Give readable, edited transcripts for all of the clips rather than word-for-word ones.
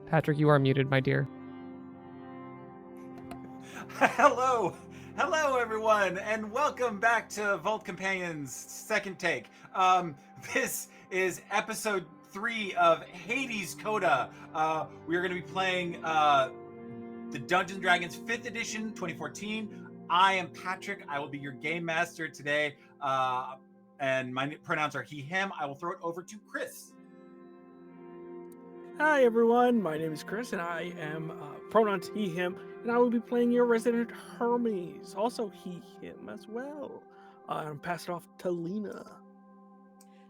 Patrick, you are muted, my dear. Hello everyone, and welcome back to Vault Companions Second Take. This is episode 3 of Hades Coda. We are going to be playing the Dungeons & Dragons 5th edition 2014. I am Patrick. I will be your game master today, and my pronouns are he, him. I will throw it over to Chris. Hi everyone, my name is Chris and I am pronouns he, him, and I will be playing your resident Hermes, also he, him as well. I'm passed off to Lina.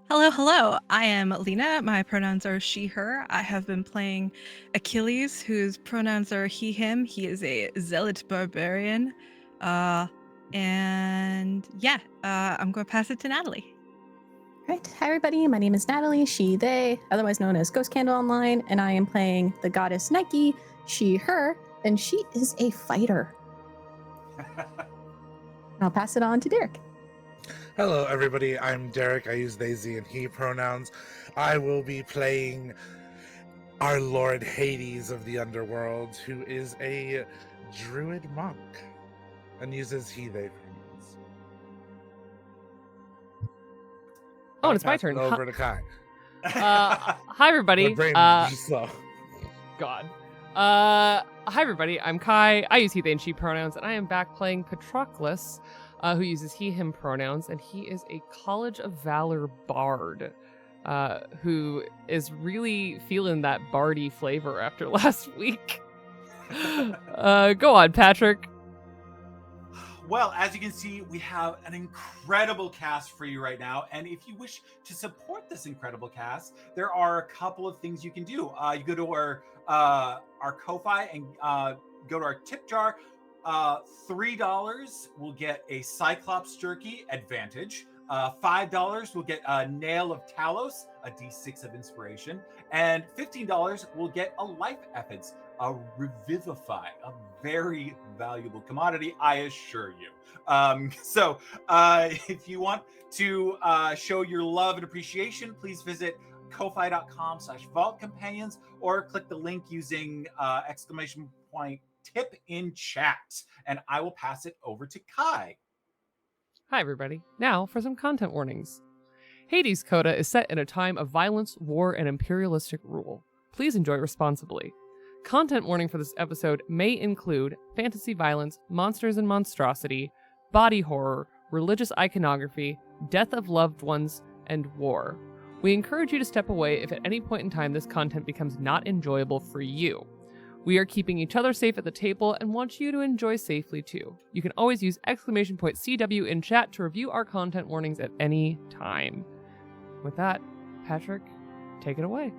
Hello. I am Lina. My pronouns are she, her. I have been playing Achilles, whose pronouns are he, him. He is a zealot barbarian. I'm going to pass it to Natalie. Right. Hi, everybody. My name is Natalie, she, they, otherwise known as Ghost Candle Online, and I am playing the goddess Nike, she, her, and she is a fighter. And I'll pass it on to Derryk. Hello, everybody. I'm Derryk. I use they, ze, and he pronouns. I will be playing our Lord Hades of the Underworld, who is a druid monk and uses he, they pronouns. Oh, and it's my turn. Over to Kai. Hi, everybody. My brain is just slow. God. Hi, everybody. I'm Kai. I use he, they, and she pronouns, and I am back playing Patroclus, who uses he, him pronouns, and he is a College of Valor bard, who is really feeling that bardy flavor after last week. Go on, Patrick. Well, as you can see, we have an incredible cast for you right now. And if you wish to support this incredible cast, there are a couple of things you can do. You go to our Ko-Fi and go to our tip jar. $3 will get a Cyclops Jerky Advantage. $5 will get a Nail of Talos, a D6 of Inspiration. And $15 will get a Life Essence, a Revivify, a very valuable commodity, I assure you. If you want to show your love and appreciation, please visit ko-fi.com/vaultcompanions or click the link using !tip in chat, and I will pass it over to Kai. Hi, everybody. Now for some content warnings. Hades Coda is set in a time of violence, war, and imperialistic rule. Please enjoy responsibly. Content warning for this episode may include fantasy violence, monsters and monstrosity, body horror, religious iconography, death of loved ones, and war. We encourage you to step away if at any point in time this content becomes not enjoyable for you. We are keeping each other safe at the table and want you to enjoy safely too. You can always use !CW in chat to review our content warnings at any time. With that, Patrick, take it away.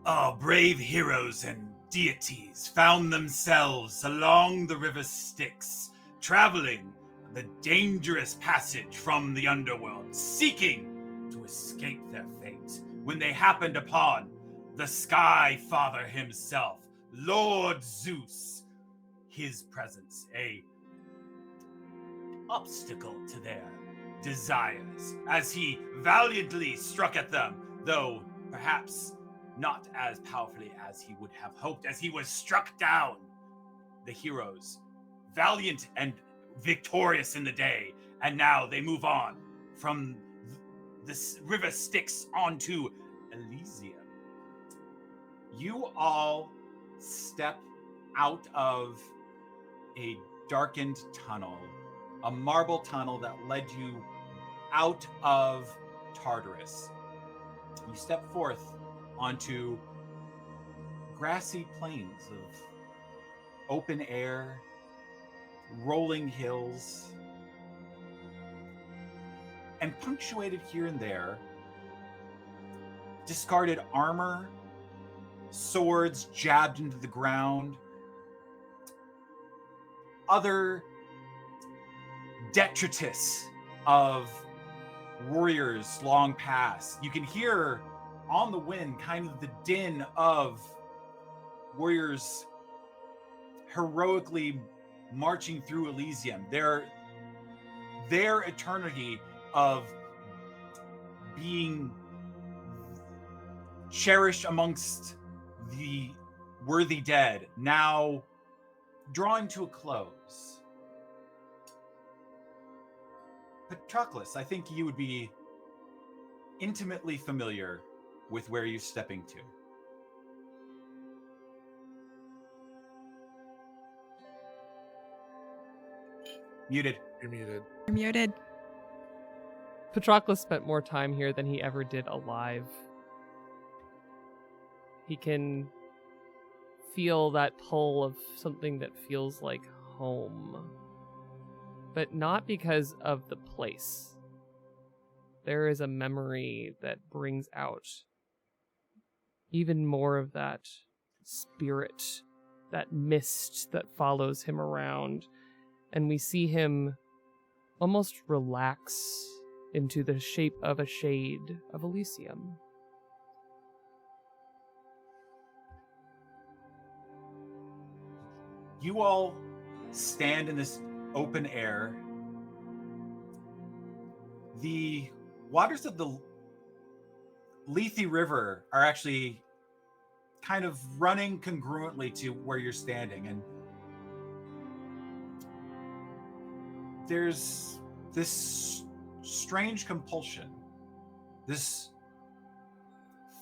Our brave heroes and deities found themselves along the River Styx, traveling the dangerous passage from the Underworld, seeking to escape their fate, when they happened upon the Sky Father himself, Lord Zeus. His presence, a obstacle to their desires, as he valiantly struck at them, though perhaps not as powerfully as he would have hoped, as he was struck down. The heroes, valiant and victorious in the day, and now they move on from this River Styx onto Elysium. You all step out of a darkened tunnel, a marble tunnel that led you out of Tartarus. You step forth onto grassy plains of open air, rolling hills, and punctuated here and there, discarded armor, swords jabbed into the ground, other detritus of warriors long past. You can hear on the wind kind of the din of warriors heroically marching through Elysium. Their eternity of being cherished amongst the worthy dead, now drawing to a close. Patroclus, I think you would be intimately familiar with where you're stepping to. Muted. You're muted. You're muted. Patroclus spent more time here than he ever did alive. He can feel that pull of something that feels like home. But not because of the place. There is a memory that brings out even more of that spirit, that mist that follows him around. And we see him almost relax into the shape of a shade of Elysium. You all stand in this open air. The waters of the Lethe River are actually kind of running congruently to where you're standing, and there's this strange compulsion, this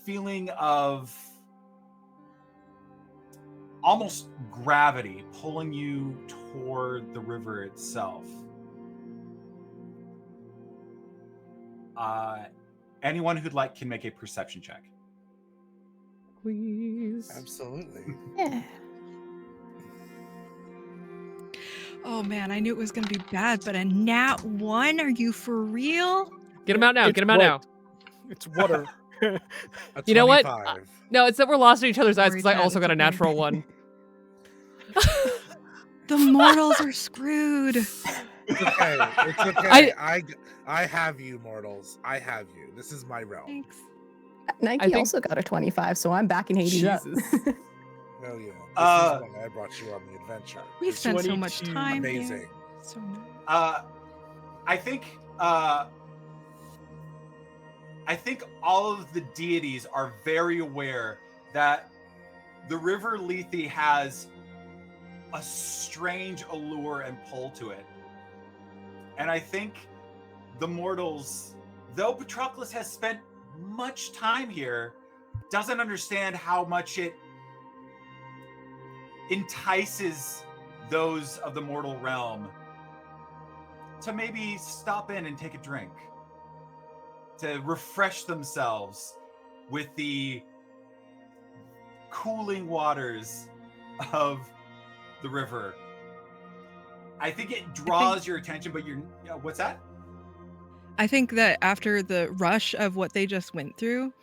feeling of almost gravity pulling you toward the river itself. Anyone who'd like can make a perception check. Please. Absolutely. Yeah. Oh man, I knew it was gonna be bad, but a nat 1? Are you for real? Get him out now. It's Get him out wet. now. It's water. A You know what? 25. No, it's that we're lost in each other's eyes Sorry, because I Chad, also it's got a okay. natural one. The mortals are screwed. It's okay. It's okay. I have you, mortals. I have you. This is my realm. Thanks. Nike think- also got a 25, so I'm backing Hades up. Jesus. Hell yeah. This Uh, is why I brought you on the adventure. We It's spent so much 22. time amazing. here. So nice. I think all of the deities are very aware that the river Lethe has a strange allure and pull to it. And I think the mortals, though Patroclus has spent much time here, doesn't understand how much it entices those of the mortal realm to maybe stop in and take a drink, to refresh themselves with the cooling waters of the river. I think it draws your attention, but what's that? I think that after the rush of what they just went through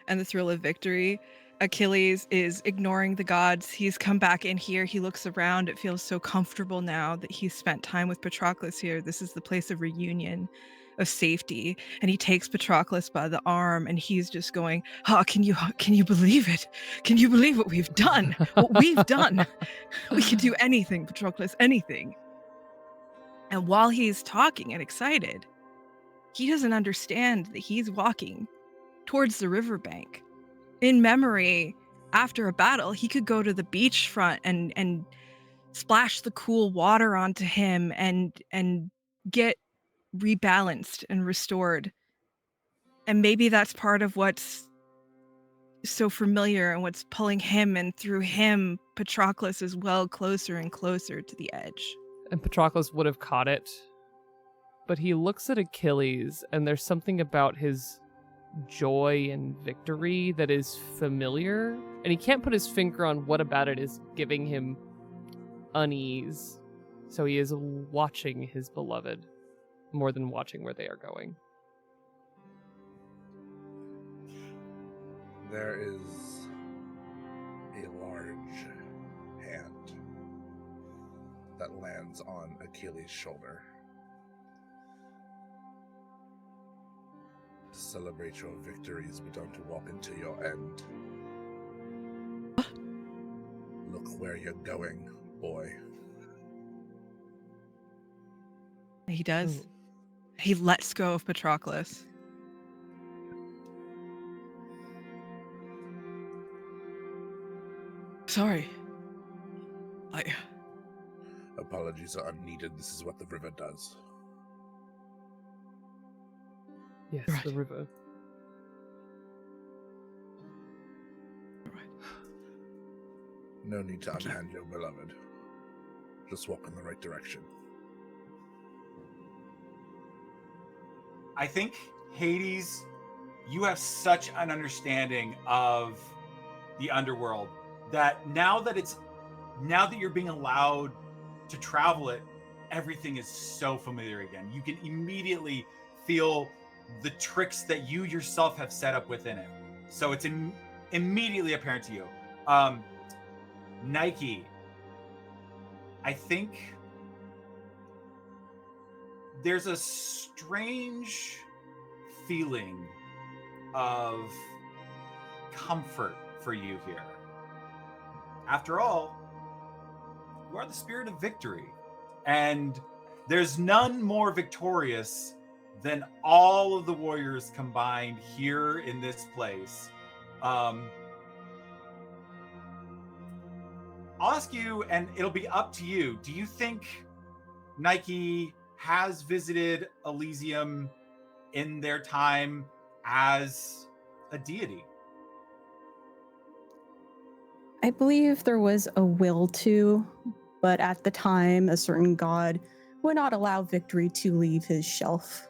and the thrill of victory, Achilles is ignoring the gods. He's come back in here. He looks around. It feels so comfortable now that he's spent time with Patroclus here. This is the place of reunion, of safety. And he takes Patroclus by the arm and he's just going, "Oh, can you believe it? Can you believe what we've done? What we've done? We can do anything, Patroclus, anything." And while he's talking and excited, he doesn't understand that he's walking towards the riverbank. In memory, after a battle, he could go to the beachfront and splash the cool water onto him and get rebalanced and restored. And maybe that's part of what's so familiar and what's pulling him, and through him, Patroclus is well closer and closer to the edge. And Patroclus would have caught it. But he looks at Achilles, and there's something about his joy and victory that is familiar. And he can't put his finger on what about it is giving him unease. So he is watching his beloved more than watching where they are going. There is a large hand that lands on Achilles' shoulder. Celebrate your victories, but don't walk into your end. Look where you're going, boy. He does. He lets go of Patroclus. sorry. Apologies are unneeded. This is what the river does. Yes, Right. the river. No need to Thank you. unhand your beloved. Just walk in the right direction. I think, Hades, you have such an understanding of the underworld that now that you're being allowed to travel it, everything is so familiar again. You can immediately feel the tricks that you yourself have set up within it. So it's immediately apparent to you. Nike, I think there's a strange feeling of comfort for you here. After all, you are the spirit of victory, and there's none more victorious than all of the warriors combined here in this place. I'll ask you, and it'll be up to you. Do you think Nike has visited Elysium in their time as a deity? I believe there was a will to, but at the time, a certain god would not allow victory to leave his shelf.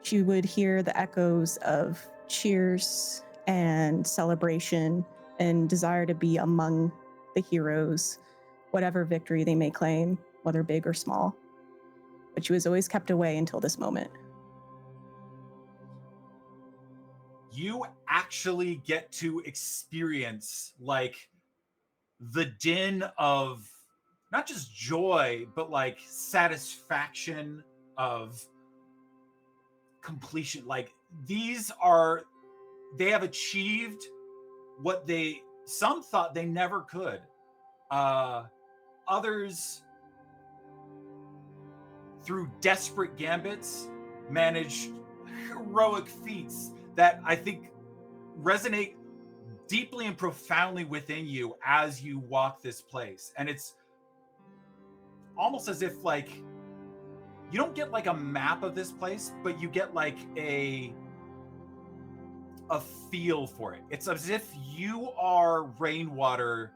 She would hear the echoes of cheers and celebration and desire to be among the heroes, whatever victory they may claim, whether big or small. But she was always kept away until this moment. You actually get to experience like the din of not just joy, but like satisfaction of completion. Like they have achieved what some thought they never could. Others, through desperate gambits, managed heroic feats that I think resonate deeply and profoundly within you as you walk this place. And it's almost as if like you don't get like a map of this place, but you get like a feel for it. It's as if you are rainwater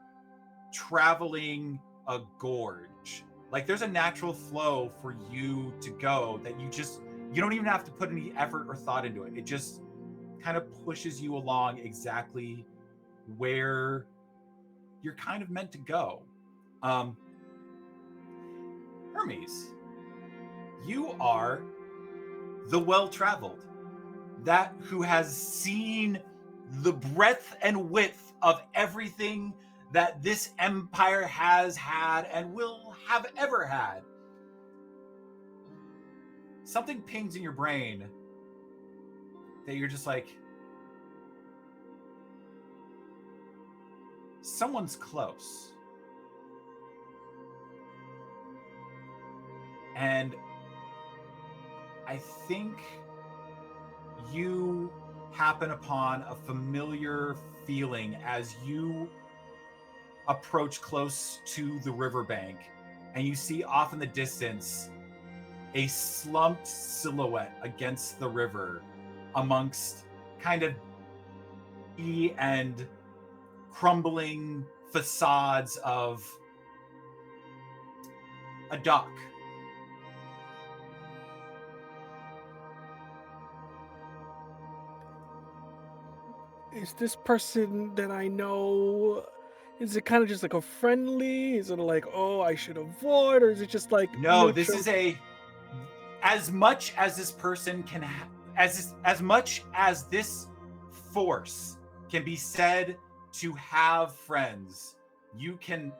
traveling a gorge. Like there's a natural flow for you to go that you don't even have to put any effort or thought into it. It just kind of pushes you along exactly where you're kind of meant to go. Hermes, you are the well-traveled, that who has seen the breadth and width of everything that this empire has had and will have ever had. Something pings in your brain that you're just like, someone's close. And I think you happen upon a familiar feeling as you approach close to the riverbank, and you see off in the distance a slumped silhouette against the river amongst kind of and crumbling facades of a dock. Is this person that I know, is it kind of just like a friendly? Is it like, oh, I should avoid? Or is it just like No, this neutral? is as much as this person can, as much as this force can be said to have friends, you can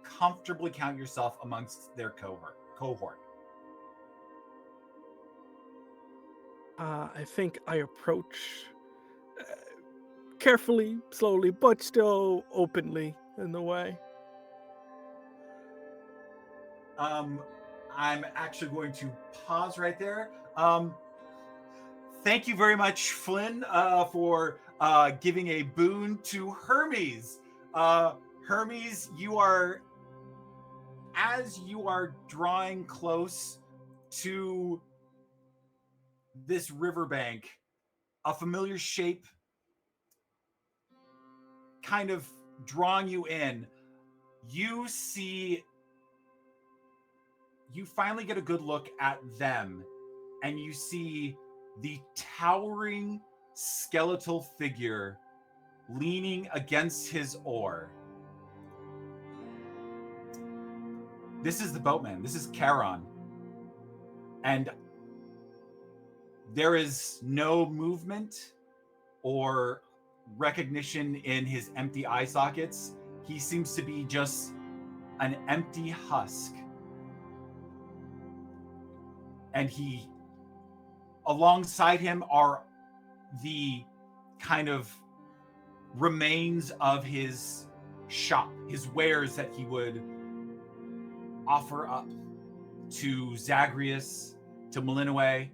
comfortably count yourself amongst their cohort. I think I approach carefully, slowly, but still openly in the way. I'm actually going to pause right there. Thank you very much, Flynn, for giving a boon to Hermes. Hermes, as you are drawing close to this riverbank, a familiar shape kind of drawing you in. You finally get a good look at them, and you see the towering skeletal figure leaning against his oar. This is the boatman. This is Charon. And there is no movement or recognition in his empty eye sockets. He seems to be just an empty husk. And alongside him are the kind of remains of his shop, his wares that he would offer up to Zagreus, to Malinois,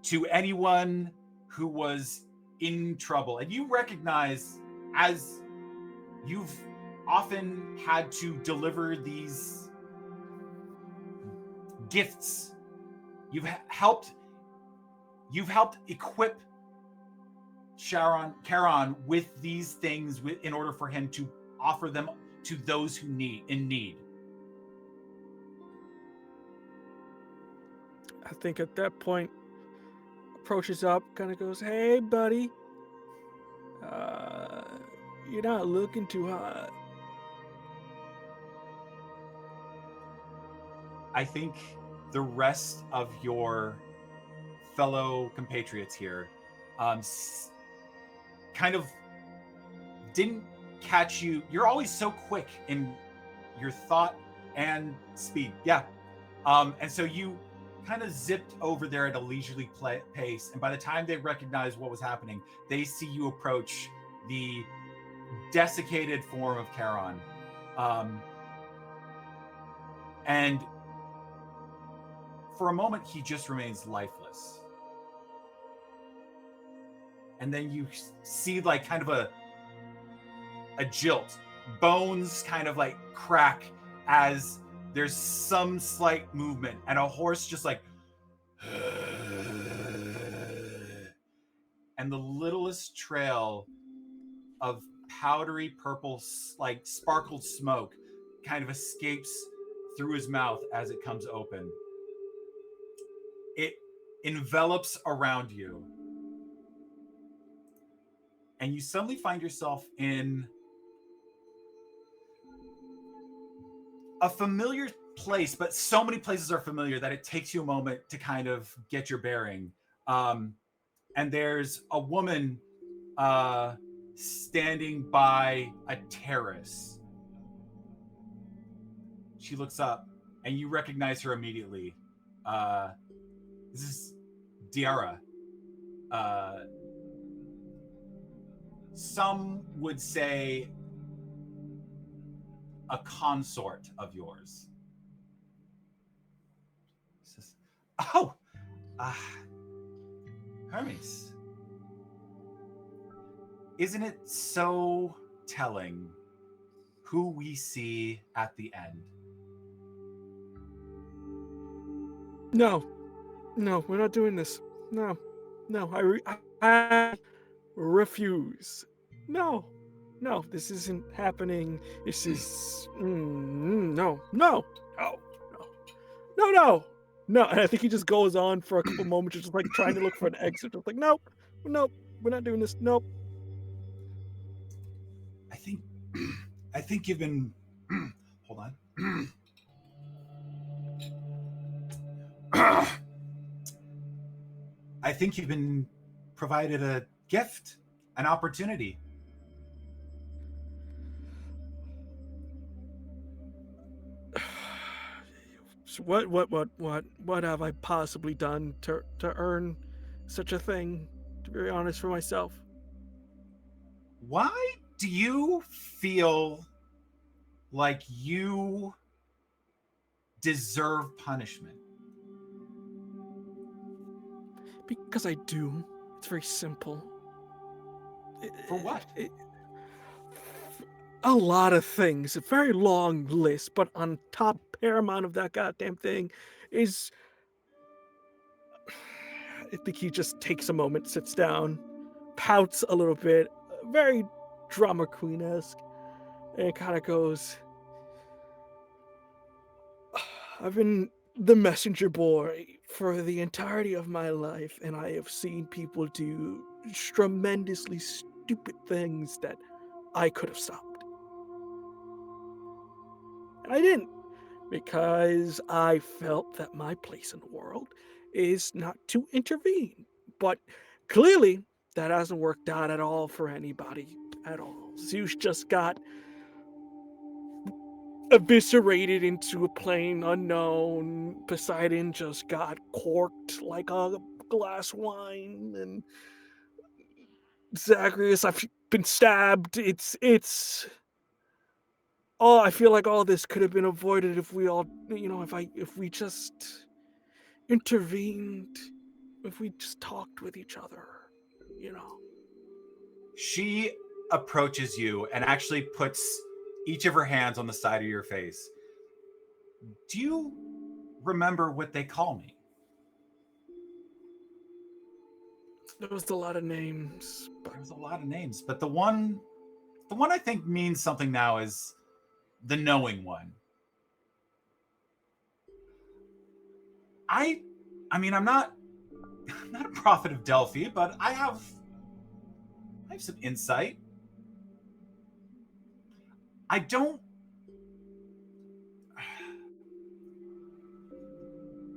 to anyone who was in trouble. And you recognize, as you've often had to deliver these gifts, you've helped equip Charon with these things in order for him to offer them to those who in need. I think at that point, approaches up, kind of goes, "Hey, buddy, you're not looking too hot." I think the rest of your fellow compatriots here kind of didn't catch you. You're always so quick in your thought and speed. Yeah. And so you kind of zipped over there at a leisurely pace. And by the time they recognized what was happening, they see you approach the desiccated form of Charon. And for a moment, he just remains lifeless. And then you see like kind of a jilt. Bones kind of like crack as there's some slight movement, and a horse just like and the littlest trail of powdery purple, like sparkled smoke kind of escapes through his mouth as it comes open. It envelops around you, and you suddenly find yourself in a familiar place, but so many places are familiar that it takes you a moment to kind of get your bearing. And there's a woman standing by a terrace. She looks up, and you recognize her immediately. This is Diara. Some would say a consort of yours. Says, "Oh, Hermes. Isn't it so telling who we see at the end?" No, we're not doing this. No, I refuse. No, this isn't happening. This is no. And I think he just goes on for a couple moments, just like trying to look for an exit. Just like, no, we're not doing this. Nope. I think you've been. Hold on. I think you've been provided a gift, an opportunity. So what have I possibly done to earn such a thing? To be honest, for myself. Why do you feel like you deserve punishment? Because I do. It's very simple. For what? A lot of things. A very long list, but on top paramount of that goddamn thing is... I think he just takes a moment, sits down, pouts a little bit, very drama queen-esque, and kind of goes, I've been the messenger boy for the entirety of my life, and I have seen people do tremendously stupid things that I could have stopped. And I didn't, because I felt that my place in the world is not to intervene. But clearly, that hasn't worked out at all for anybody at all. Zeus just got eviscerated into a plane unknown. Poseidon just got corked like a glass wine, and Zagreus, I've been stabbed. It's oh, I feel like all this could have been avoided if we all, if we just intervened, if we just talked with each other, you know. She approaches you and actually puts each of her hands on the side of your face. Do you remember what they call me? There was a lot of names, but There's a lot of names, but the one I think means something now is the knowing one. I mean, I'm not a prophet of Delphi, but I have some insight. I don't...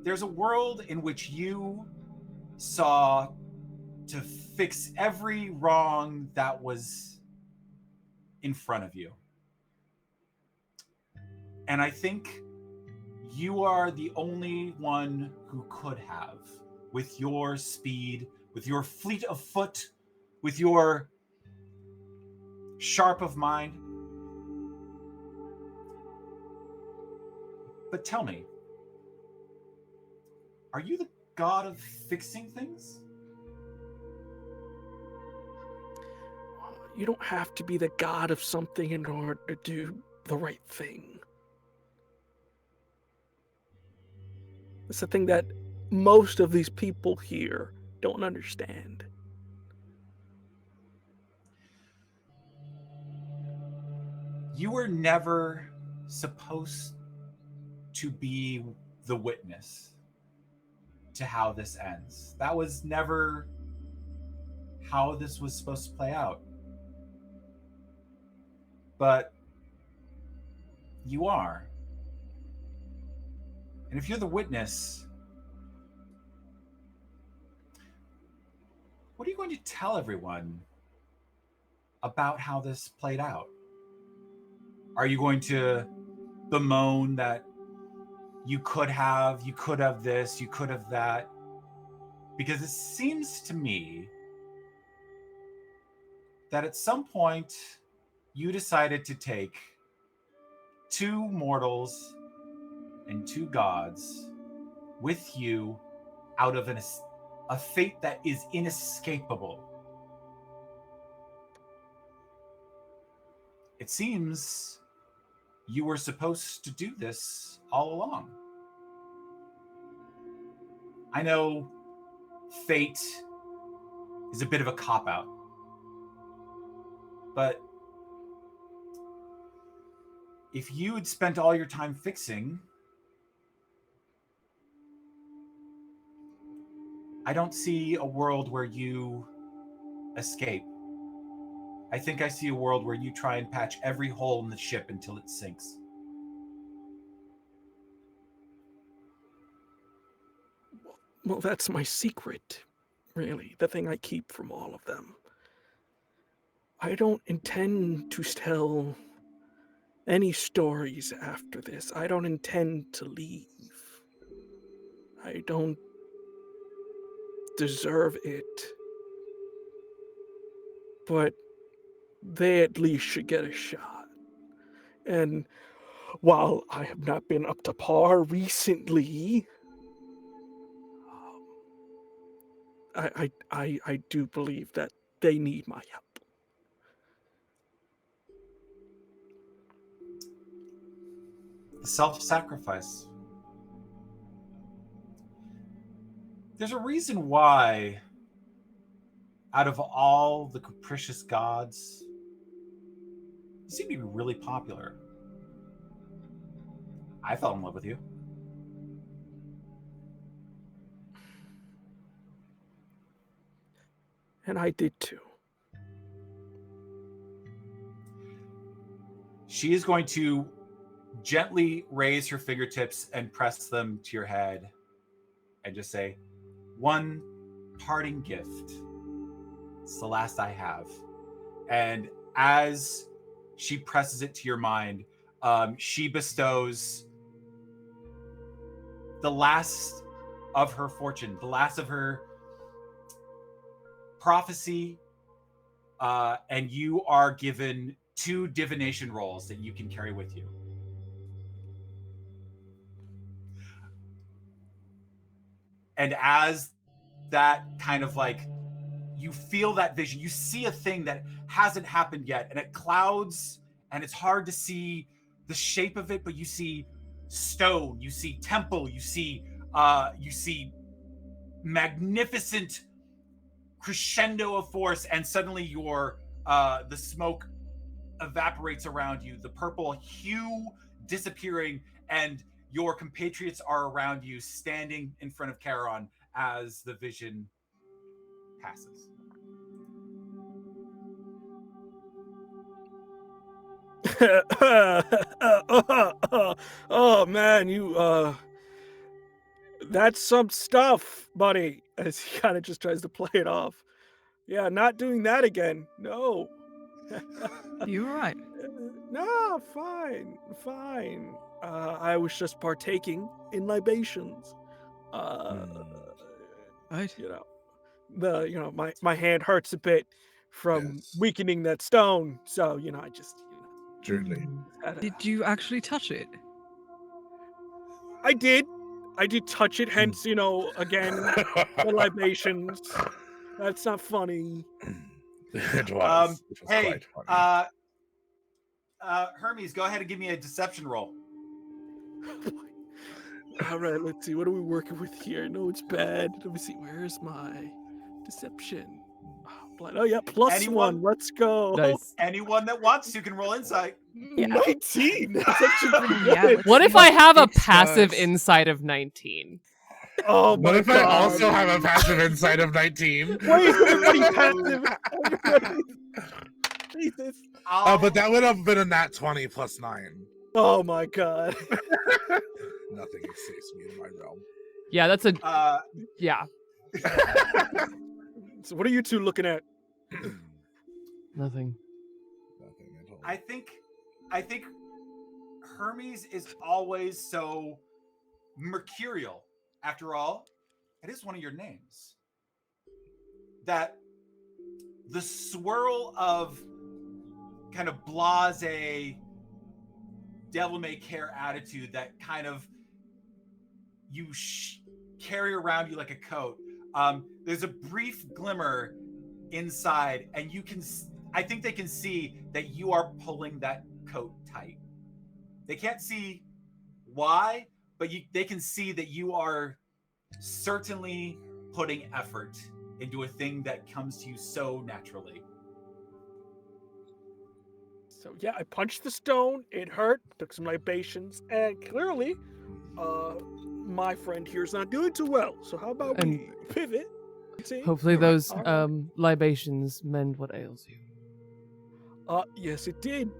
There's a world in which you saw to fix every wrong that was in front of you. And I think you are the only one who could have, with your speed, with your fleet of foot, with your sharp of mind. But tell me, are you the god of fixing things? you don't have to be the god of something in order to do the right thing. It's the thing that most of these people here don't understand. You were never supposed to be the witness to how this ends. That was never how this was supposed to play out. But you are. And if you're the witness, what are you going to tell everyone about how this played out? Are you going to bemoan that you could have this, you could have that? Because it seems to me that at some point you decided to take two mortals and two gods with you out of a fate that is inescapable. It seems you were supposed to do this all along. I know fate is a bit of a cop-out, but if you had spent all your time fixing, I don't see a world where you escape. I think I see a world where you try and patch every hole in the ship until it sinks. Well, that's my secret, really, the thing I keep from all of them. I don't intend to tell any stories after this. I don't intend to leave. I don't deserve it. But they at least should get a shot. And while I have not been up to par recently, I do believe that they need my help. The self-sacrifice. There's a reason why, out of all the capricious gods, you seem to be really popular. I fell in love with you. And I did too. She is going to gently raise her fingertips and press them to your head and just say, one parting gift. It's the last I have. And as she presses it to your mind, she bestows the last of her fortune, the last of her prophecy, and you are given 2 divination rolls that you can carry with you. And as that kind of like, you feel that vision, you see a thing that hasn't happened yet, and it clouds, and it's hard to see the shape of it, but you see stone, you see temple, you see magnificent crescendo of force, and suddenly your the smoke evaporates around you, the purple hue disappearing, and your compatriots are around you, standing in front of Charon as the vision passes. Oh man, you that's some stuff, buddy. As he kind of just tries to play it off. Yeah, not doing that again. No. You were right. No, fine. I was just partaking in libations. Right. My hand hurts a bit from Yes. weakening that stone. So, I just, Truly. Did you actually touch it? I did touch it, hence, again, the libations. That's not funny. It was. It was Hey, quite funny. Hermes, go ahead and give me a deception roll. All right, let's see. What are we working with here? No, it's bad. Let me see. Where's my deception? Oh yeah, +1. Let's go. Nice. Anyone that wants to can roll insight. 19. That's actually pretty good. Yeah, let's What see if I have a it passive starts. insight of 19? Oh What my if god. I also have a passive insight of 19? Why is everybody passive? Everybody... Jesus. But that would have been a nat 20 plus 9. Oh my god. Nothing escapes me in my realm. Yeah, that's a yeah. So what are you two looking at? Nothing. Nothing at all. I think Hermes is always so mercurial. After all, it is one of your names. That the swirl of kind of blasé, devil-may-care attitude that kind of you carry around you like a coat. There's a brief glimmer inside, and I think they can see that you are pulling that coat tight. They can't see why, but they can see that you are certainly putting effort into a thing that comes to you so naturally. So yeah, I punched the stone. It hurt. Took some libations, and clearly, my friend here's not doing too well. So how about we pivot? See? Hopefully those All right. libations mend what ails you. Yes, it did.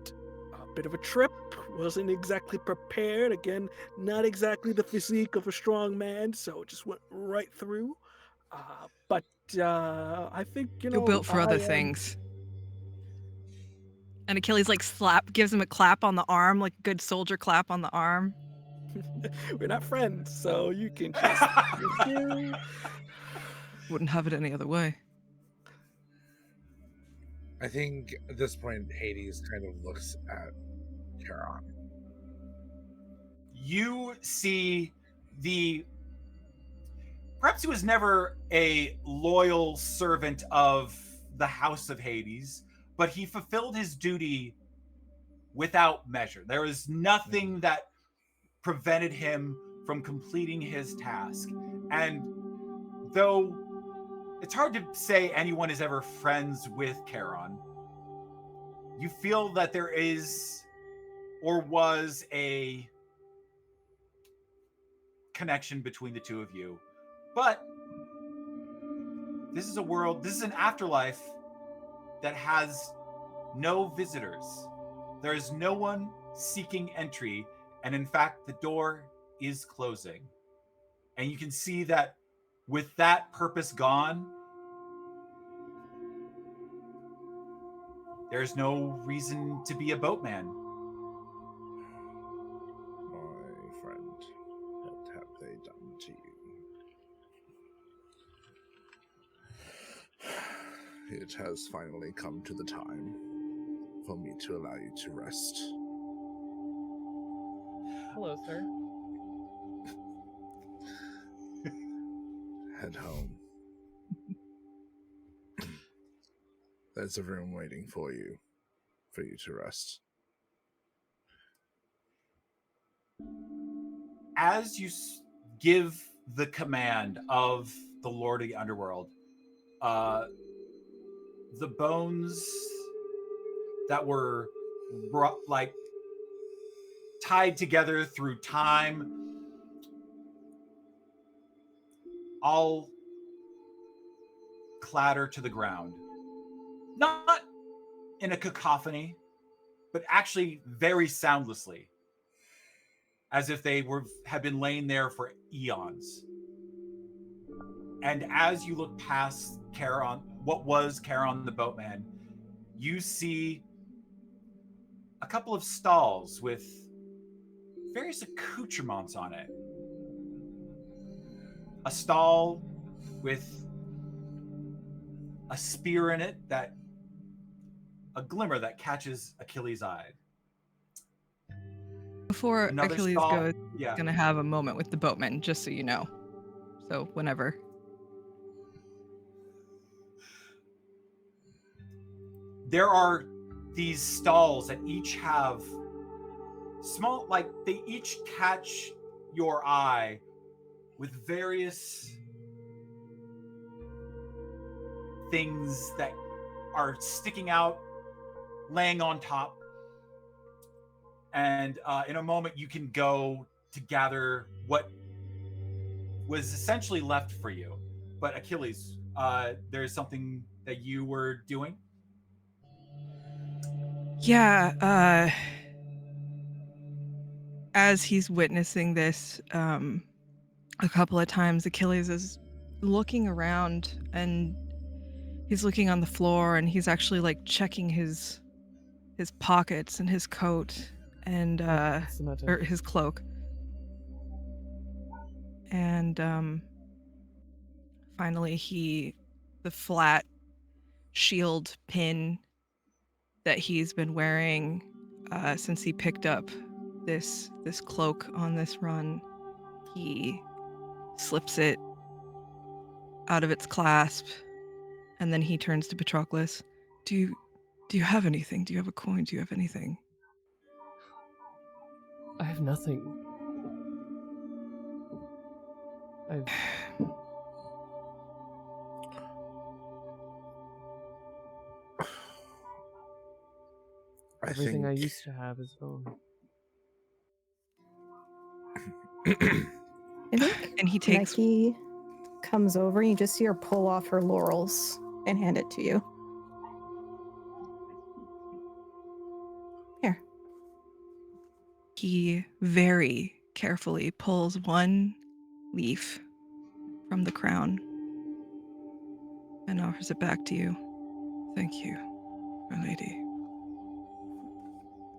A bit of a trip. Wasn't exactly prepared. Again, not exactly the physique of a strong man, so it just went right through. But I think You're built for other things. And Achilles gives him a clap on the arm, like a good soldier clap on the arm. We're not friends, so you can just. Wouldn't have it any other way. I think at this point, Hades kind of looks at Charon. You see perhaps he was never a loyal servant of the House of Hades, but he fulfilled his duty without measure. There is nothing that prevented him from completing his task. And though it's hard to say anyone is ever friends with Charon, you feel that there is or was a connection between the two of you. But this is an afterlife that has no visitors. There is no one seeking entry, and in fact, the door is closing. And you can see that with that purpose gone, there's no reason to be a boatman. My friend, what have they done to you? It has finally come to the time for me to allow you to rest. Hello, sir. Head home. There's a room waiting for you to rest. As you give the command of the Lord of the Underworld, the bones that were like tied together through time all clatter to the ground. Not in a cacophony, but actually very soundlessly, as if they had been laying there for eons. And as you look past Charon, what was Charon the boatman, you see a couple of stalls with various accoutrements on it. A stall with a spear in it, that a glimmer that catches Achilles' eye. Before Another Achilles stall, goes, yeah. he's gonna have a moment with the boatman, just so you know. So whenever. There are these stalls that each have small, like they each catch your eye with various things that are sticking out, laying on top. And in a moment, you can go to gather what was essentially left for you. But Achilles, there's something that you were doing? Yeah, as he's witnessing this, a couple of times, Achilles is looking around and he's looking on the floor and he's actually like checking his pockets and his coat and or his cloak. And finally the flat shield pin that he's been wearing since he picked up this cloak on this run, he slips it out of its clasp, and then he turns to Patroclus. Do you have anything? Do you have a coin? Do you have anything? I have nothing. Everything I used to have is gone. I think And he takes Nike comes over and you just see her pull off her laurels and hand it to you. Here. He very carefully pulls one leaf from the crown and offers it back to you. Thank you, my lady.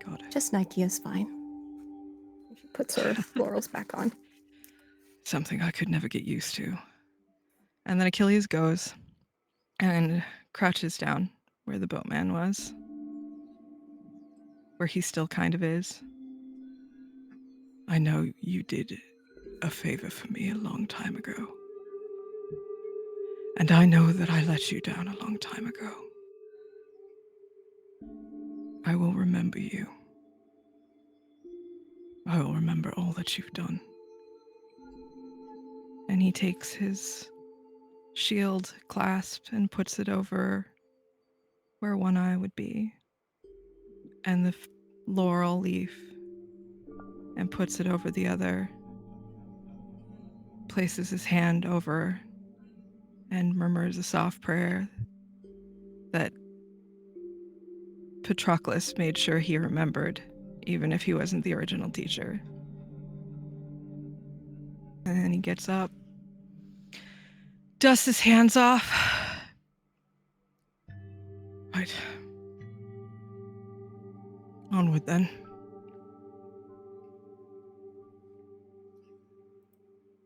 Got it. Just Nike is fine. She puts her laurels back on. Something I could never get used to. And then Achilles goes and crouches down where the boatman was, where he still kind of is. I know you did a favor for me a long time ago. And I know that I let you down a long time ago. I will remember you, I will remember all that you've done. And he takes his shield clasp and puts it over where one eye would be, and the laurel leaf, and puts it over the other, places his hand over, and murmurs a soft prayer that Patroclus made sure he remembered, even if he wasn't the original teacher. And then he gets up, dusts his hands off. Right. Onward then.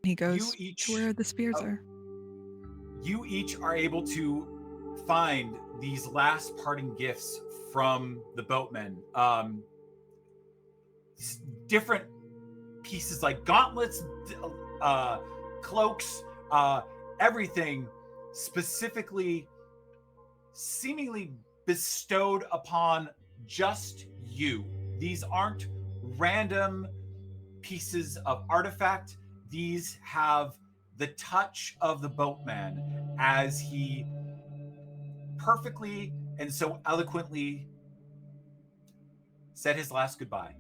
He goes to where the spears are. You each are able to find these last parting gifts from the boatmen. Different pieces like gauntlets, cloaks, everything specifically seemingly bestowed upon just you. These aren't random pieces of artifact. These have the touch of the boatman as he perfectly and so eloquently said his last goodbye.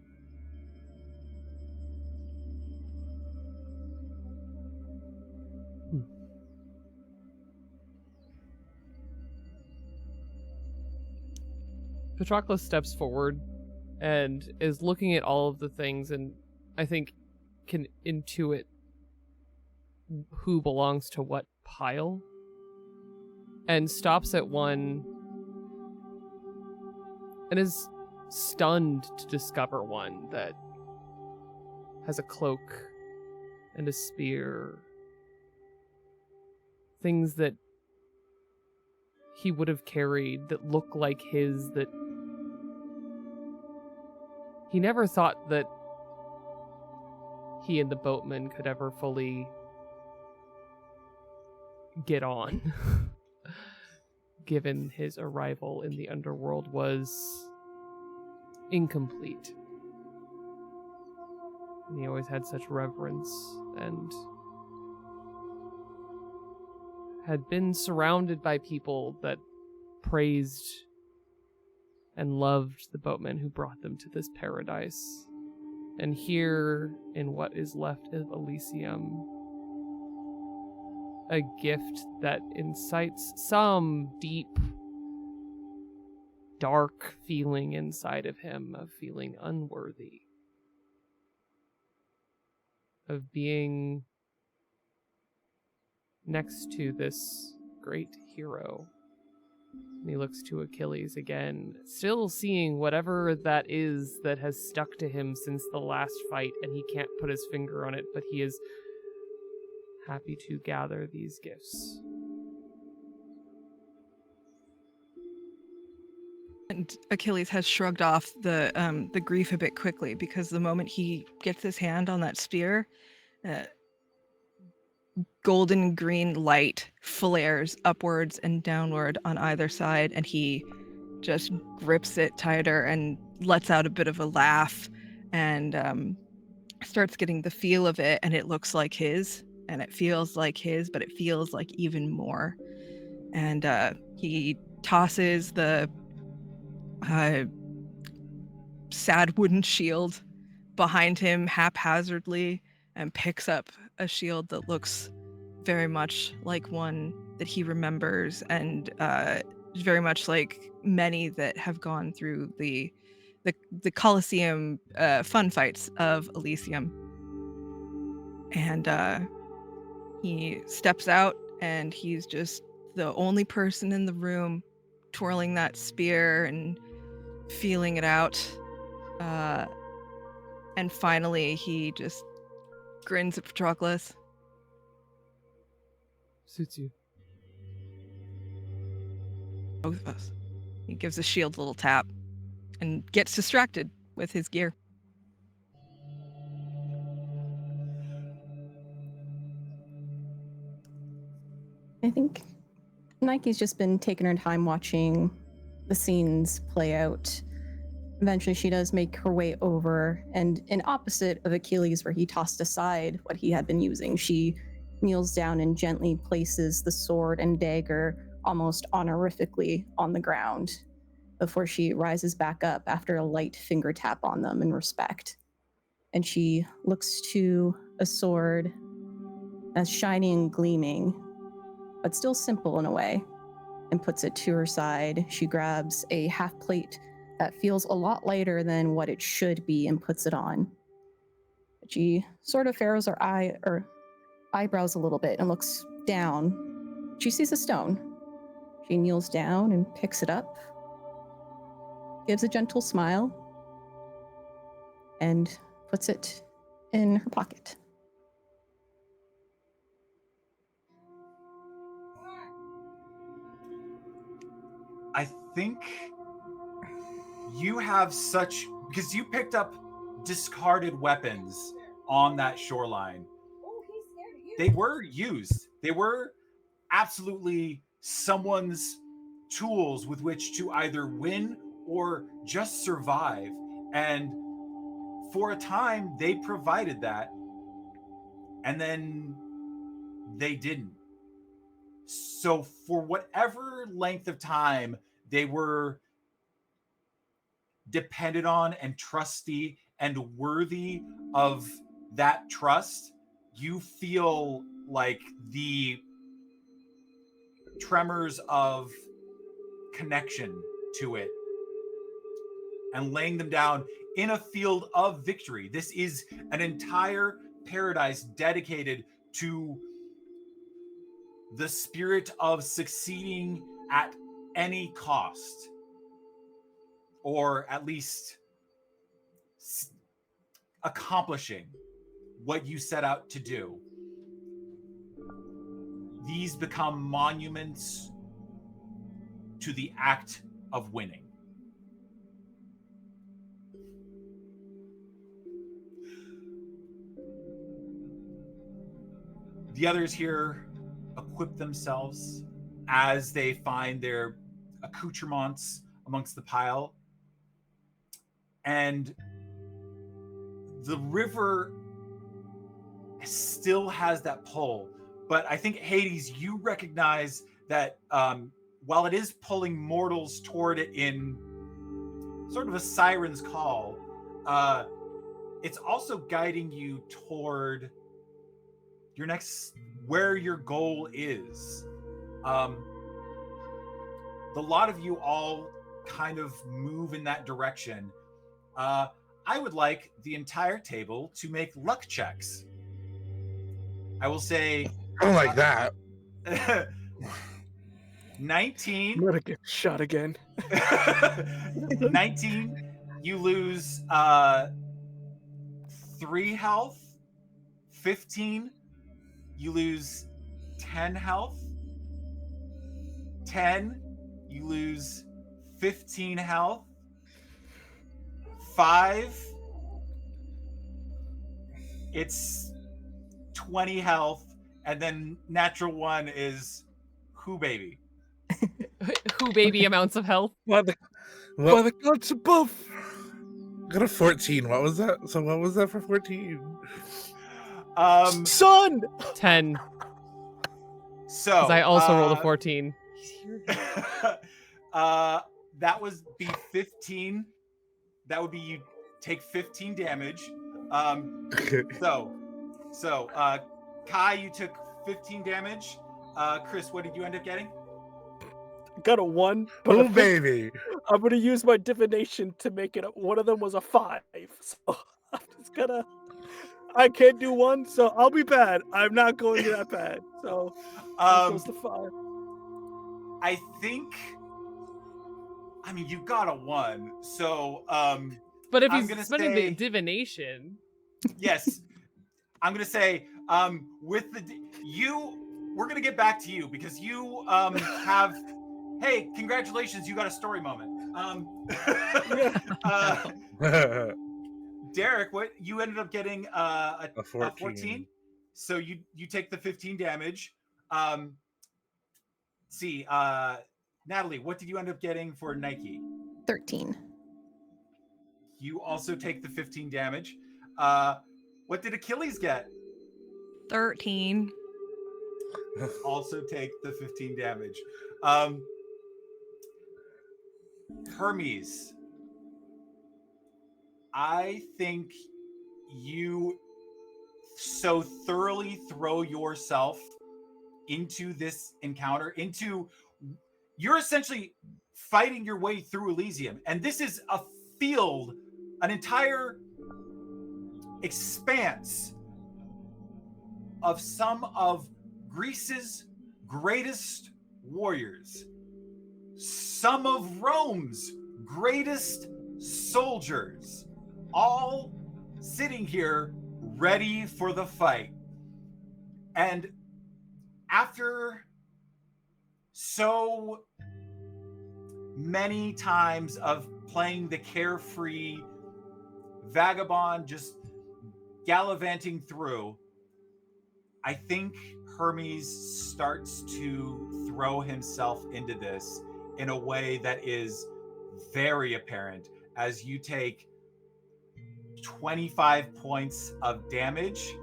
Patroclus steps forward and is looking at all of the things, and I think can intuit who belongs to what pile, and stops at one and is stunned to discover one that has a cloak and a spear. Things that he would have carried that look like his, that he never thought that he and the boatman could ever fully get on. Given his arrival in the underworld was incomplete. And he always had such reverence and had been surrounded by people that praised and loved the boatmen who brought them to this paradise. And here, in what is left of Elysium, a gift that incites some deep, dark feeling inside of him of feeling unworthy, of being next to this great hero. And he looks to Achilles again, still seeing whatever that is that has stuck to him since the last fight, and he can't put his finger on it, but he is happy to gather these gifts. And Achilles has shrugged off the grief a bit quickly, because the moment he gets his hand on that spear, golden green light flares upwards and downward on either side, and he just grips it tighter and lets out a bit of a laugh and starts getting the feel of it, and it looks like his, and it feels like his, but it feels like even more. And he tosses the sad wooden shield behind him haphazardly and picks up a shield that looks very much like one that he remembers, and very much like many that have gone through the Colosseum fun fights of Elysium. And he steps out, and he's just the only person in the room twirling that spear and feeling it out. And finally, he just grins at Patroclus. Suits you. Both of us. He gives the shield a little tap and gets distracted with his gear. I think Nike's just been taking her time watching the scenes play out. eventually she does make her way over, and in opposite of Achilles, where he tossed aside what he had been using, she kneels down and gently places the sword and dagger almost honorifically on the ground before she rises back up after a light finger tap on them in respect. And she looks to a sword that's shiny and gleaming, but still simple in a way, and puts it to her side. She grabs a half plate that feels a lot lighter than what it should be and puts it on. She sort of furrows her eyebrows a little bit and looks down. She sees a stone. She kneels down and picks it up, gives a gentle smile, and puts it in her pocket. I think you have such, because you picked up discarded weapons on that shoreline. They were used. They were absolutely someone's tools with which to either win or just survive. And for a time, they provided that. And then they didn't. So for whatever length of time they were depended on and trusty and worthy of that trust, you feel like the tremors of connection to it and laying them down in a field of victory. This is an entire paradise dedicated to the spirit of succeeding at any cost, or at least accomplishing what you set out to do. These become monuments to the act of winning. The others here equip themselves as they find their accoutrements amongst the pile. And the river still has that pull. But I think, Hades, you recognize that while it is pulling mortals toward it in sort of a siren's call, it's also guiding you toward your next, where your goal is. The lot of you all kind of move in that direction. I would like the entire table to make luck checks. I will say, I don't like that. 19. I'm gonna get shot again. 19, you lose 3 health. 15, you lose 10 health. 10, you lose 15 health. 5, it's 20 health. And then natural 1 is who baby. Who baby amounts of health. By the gods above. Got a 14. What was that? So what was that for 14? Son! 10. So Because I also rolled a 14. that was be 15. That would be you take 15 damage. So Kai, you took 15 damage. Chris, what did you end up getting? Got a 1. But Oh, baby. I'm gonna use my divination to make it up. One of them was a 5. So I'm just gonna. I can't do 1, so I'll be bad. I'm not going to that bad. So close to 5. I think. I mean, you got a 1, so But if I'm he's spending say, the divination, yes, I'm gonna say with we're gonna get back to you because you have. Hey, congratulations! You got a story moment. Derryk, what you ended up getting a 14. So you take the 15 damage. Natalie, what did you end up getting for Nike? 13. you also take the 15 damage. What did Achilles get? 13. Also take the 15 damage. Hermes, I think you so thoroughly throw yourself into this encounter, you're essentially fighting your way through Elysium. And this is a field, an entire expanse of some of Greece's greatest warriors, some of Rome's greatest soldiers, all sitting here ready for the fight. And after so many times of playing the carefree vagabond, just gallivanting through, I think Hermes starts to throw himself into this in a way that is very apparent as you take 25 points of damage,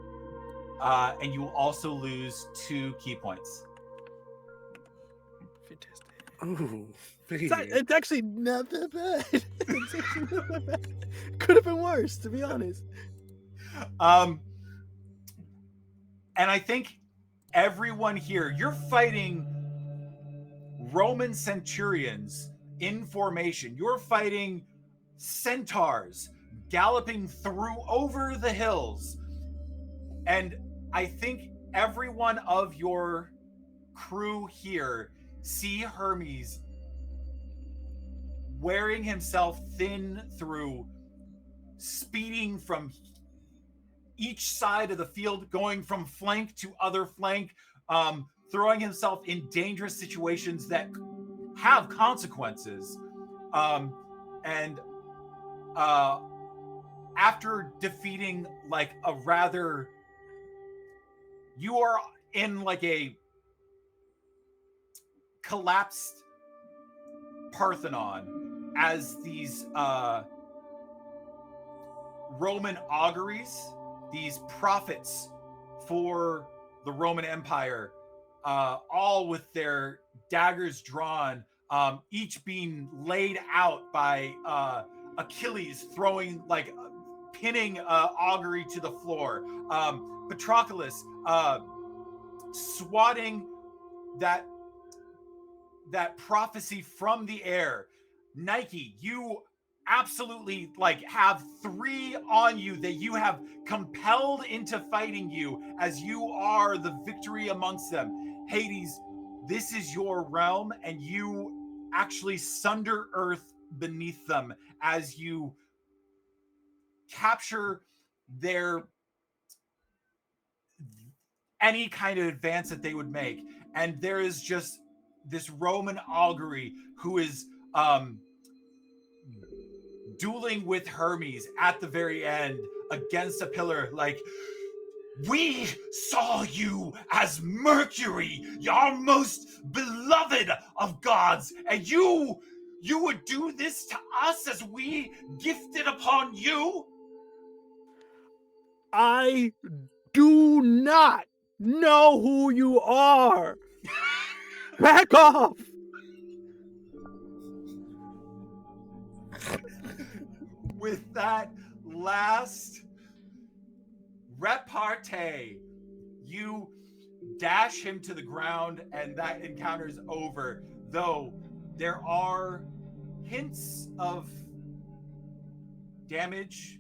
and you also lose 2 key points. Fantastic. Ooh, It's actually not that bad. It's actually not that bad. Could have been worse, to be honest. And I think everyone here, you're fighting Roman centurions in formation. You're fighting centaurs galloping through over the hills. And I think every one of your crew here see Hermes wearing himself thin through, speeding from each side of the field, going from flank to other flank, throwing himself in dangerous situations that have consequences. After defeating like a rather, you are in like a collapsed Parthenon as these Roman auguries, these prophets for the Roman Empire, all with their daggers drawn, each being laid out by Achilles throwing, like, pinning augury to the floor. Patroclus swatting that prophecy from the air. Nike, you absolutely like have 3 on you that you have compelled into fighting you as you are the victory amongst them. Hades, this is your realm, and you actually sunder earth beneath them as you capture their any kind of advance that they would make. And there is just this Roman augury who is dueling with Hermes at the very end against a pillar, like, we saw you as Mercury, your most beloved of gods, and you would do this to us as we gifted upon you? I do not know who you are. Back off. With that last repartee, you dash him to the ground, and that encounter's over. Though there are hints of damage.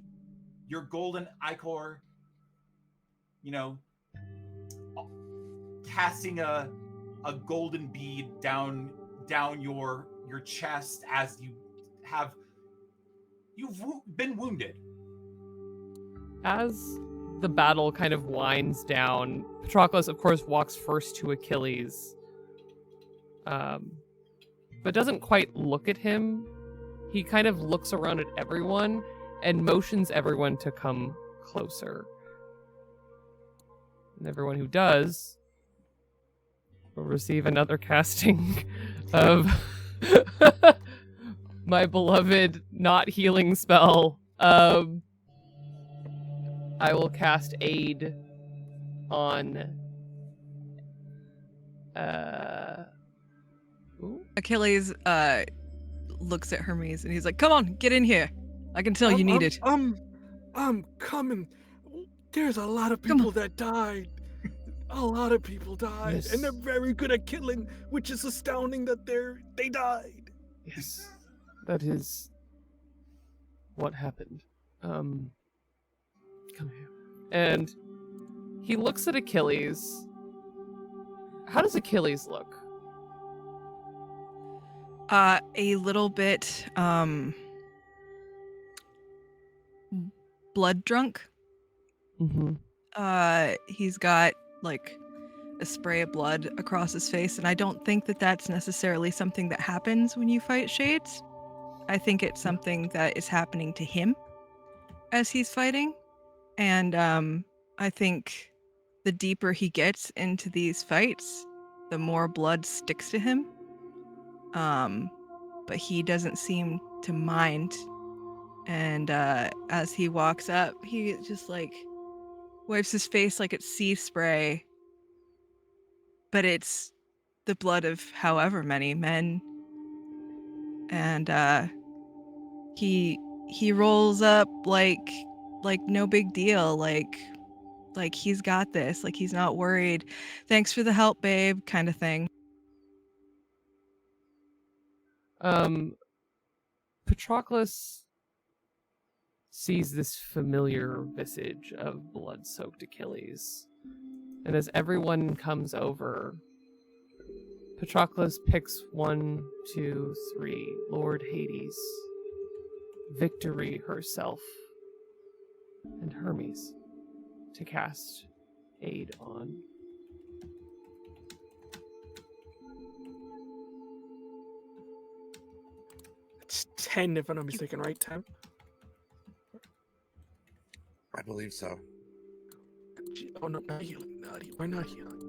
Your golden ichor, casting a golden bead down your chest as you've been wounded. As the battle kind of winds down, Patroclus, of course, walks first to Achilles, but doesn't quite look at him. He kind of looks around at everyone and motions everyone to come closer. And everyone who does will receive another casting of my beloved not healing spell, I will cast Aid on Achilles looks at Hermes and he's like, "Come on, get in here. I can tell you need it." I'm coming. There's a lot of Come people that died. A lot of people died, Yes. and they're very good at killing, which is astounding that they died. Yes, that is what happened. Come here. And he looks at Achilles. How does Achilles look? A little bit blood drunk. Mm-hmm. He's got like a spray of blood across his face, and I don't think that that's necessarily something that happens when you fight shades. I think it's something that is happening to him as he's fighting, and I think the deeper he gets into these fights, the more blood sticks to him. But he doesn't seem to mind, and as he walks up, he just like wipes his face like it's sea spray, but it's the blood of however many men. And he rolls up like no big deal, like he's got this, like he's not worried. Thanks for the help, babe, kind of thing. Patroclus sees this familiar visage of blood-soaked Achilles. And as everyone comes over, Patroclus picks 1, 2, 3, Lord Hades, Victory herself, and Hermes to cast Aid on. It's 10, if I'm not mistaken, right? 10? I believe so. Oh, no, not healing. We're not healing.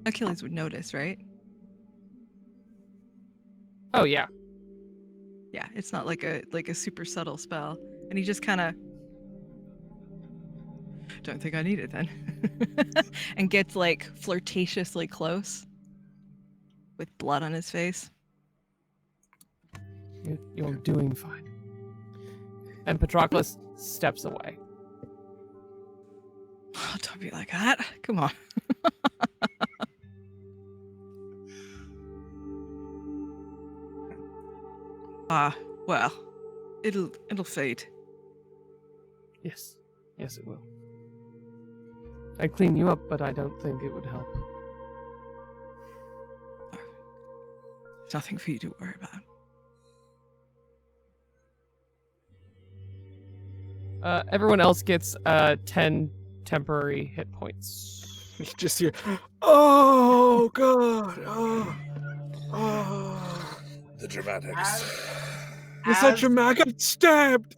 Achilles would notice, right? Oh, yeah. Yeah, it's not like a super subtle spell, and he just kind of don't think I need it then, and gets like flirtatiously close with blood on his face. You're doing fine. And Patroclus steps away. Oh, don't be like that. Come on. Well, it'll fade. Yes. Yes, it will. I'd clean you up, but I don't think it would help. Nothing for you to worry about. Everyone else gets 10 temporary hit points. You just hear, oh, God. Oh. The dramatics. It's such dramatic. I got stabbed.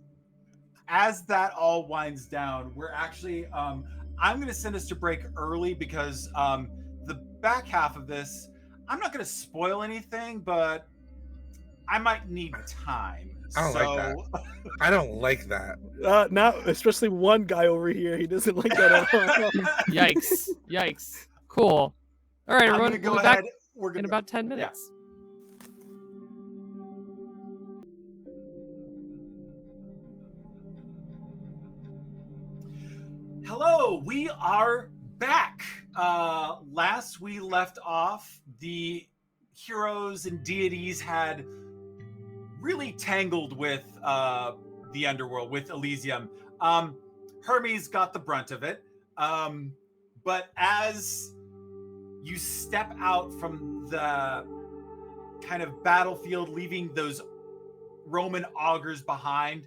As that all winds down, we're actually I'm going to send us to break early because the back half of this, I'm not going to spoil anything, but I might need time. I don't like that. I don't like that. Now, especially one guy over here, he doesn't like that at all. Yikes. Yikes. Cool. All right, everyone. I'm gonna We'll go be ahead. back We're in gonna about 10 minutes. Hello, we are back. Last we left off, the heroes and deities had really tangled with the Underworld, with Elysium. Hermes got the brunt of it. But as you step out from the kind of battlefield, leaving those Roman augurs behind,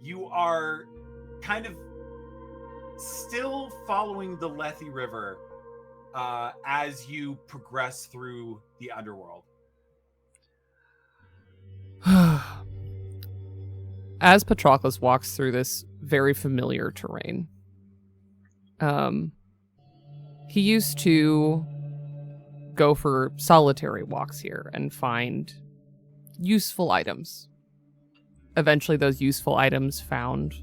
you are kind of still following the Lethe River as you progress through the Underworld. As Patroclus walks through this very familiar terrain, he used to go for solitary walks here and find useful items. Eventually, those useful items found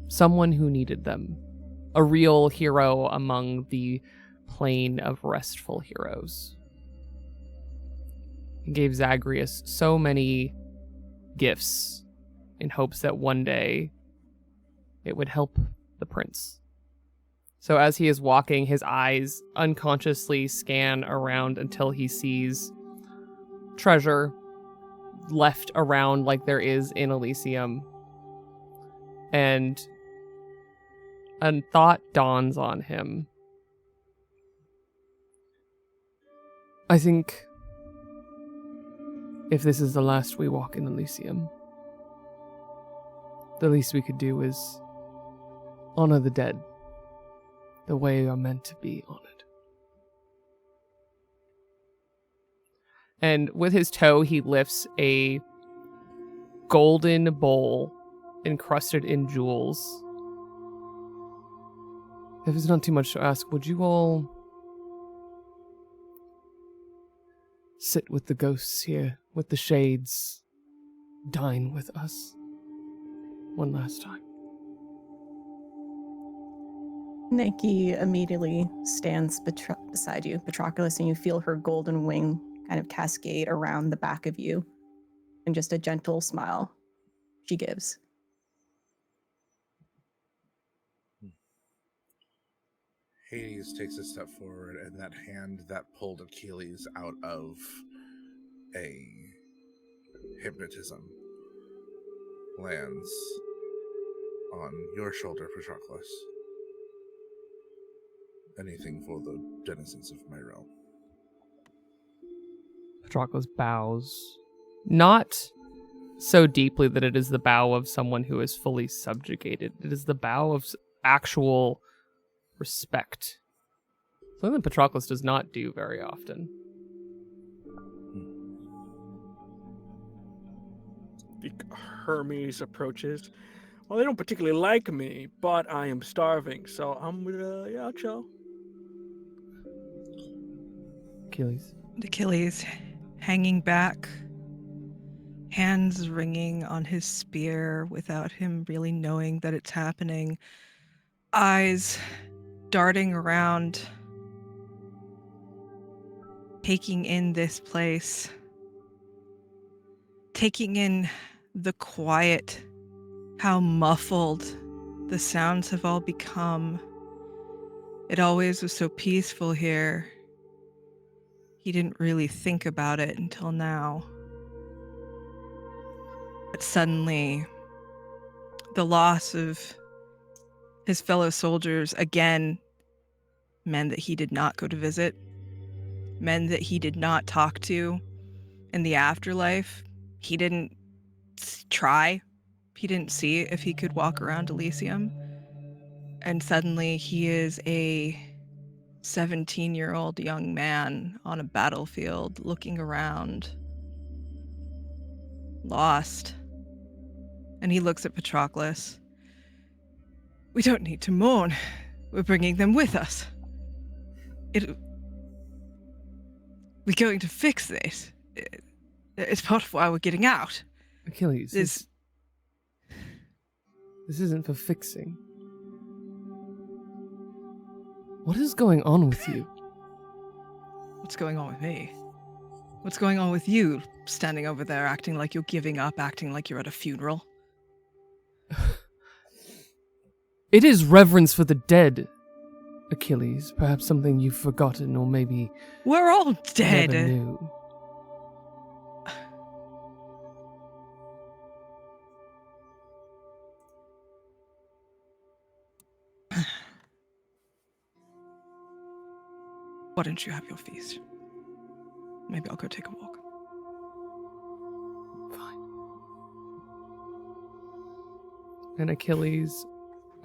someone who needed them. A real hero among the plane of restful heroes. He gave Zagreus so many gifts in hopes that one day it would help the prince. So as he is walking, his eyes unconsciously scan around until he sees treasure left around like there is in Elysium. And a thought dawns on him. I think if this is the last we walk in Elysium, the least we could do is honor the dead the way they are meant to be honored. And with his toe, he lifts a golden bowl encrusted in jewels. If it's not too much to ask, would you all sit with the ghosts here, with the shades, dine with us one last time? Nike immediately stands beside you, Patroclus, and you feel her golden wing kind of cascade around the back of you, and just a gentle smile she gives. Hades takes a step forward, and that hand that pulled Achilles out of a hypnotism lands on your shoulder, Patroclus. Anything for the denizens of my realm. Patroclus bows, not so deeply that it is the bow of someone who is fully subjugated. It is the bow of actual respect. Something that Patroclus does not do very often. Hermes approaches. Well, they don't particularly like me, but I am starving, so I'm gonna, I'll chill. Achilles hanging back, hands ringing on his spear without him really knowing that it's happening, eyes darting around, taking in this place, taking in the quiet, how muffled the sounds have all become. It always was so peaceful here. He didn't really think about it until now. But suddenly, the loss of his fellow soldiers again men that he did not go to visit, men that he did not talk to in the afterlife. He didn't try. He didn't see if he could walk around Elysium. And suddenly he is a 17-year-old young man on a battlefield looking around, lost. And he looks at Patroclus. We don't need to mourn. We're bringing them with us. We're going to fix this. It's part of why we're getting out. Achilles, this isn't for fixing. What is going on with you? What's going on with me? What's going on with you, standing over there acting like you're giving up, acting like you're at a funeral? It is reverence for the dead, Achilles. Perhaps something you've forgotten, or maybe we're all dead. Never knew. Why don't you have your feast? Maybe I'll go take a walk. Fine. And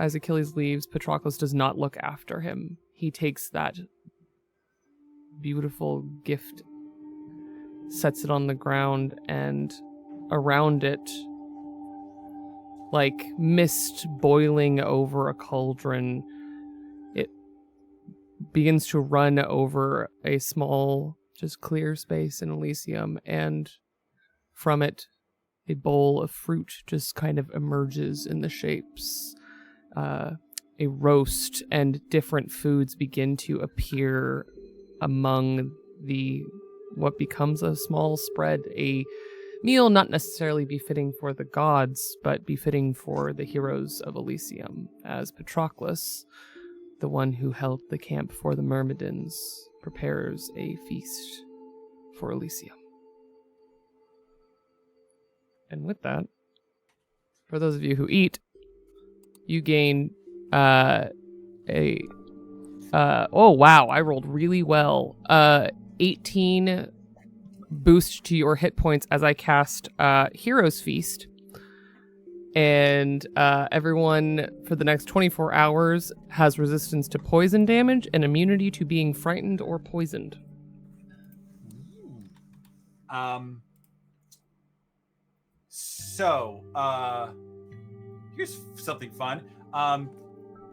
as Achilles leaves, Patroclus does not look after him. He takes that beautiful gift, sets it on the ground, and around it, like mist boiling over a cauldron, it begins to run over a small, just clear space in Elysium, and from it, a bowl of fruit just kind of emerges in the shapes. A roast and different foods begin to appear among what becomes a small spread, a meal not necessarily befitting for the gods, but befitting for the heroes of Elysium, as Patroclus, the one who held the camp for the Myrmidons, prepares a feast for Elysium. And with that, for those of you who eat, you gain oh wow, I rolled really well. 18 boost to your hit points as I cast Hero's Feast. And everyone for the next 24 hours has resistance to poison damage and immunity to being frightened or poisoned. So, here's something fun.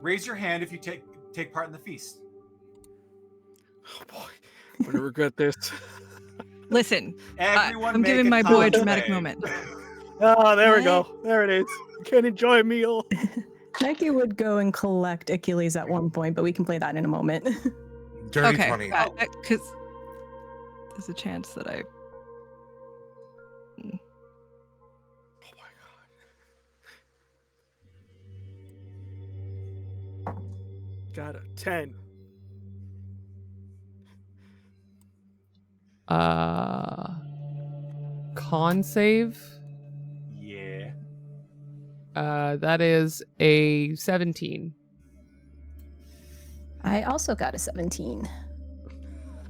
Raise your hand if you take part in the feast. Oh boy, I'm gonna regret this. Listen, Everyone I'm make giving a my boy a con dramatic save. moment. Oh, there we What? go. There it is. You can't enjoy a meal. Nike would go and collect Achilles at one point, but we can play that in a moment. Dirty Okay, 20. because there's a chance that I. Oh my god. Got a 10. Con save. Yeah. That is a 17. I also got a 17.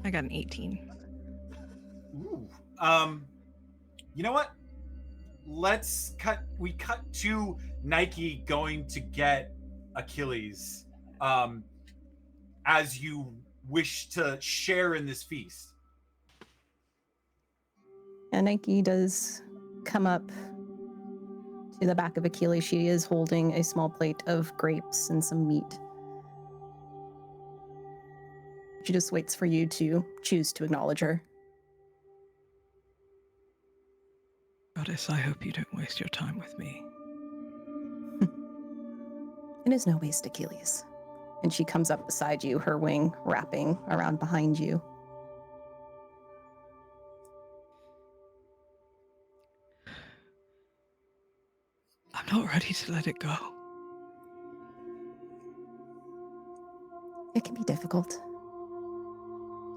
I got an 18. Ooh. You know what? We cut to Nike going to get Achilles as you wish to share in this feast. And Nike does come up to the back of Achilles. She is holding a small plate of grapes and some meat. She just waits for you to choose to acknowledge her. Goddess, I hope you don't waste your time with me. It is no waste, Achilles. And she comes up beside you, her wing wrapping around behind you. I'm not ready to let it go. It can be difficult.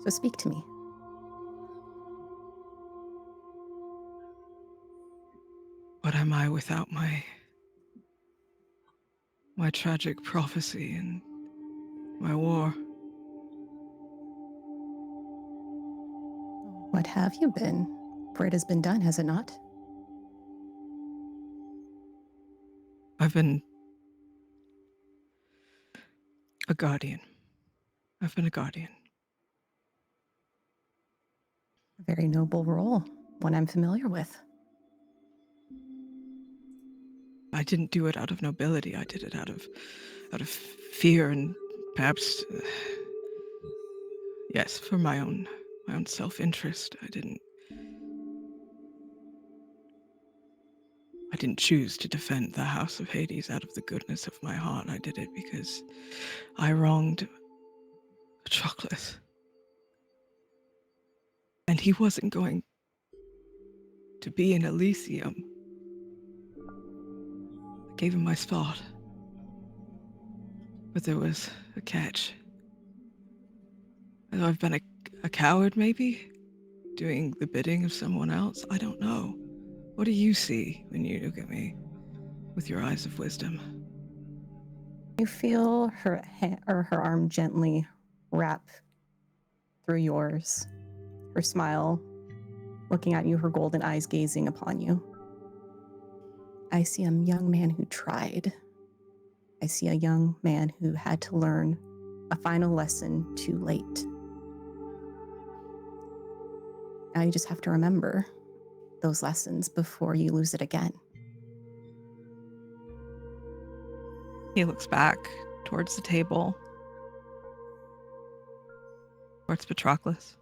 So speak to me. What am I without my tragic prophecy and my war? What have you been? For it has been done, has it not? I've been a guardian. I've been a guardian. A very noble role, one I'm familiar with. I didn't do it out of nobility. I did it out of fear and perhaps, yes, for my own self-interest. I didn't choose to defend the House of Hades out of the goodness of my heart. I did it because I wronged Patroclus. And he wasn't going to be in Elysium. I gave him my spot. But there was a catch. I've been a coward, maybe? Doing the bidding of someone else? I don't know. What do you see when you look at me with your eyes of wisdom? You feel her her arm gently wrap through yours. Her smile looking at you, her golden eyes gazing upon you. I see a young man who tried. I see a young man who had to learn a final lesson too late. Now you just have to remember those lessons before you lose it again. He looks back towards the table, towards Patroclus,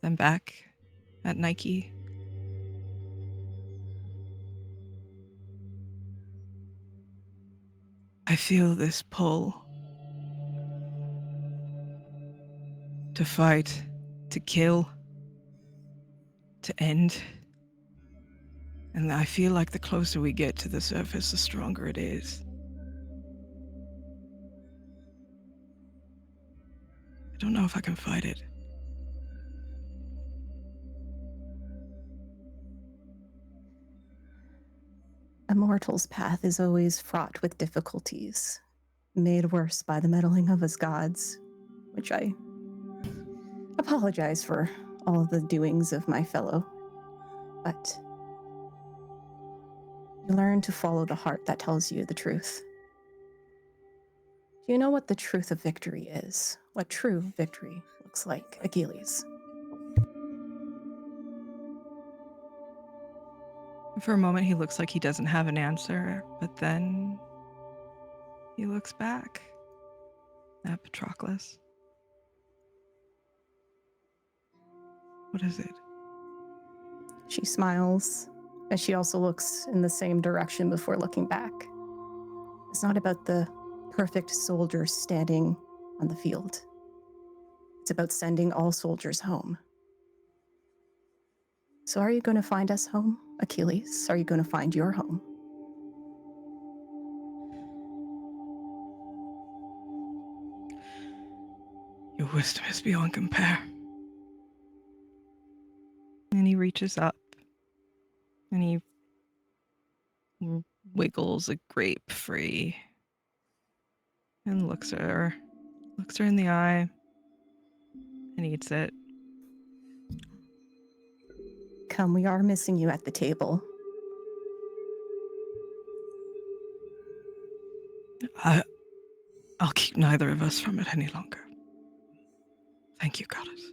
then back at Nike, I feel this pull to fight, to kill, to end. And I feel like the closer we get to the surface, the stronger it is. I don't know if I can fight it. A mortal's path is always fraught with difficulties, made worse by the meddling of us gods, which I apologize for all the doings of my fellow. But you learn to follow the heart that tells you the truth. Do you know what the truth of victory is? What true victory looks like, Achilles? For a moment, he looks like he doesn't have an answer, but then he looks back at Patroclus. What is it? She smiles as she also looks in the same direction before looking back. It's not about the perfect soldier standing on the field. It's about sending all soldiers home. So are you going to find us home, Achilles? Are you going to find your home? Your wisdom is beyond compare. And he reaches up and he wiggles a grape free and looks her in the eye and eats it. Come, we are missing you at the table. I'll keep neither of us from it any longer. Thank you, goddess.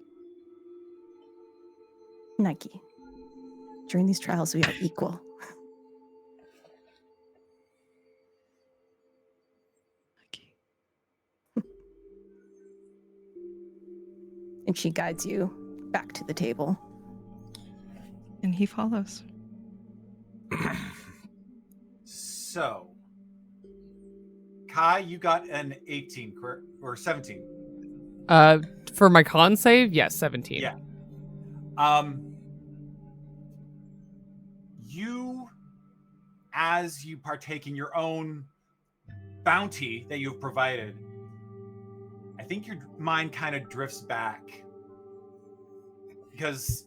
Nike, during these trials, we are equal. Nike. And she guides you back to the table. And he follows. So, Kai, you got an 18, correct? Or 17? For my con save, yes, 17. Yeah. You, as you partake in your own bounty that you've provided, I think your mind kind of drifts back. Because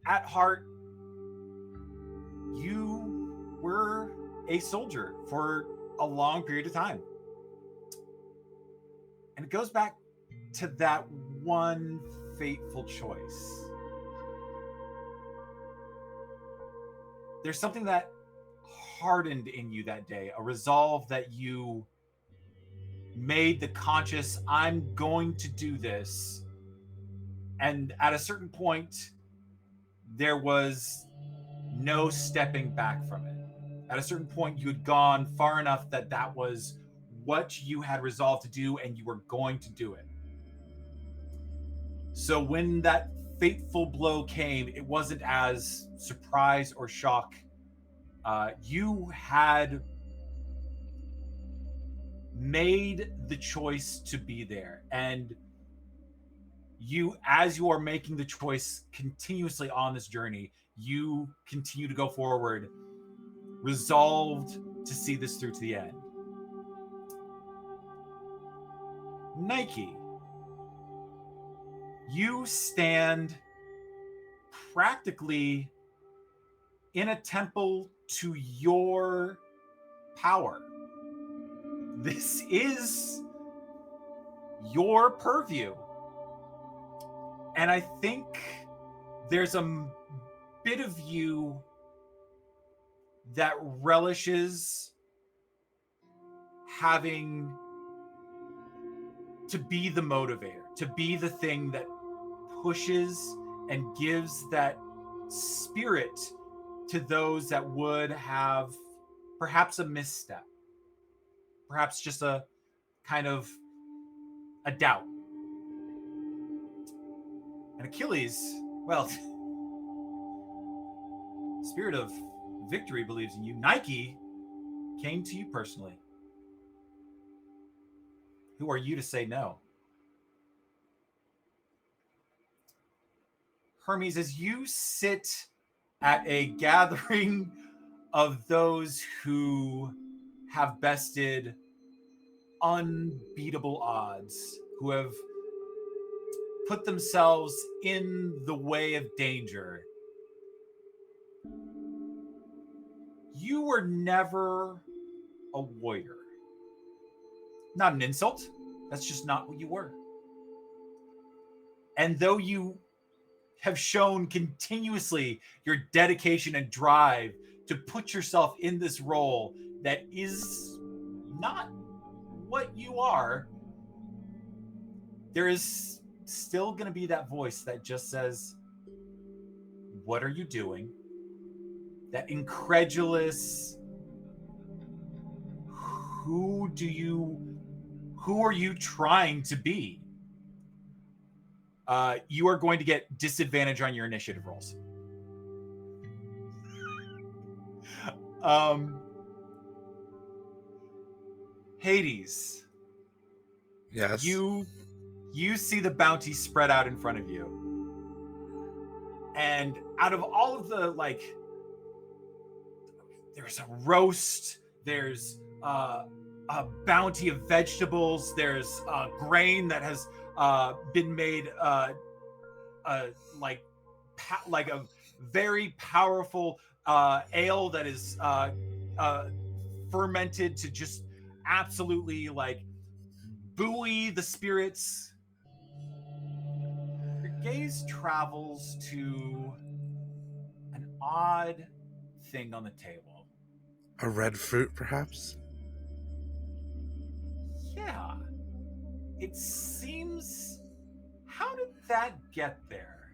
at heart, you were a soldier for a long period of time. And it goes back to that one fateful choice. There's something that hardened in you that day, a resolve that you made the conscious, I'm going to do this. And at a certain point, there was no stepping back from it. At a certain point, you had gone far enough that that was what you had resolved to do, and you were going to do it. So when that fateful blow came, it wasn't as surprise or shock. You had made the choice to be there, and you, as you are making the choice continuously on this journey, you continue to go forward, resolved to see this through to the end. Nike, you stand practically in a temple to your power. This is your purview. And I think there's a bit of you that relishes having to be the motivator, to be the thing that pushes and gives that spirit to those that would have perhaps a misstep, perhaps just a kind of a doubt. And Achilles, well, spirit of victory believes in you. Nike came to you personally, who are you to say no? Hermes, as you sit at a gathering of those who have bested unbeatable odds, who have put themselves in the way of danger, you were never a warrior. Not an insult. That's just not what you were. And though you have shown continuously your dedication and drive to put yourself in this role that is not what you are, there is still going to be that voice that just says, what are you doing? That incredulous, who are you trying to be? You are going to get disadvantage on your initiative rolls. Hades. Yes. You see the bounty spread out in front of you. And out of all of the, like, there's a roast, there's a bounty of vegetables, there's grain that has been made like a very powerful ale that is fermented to just absolutely like buoy the spirits. Your gaze travels to an odd thing on the table. A red fruit, perhaps? Yeah. It seems... How did that get there?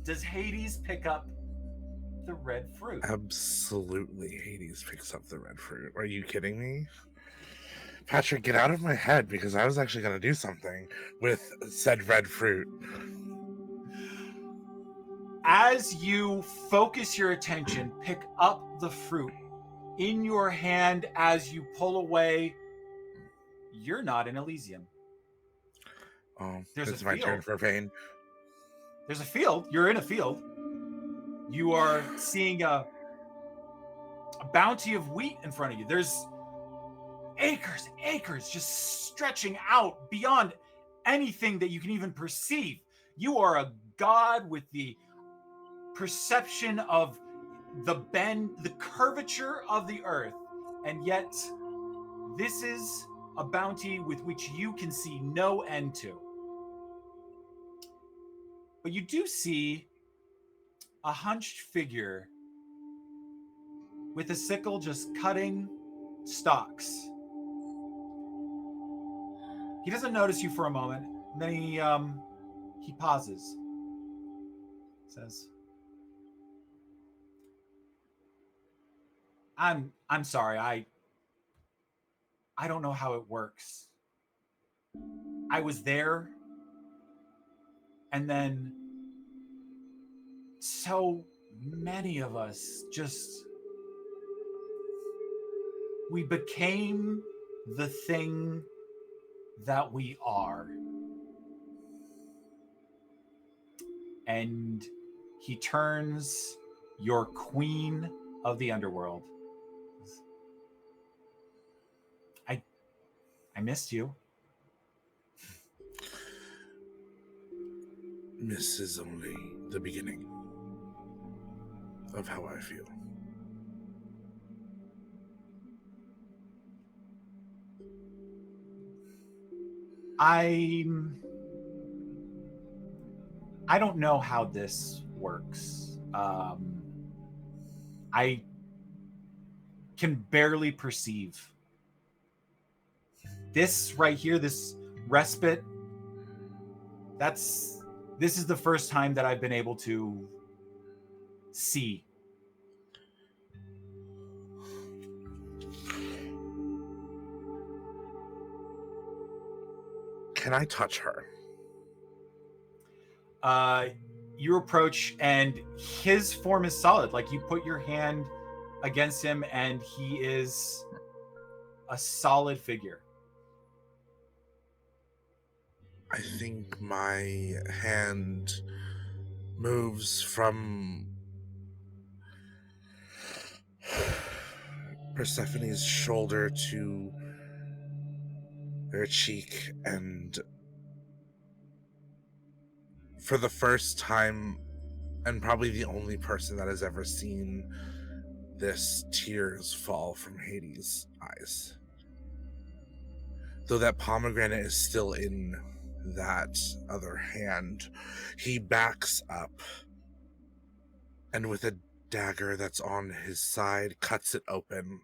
Does Hades pick up the red fruit? Absolutely, Hades picks up the red fruit. Are you kidding me? Patrick, get out of my head, because I was actually going to do something with said red fruit. As you focus your attention, pick up the fruit in your hand as you pull away, you're not in Elysium. Oh, There's it's a my field. turn for pain. There's a field. You're in a field. You are seeing a bounty of wheat in front of you. There's acres just stretching out beyond anything that you can even perceive. You are a god with the perception of the bend, the curvature of the earth, and yet this is a bounty with which you can see no end to. But you do see a hunched figure with a sickle just cutting stalks. He doesn't notice you for a moment, and then he pauses. Says, I'm sorry, I don't know how it works. I was there, and then so many of us we became the thing that we are. And he turns, your queen of the underworld. I missed you. This is only the beginning of how I feel. I don't know how this works. I can barely perceive. This right here, this respite, this is the first time that I've been able to see. Can I touch her? You approach, and his form is solid. Like, you put your hand against him, and he is a solid figure. I think my hand moves from Persephone's shoulder to her cheek, and for the first time, and probably the only person that has ever seen this, tears fall from Hades' eyes. Though that pomegranate is still in that other hand, he backs up and with a dagger that's on his side, cuts it open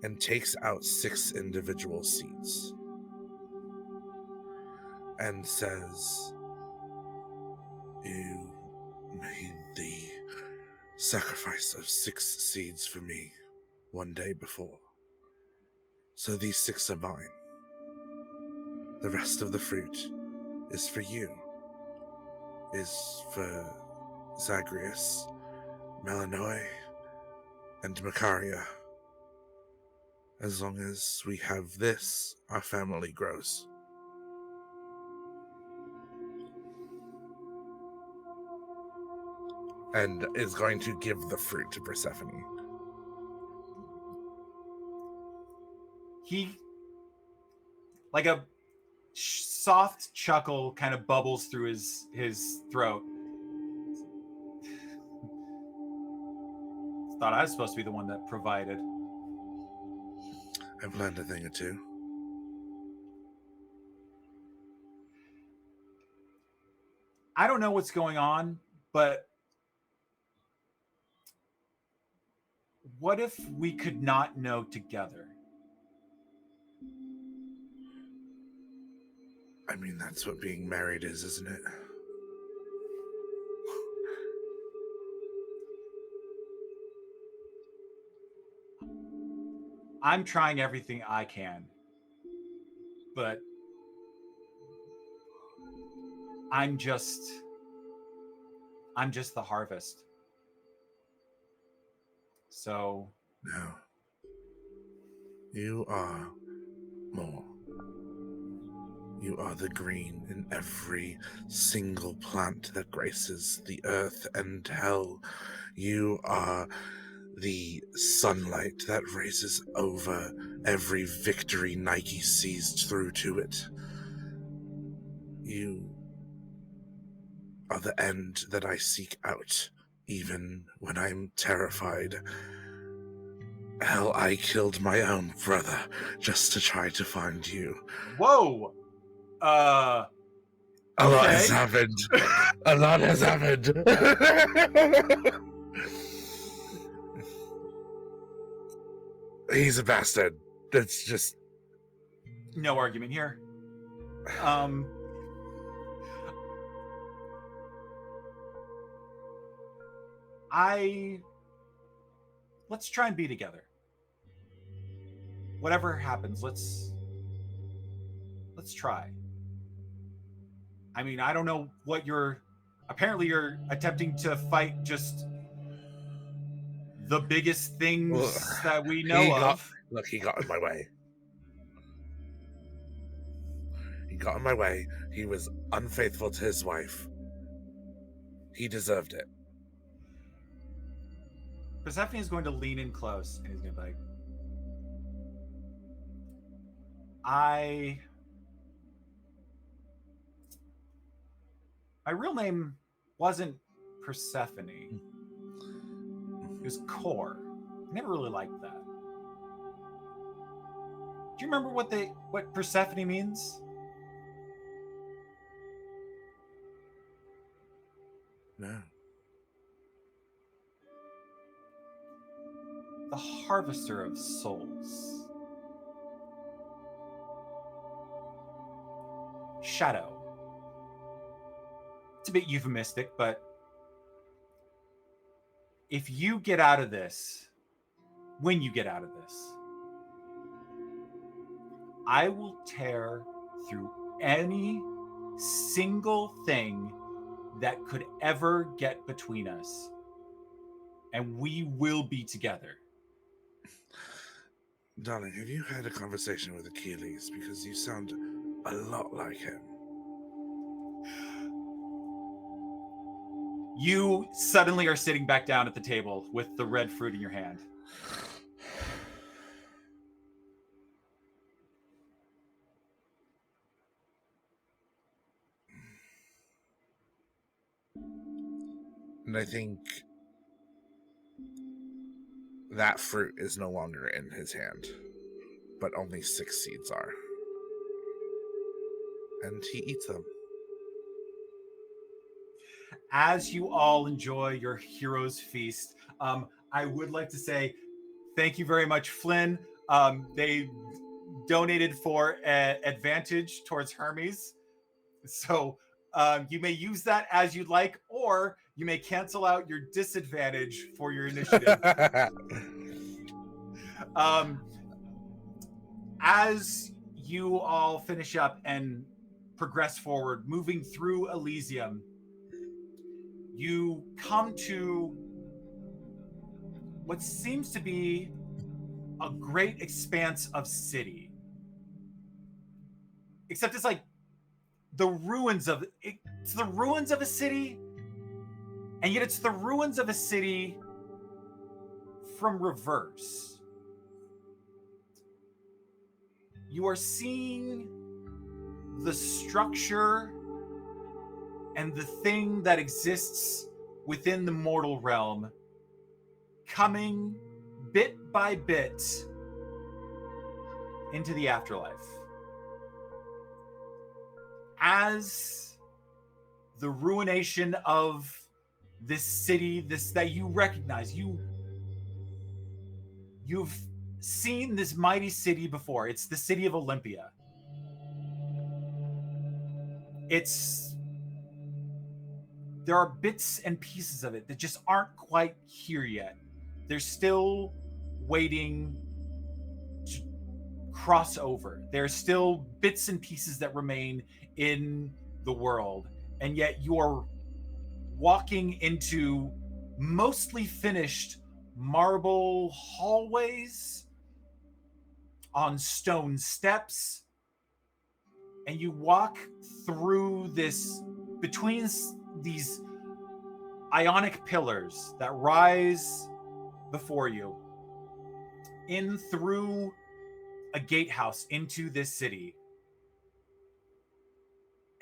and takes out 6 individual seeds and says, "You made the sacrifice of 6 seeds for me one day before. So these 6 are mine. The rest of the fruit is for you, is for Zagreus, Melanoi, and Macaria. As long as we have this, our family grows." And is going to give the fruit to Persephone. He, like a soft chuckle kind of bubbles through his throat. Thought I was supposed to be the one that provided. I've learned a thing or two. I don't know what's going on, but what if we could not know together? I mean, that's what being married is, isn't it? I'm trying everything I can, but I'm just the harvest. So No. You are more. You are the green in every single plant that graces the earth and hell. You are the sunlight that raises over every victory Nike sees through to it. You are the end that I seek out, even when I'm terrified. Hell, I killed my own brother just to try to find you. whoa. A lot has Okay. happened. A lot has happened. He's a bastard. That's just... No argument here. Let's try and be together. Whatever happens, let's try. I mean, I don't know what apparently you're attempting to fight just the biggest things Well, that we know of. Look, he got in my way. He got in my way. He was unfaithful to his wife. He deserved it. Persephone is going to lean in close and he's going to be like, my real name wasn't Persephone. It was Core. I never really liked that. Do you remember what Persephone means? No. The harvester of souls. Shadow. It's a bit euphemistic, but if you get out of this, when you get out of this, I will tear through any single thing that could ever get between us. and we will be together. Darling, have you had a conversation with Achilles? Because you sound a lot like him. You suddenly are sitting back down at the table with the red fruit in your hand. And I think that fruit is no longer in his hand, but only 6 seeds are. And he eats them. As you all enjoy your hero's feast, I would like to say thank you very much, Flynn. They donated for advantage towards Hermes. So you may use that as you'd like, or you may cancel out your disadvantage for your initiative. As you all finish up and progress forward, moving through Elysium, you come to what seems to be a great expanse of city. Except it's like the ruins of it's the ruins of a city, and yet it's the ruins of a city from reverse. You are seeing the structure and the thing that exists within the mortal realm coming bit by bit into the afterlife. As the ruination of this city, this that you recognize, you've seen this mighty city before. It's the city of Olympia. There are bits and pieces of it that just aren't quite here yet. They're still waiting to cross over. There's still bits and pieces that remain in the world, and yet you're walking into mostly finished marble hallways on stone steps, and you walk through this between these ionic pillars that rise before you in through a gatehouse into this city.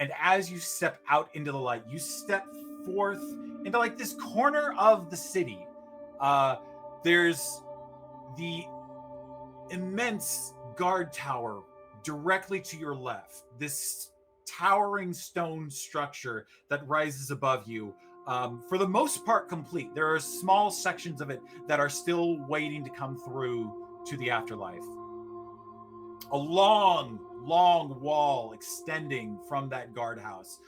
And as you step out into the light, you step forth into like this corner of the city. There's the immense guard tower directly to your left, this towering stone structure that rises above you, for the most part complete. There are small sections of it that are still waiting to come through to the afterlife. A long wall extending from that guardhouse,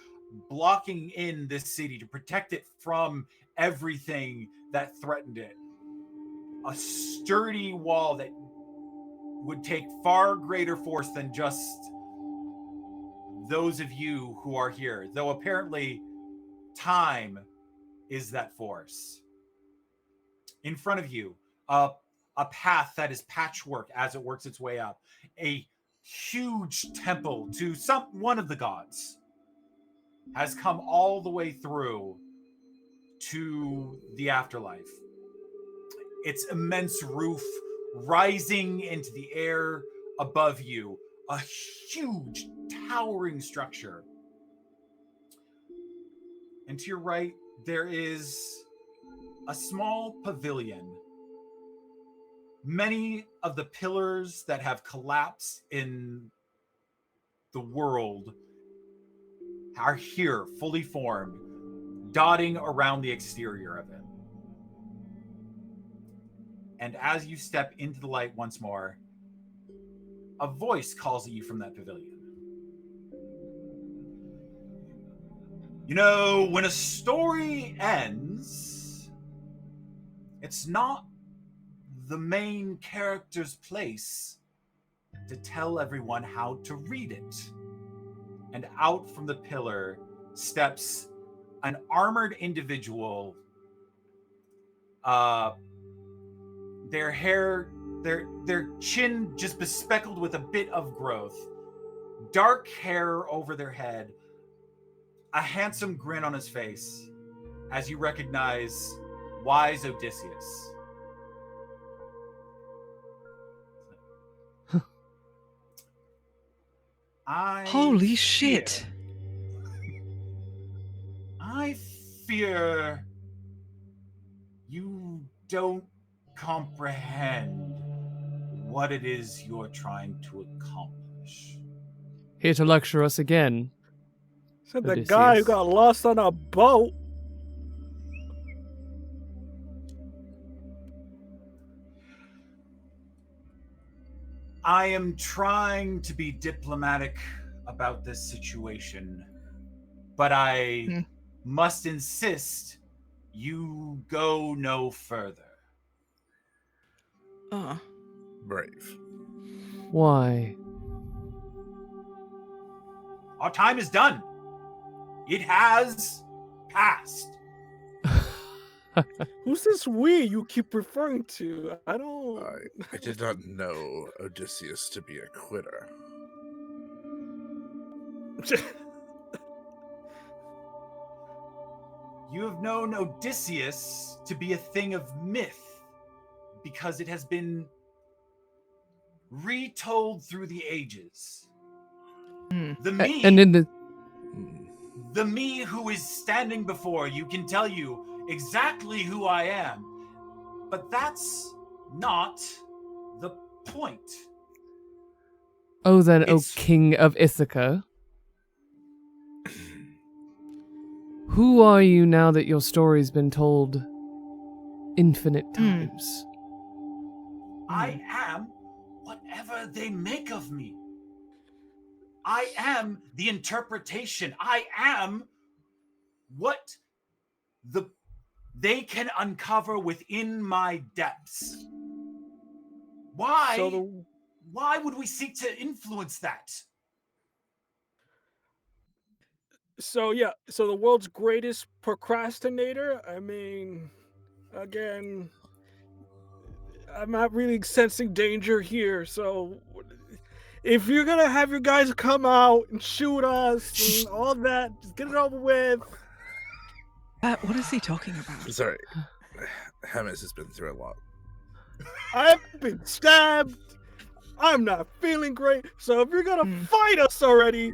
blocking in this city to protect it from everything that threatened it. A sturdy wall that would take far greater force than just those of you who are here, though apparently time is that force. In front of you, a path that is patchwork as it works its way up. A huge temple to one of the gods has come all the way through to the afterlife. Its immense roof rising into the air above you, a huge towering structure. And to your right, there is a small pavilion. Many of the pillars that have collapsed in the world are here, fully formed, dotting around the exterior of it. And as you step into the light once more, a voice calls at you from that pavilion. You know, when a story ends, it's not the main character's place to tell everyone how to read it. And out from the pillar steps an armored individual Their hair, their chin just bespeckled with a bit of growth, dark hair over their head, a handsome grin on his face as you recognize wise Odysseus. Holy shit. I fear you don't comprehend what it is you're trying to accomplish. Here to lecture us again. Said the Odysseus. guy who got lost on a boat. I am trying to be diplomatic about this situation, but I must insist you go no further. Brave. Why? Our time is done. It has passed. Who's this we you keep referring to? I don't... I did not know Odysseus to be a quitter. You have known Odysseus to be a thing of myth because it has been retold through the ages. The me, And in the me who is standing before you can tell you exactly who I am, but that's not the point. Oh, then, O King of Ithaca. Who are you now that your story's been told infinite times? I am whatever they make of me. I am the interpretation. I am what they can uncover within my depths. Why? Why would we seek to influence that? So the world's greatest procrastinator? I mean, again, I'm not really sensing danger here, so if you're gonna have your guys come out and shoot us and all that, just get it over with. What is he talking about? Sorry. Hermes has been through a lot. I've been stabbed. I'm not feeling great. So if you're gonna fight us already,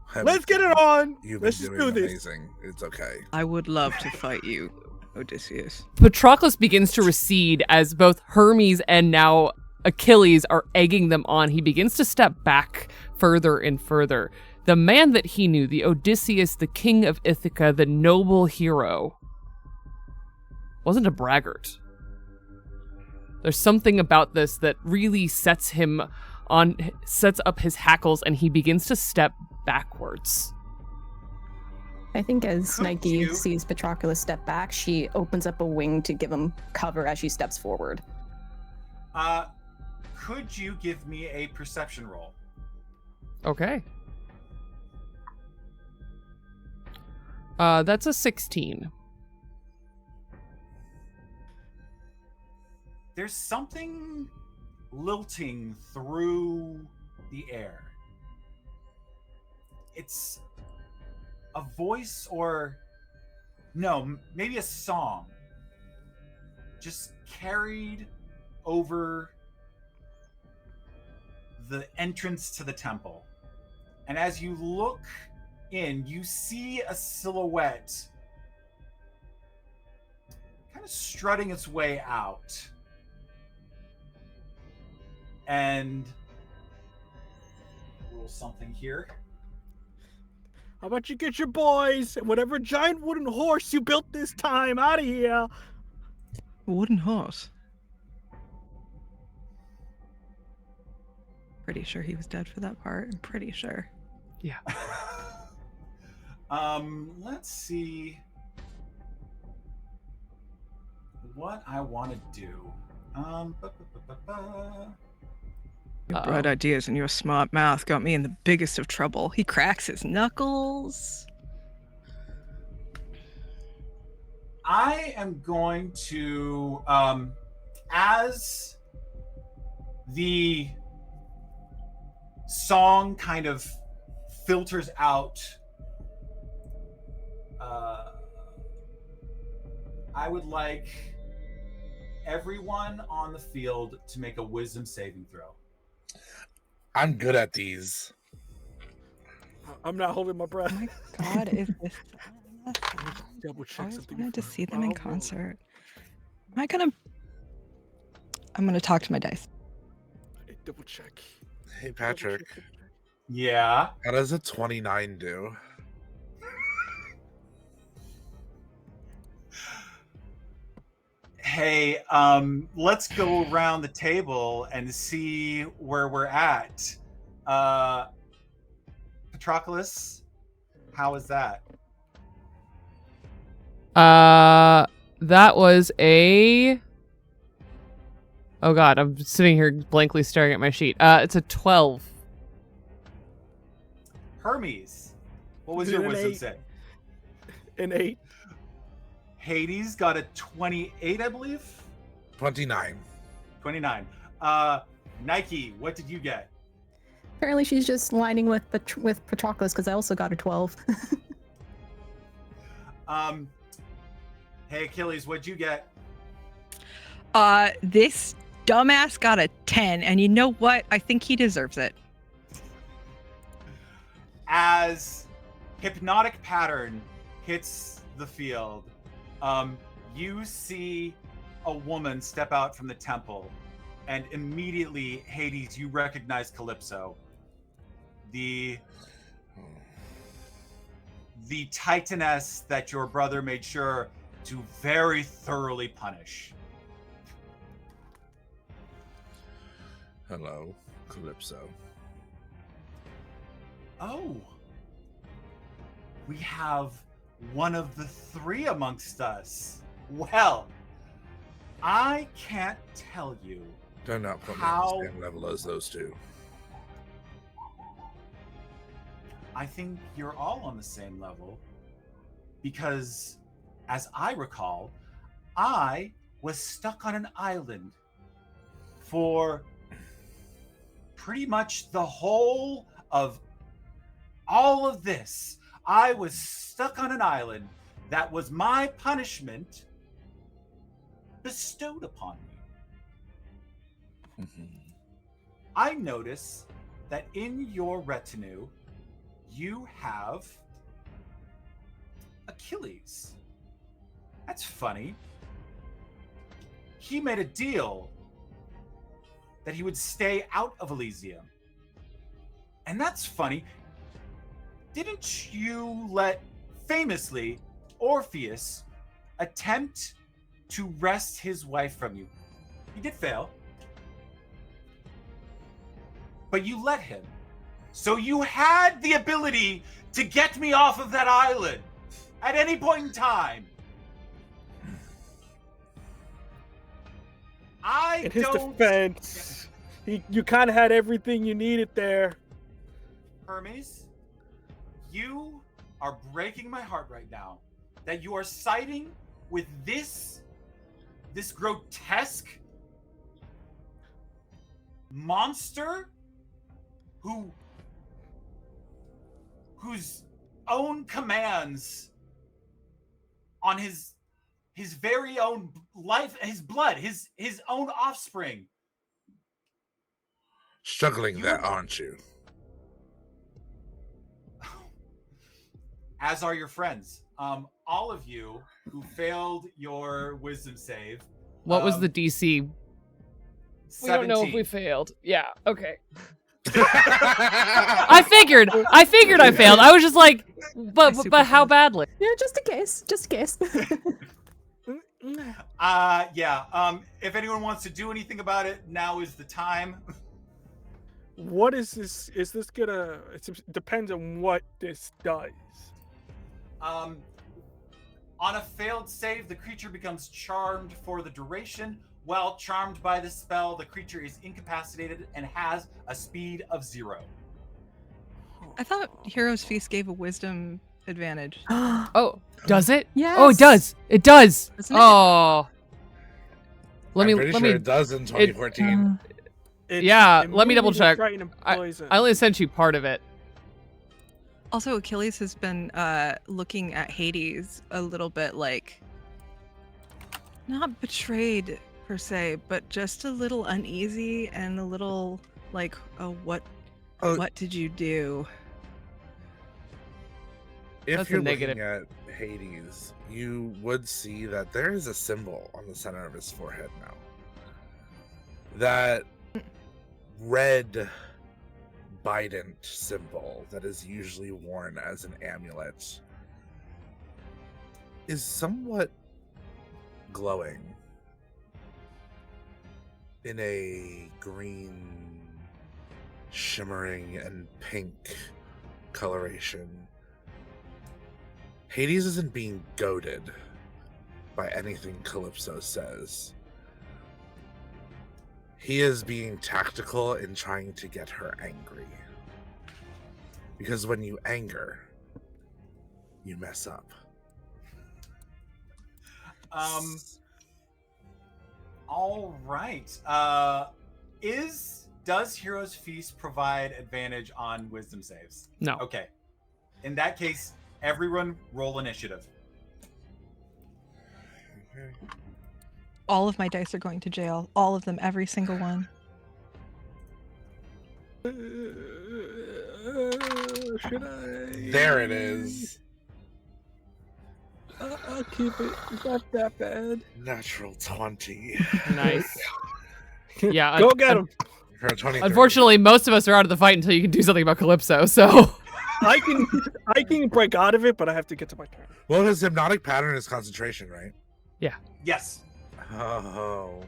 Hermes, let's get it on. Let's just do do this. amazing. It's okay. I would love to fight you, Odysseus. Patroclus begins to recede as both Hermes and now Achilles are egging them on. He begins to step back further and further. The man that he knew, the Odysseus, the king of Ithaca, the noble hero, wasn't a braggart. There's something about this that really sets up his hackles, and he begins to step backwards. I think as Nike sees Patroclus step back, she opens up a wing to give him cover as she steps forward. Could you give me a perception roll? Okay. That's a 16. There's something lilting through the air. It's a voice maybe a song just carried over the entrance to the temple. And as you look in, you see a silhouette kind of strutting its way out. And roll something here. How about you get your boys and whatever giant wooden horse you built this time out of here? Wooden horse? Pretty sure he was dead for that part. I'm pretty sure. Yeah. Let's see what I want to do. Your bright ideas and your smart mouth got me in the biggest of trouble. He cracks his knuckles. I am going to, as the song kind of filters out, I would like everyone on the field to make a wisdom saving throw. I'm good at these. I'm not holding my breath. Oh my god, is this? Double I check always something. wanted to before- see them in I'll roll. concert. I'm gonna talk to my dice. Double check. Hey, Patrick, Yeah. how does a 29 do? Hey, let's go around the table and see where we're at. Patroclus, how is that? That was a. Oh god, I'm sitting here blankly staring at my sheet. It's a 12. Hermes, what was Did your an wisdom 8. say? An 8. Hades got a 28, I believe. 29. 29. Nike, what did you get? Apparently, she's just lining with Patroclus because I also got a 12. Hey Achilles, what'd you get? This dumbass got a 10, and you know what? I think he deserves it. As hypnotic pattern hits the field, you see a woman step out from the temple, and immediately, Hades, you recognize Calypso, the titaness that your brother made sure to very thoroughly punish. Hello, Calypso. Oh, we have one of the three amongst us. Well, I can't tell you. Do not put me How- on the same level as those two. I think you're all on the same level because, as I recall, I was stuck on an island for pretty much the whole of all of this. I was stuck on an island. That was my punishment bestowed upon me. I notice that in your retinue, you have Achilles. That's funny. He made a deal that he would stay out of Elysium. And that's funny. Didn't you let, famously, Orpheus attempt to wrest his wife from you? He did fail. But you let him. So you had the ability to get me off of that island at any point in time. In his defense, you kind of had everything you needed there. Hermes, you are breaking my heart right now that you are siding with this grotesque monster whose own commands on his very own life, his blood, his own offspring. Struggling there, aren't you? As are your friends. All of you who failed your wisdom save. What was the DC? 17. We don't know if we failed. Yeah, okay. I figured I failed. I was just like, but how badly? Yeah, just in case. Just in case. Yeah. If anyone wants to do anything about it, now is the time. What is this? Is this gonna? It depends on what this does. On a failed save, the creature becomes charmed for the duration. While charmed by the spell, the creature is incapacitated and has a speed of 0. I thought Hero's Feast gave a wisdom advantage. Oh, does it? Yes. Oh, it does. It does. Doesn't it? Oh. I'm pretty sure it does in 2014. It's Yeah, let me double immunity to check. frighten and poison. I only sent you part of it. Also, Achilles has been looking at Hades a little bit like, not betrayed per se, but just a little uneasy and a little like, what did you do? If That's a you're negative. looking at Hades, you would see that there is a symbol on the center of his forehead now. That red bident symbol that is usually worn as an amulet is somewhat glowing in a green, shimmering, and pink coloration. Hades isn't being goaded by anything Calypso says. He is being tactical in trying to get her angry. Because when you anger, you mess up. All right. Does Hero's Feast provide advantage on wisdom saves? No. Okay. In that case, everyone roll initiative. All of my dice are going to jail. All of them, every single one. Should I? There it is. I'll keep it. It's not that bad. Natural 20. Nice. Yeah. Go get him. For a 23. Unfortunately, most of us are out of the fight until you can do something about Calypso, so. I can break out of it, but I have to get to my turn. Well, his hypnotic pattern is concentration, right? Yes. Oh.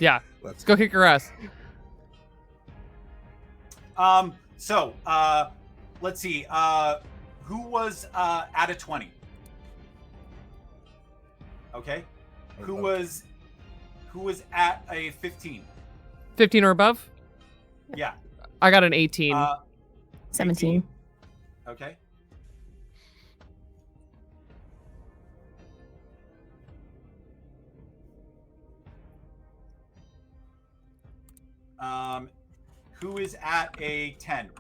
Yeah. Let's Go kick your ass. So, let's see. Who was at a 20? Okay. Who was at a 15? 15 or above? Yeah. I got an 18. 17. Okay. Who is at a 10?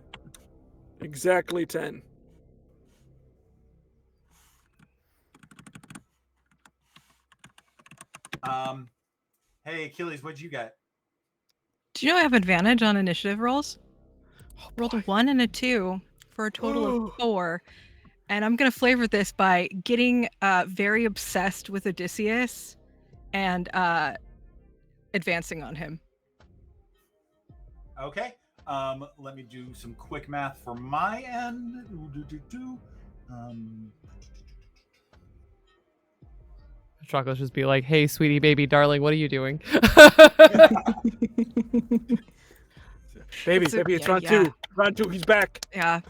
Exactly 10. Hey Achilles, what'd you get? Do you know I have advantage on initiative rolls? Rolled a 1 and a 2 for a total of 4. And I'm going to flavor this by getting very obsessed with Odysseus and advancing on him. Okay. Let me do some quick math for my end. Patroclus just be like, hey, sweetie, baby, darling, what are you doing? Baby, It's it's round 2. Round 2, he's back. Yeah.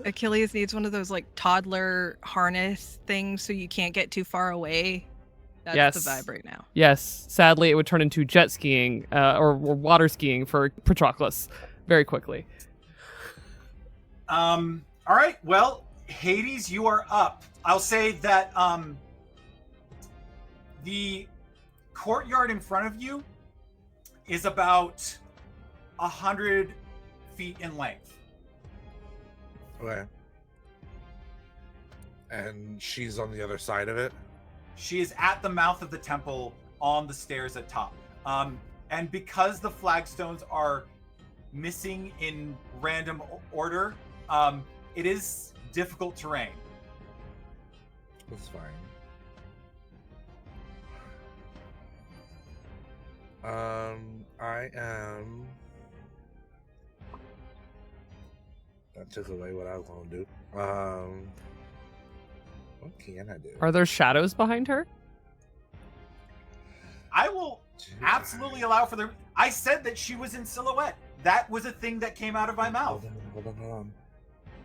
Achilles needs one of those like toddler harness things so you can't get too far away. That's Yes. the vibe right now. Yes. Sadly, it would turn into jet skiing or water skiing for Patroclus very quickly. All right. Well, Hades, you are up. I'll say that the courtyard in front of you is about 100 feet in length. Okay. And she's on the other side of it? She is at the mouth of the temple on the stairs at top. And because the flagstones are missing in random order, it is difficult terrain. That's fine. I am... That took away what I was going to do. What can I do? Are there shadows behind her? I will absolutely allow for the... I said that she was in silhouette. That was a thing that came out of my mouth. Hold on.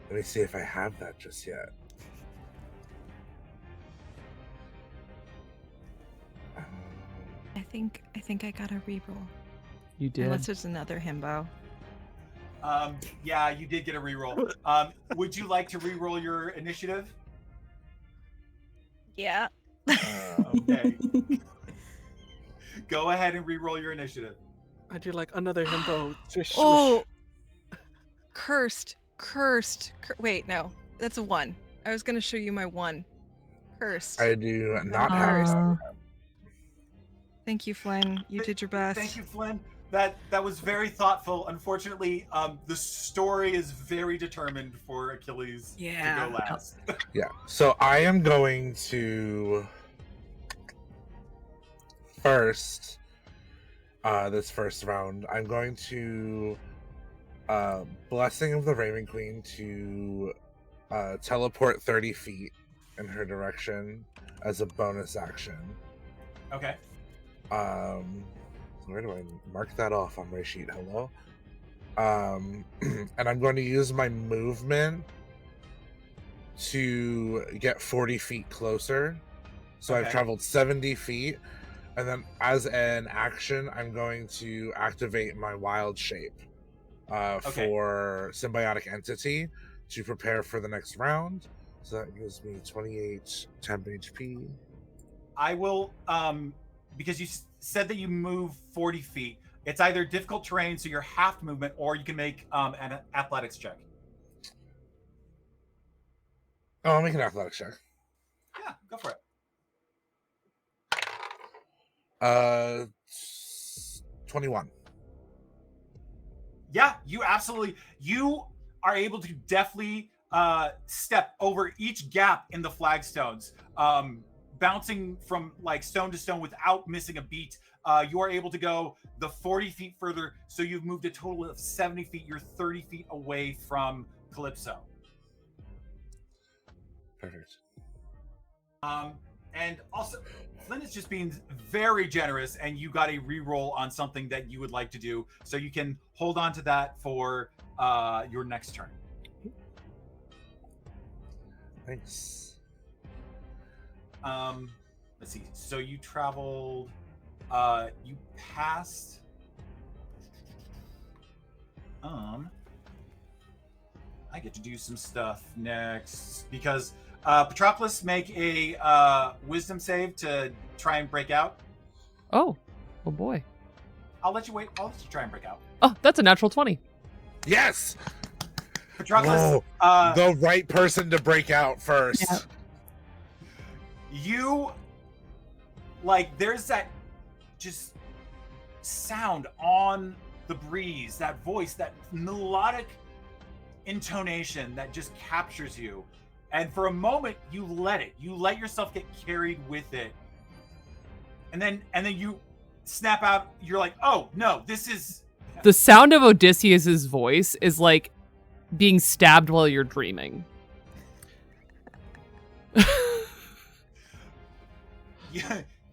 Let me see if I have that just yet. I think I got a reroll. You did. Unless there's another himbo. Yeah, you did get a reroll. Would you like to reroll your initiative? Yeah. Okay. Go ahead and re-roll your initiative. I do like another himbo. Swish, swish. Oh, cursed. Wait, no, that's a 1. I was gonna show you my 1. Cursed. I do not have Cursed. that. Thank you, Flynn. You did your best. Thank you, Flynn. That was very thoughtful. Unfortunately, the story is very determined for Achilles to go last. Yeah. So I am going to first, this first round, I'm going to Blessing of the Raven Queen to teleport 30 feet in her direction as a bonus action. Okay. Where do I mark that off on my sheet? Hello. And I'm going to use my movement to get 40 feet closer. So I've traveled 70 feet. And then as an action, I'm going to activate my wild shape for symbiotic entity to prepare for the next round. So that gives me 28 temp HP. I will, because you said that you move 40 feet. It's either difficult terrain, so you're half movement, or you can make an athletics check. Oh, I'll make an athletics check. Yeah, go for it. 21. Yeah, you are able to deftly step over each gap in the flagstones, bouncing from like stone to stone without missing a beat. You are able to go the 40 feet further, so you've moved a total of 70 feet. You're 30 feet away from Calypso. Perfect. And also, Flynn is just being very generous, and you got a reroll on something that you would like to do, so you can hold on to that for your next turn. Thanks. Let's see. So you traveled. You passed. I get to do some stuff next because Patroclus, make a wisdom save to try and break out. Oh boy. I'll let you wait. I'll let you try and break out. Oh, that's a natural 20. Yes. Patroclus, the right person to break out first. Yeah. You there's that just sound on the breeze, that voice, that melodic intonation that just captures you, and for a moment you let yourself get carried with it, and then you snap out. You're like, oh no, this is The sound of Odysseus's voice is like being stabbed while you're dreaming.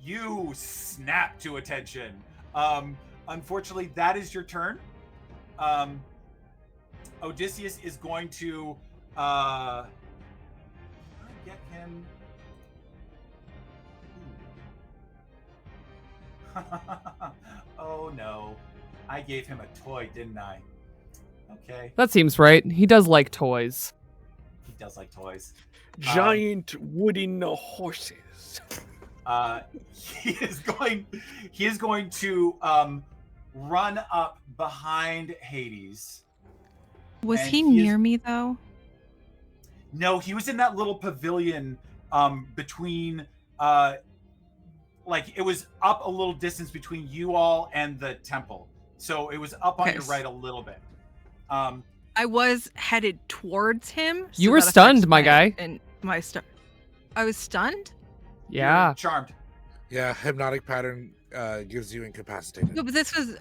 You snap to attention. Unfortunately, that is your turn. Odysseus is going to get him. Oh no, I gave him a toy, didn't I? Okay, That seems right. He does like toys. he does like toys. Giant wooden horses. He is going to run up behind Hades. Was And he he near is- me though? No, he was in that little pavilion between it was up a little distance between you all and the temple. So it was up on Okay. your right a little bit. I was headed towards him. You were that affects stunned, my guy. And my I was stunned? Yeah. You're charmed. Yeah, hypnotic pattern gives you incapacitated. No, but this was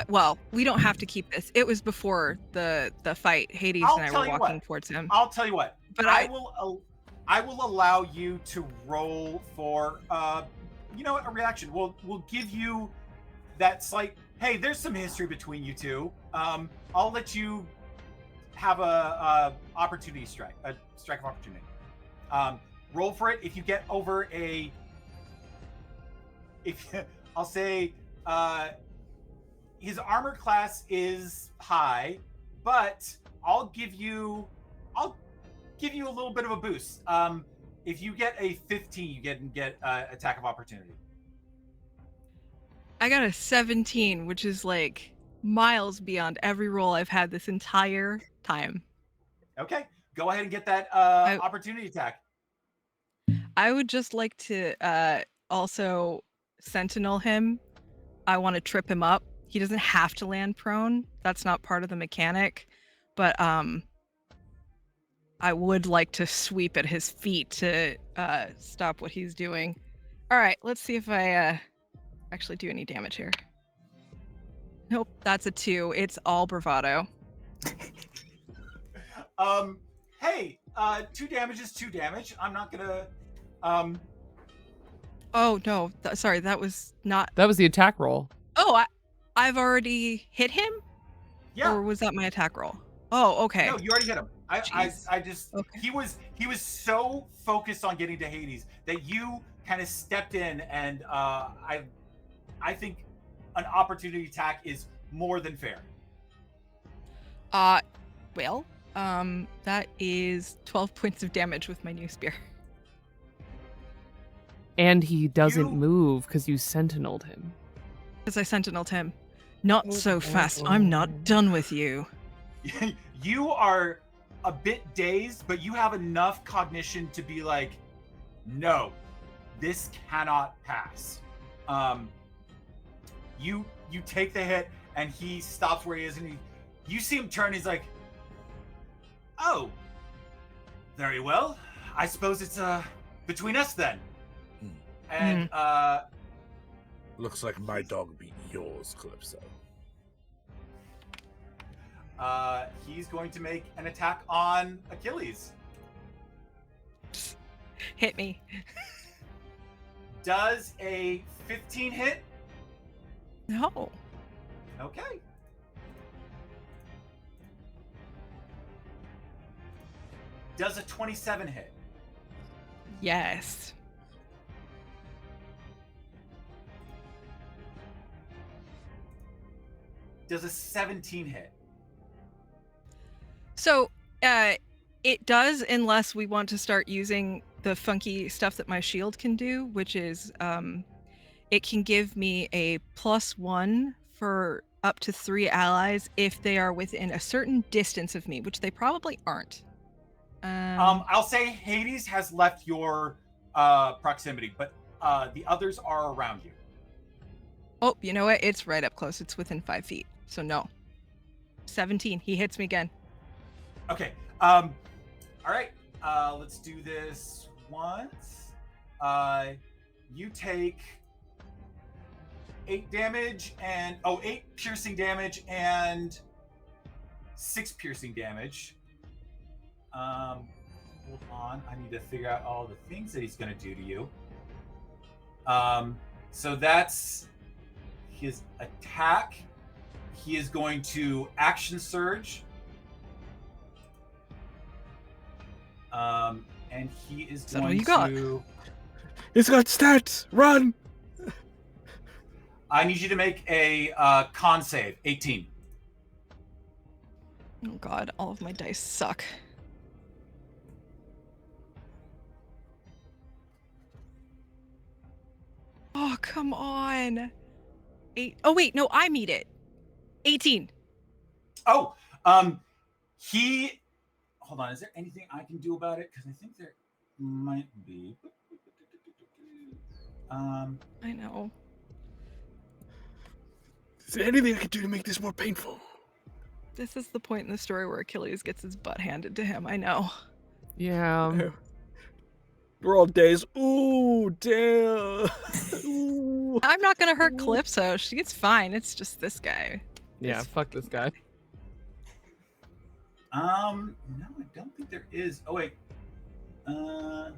well, we don't have to keep this. It was before the fight. Hades I'll and I tell were you walking what. towards him. I'll tell you what. But I will allow you to roll for a reaction. We'll give you that slight. Hey, there's some history between you two. I'll let you have a opportunity strike, a strike of opportunity. Roll for it. If you get over I'll say his armor class is high, but I'll give you a little bit of a boost. if you get a 15, you get attack of opportunity. I got a 17, which is like miles beyond every roll I've had this entire time. Okay, go ahead and get that opportunity attack. I would just like to also sentinel him. I want to trip him up. He doesn't have to land prone. That's not part of the mechanic. But I would like to sweep at his feet to stop what he's doing. All right, let's see if I actually do any damage here. Nope, that's a 2. It's all bravado. Hey, 2 damage is 2 damage. I'm not gonna. Oh no, sorry, that was not. That was the attack roll. Oh, I've already hit him. Yeah. Or was that my attack roll? Oh, okay. No, you already hit him. I just Okay. he was so focused on getting to Hades that you kind of stepped in, and I think an opportunity attack is more than fair. Well, that is 12 points of damage with my new spear. And he doesn't move because you sentineled him. Because I sentineled him. Not so fast. I'm not done with you. You are a bit dazed, but you have enough cognition to be like, no, this cannot pass. You take the hit, and he stops where he is, and you see him turn. He's like, oh, very well. I suppose it's between us then. And looks like my dog beat yours, Calypso. He's going to make an attack on Achilles. Hit me. Does a 15 hit? No. Okay. Does a 27 hit? Yes. Does a 17 hit? So, it does unless we want to start using the funky stuff that my shield can do, which is it can give me a +1 for up to 3 allies if they are within a certain distance of me, which they probably aren't. I'll say Hades has left your proximity, but the others are around you. Oh, you know what? It's right up close. It's within 5 feet. So no. 17. He hits me again. Okay. All right. Let's do this once. You take 8 damage and 8 piercing damage and 6 piercing damage. Hold on. I need to figure out all the things that he's going to do to you. So that's his attack. He is going to action surge. And he is going to... He's got stats! Run! I need you to make a con save. 18. Oh god, all of my dice suck. Oh, come on. 8. Oh, wait, no, I meet it. 18. Oh, he... Hold on, is there anything I can do about it? Because I think there might be. I know. Is there anything I can do to make this more painful? This is the point in the story where Achilles gets his butt handed to him. I know. Yeah. We're all dazed. Ooh, damn. Ooh. I'm not gonna hurt Calypso. She's fine. It's just this guy. Yeah, fuck this guy. No, I don't think there is. Oh, wait. I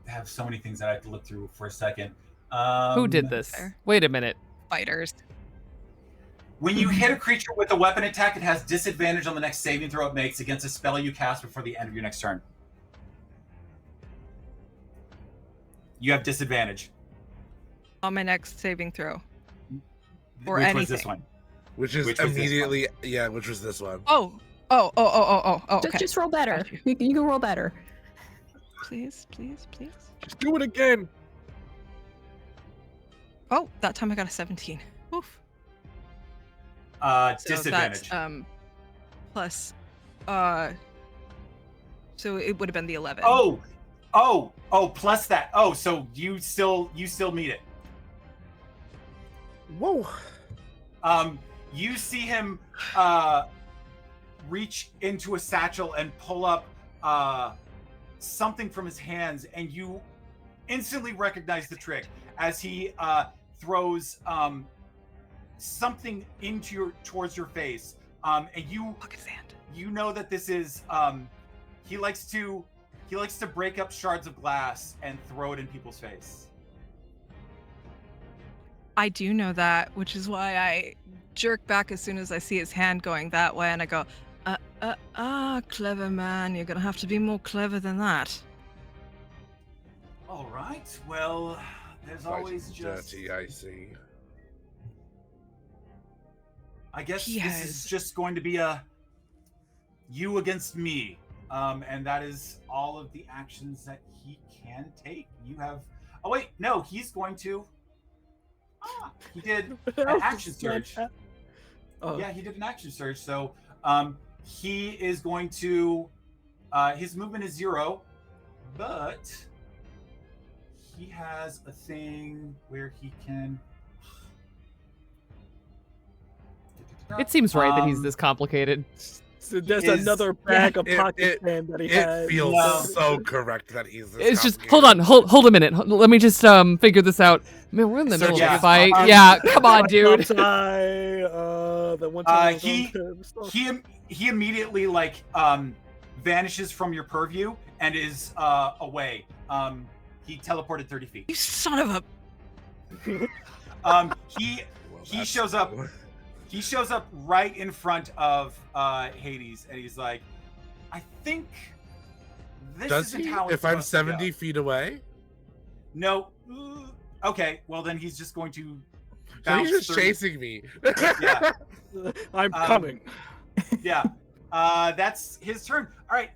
have so many things that I have to look through for a second. Who did this? Wait a minute. Fighters. When you hit a creature with a weapon attack, it has disadvantage on the next saving throw it makes against a spell you cast before the end of your next turn. You have disadvantage. On my next saving throw. Or Which anything. was this one? Which is Which was immediately, which was this one. Oh, okay. Just roll better. You can roll better. please, please, please. Just do it again. Oh, that time I got a 17. Oof. So Disadvantage. That's, plus, so it would have been the 11. Oh, plus that. Oh, so you still meet it. Whoa. You see him reach into a satchel and pull up something from his hands, and you instantly recognize the trick as he throws something towards your face, and you Look at his hand. you know that this is he likes to break up shards of glass and throw it in people's face. I do know that, which is why I jerk back as soon as I see his hand going that way, and I go, clever man, you're gonna have to be more clever than that. All right, well, there's always just dirty, I see. I guess He this is has- just going to be a you against me, and that is all of the actions that he can take. You have. Oh wait, no, he's going to. He did an action surge. Oh. Yeah, he did an action surge. So, he is going to. His movement is 0, but he has a thing where he can. It seems right that he's this complicated. So there's is- another bag of It- pocket it- sand that he It has. feels No. so correct that he's this It's just complicated. hold a minute. Let me just figure this out. Man, we're in the middle of Searching a his fight. pockets. Yeah, come on, dude. The one time I was He- on the- he immediately vanishes from your purview and is away. He teleported 30 feet. You son of a... He Well, he that's shows up. cool. He shows up right in front of Hades, and he's like, "I think this Does isn't he? how it's If I'm supposed to go." 70 feet away? No. Okay. Well, then he's just going to. So bounce he's just 30 chasing me. Yeah. I'm coming. Yeah. That's his turn. All right.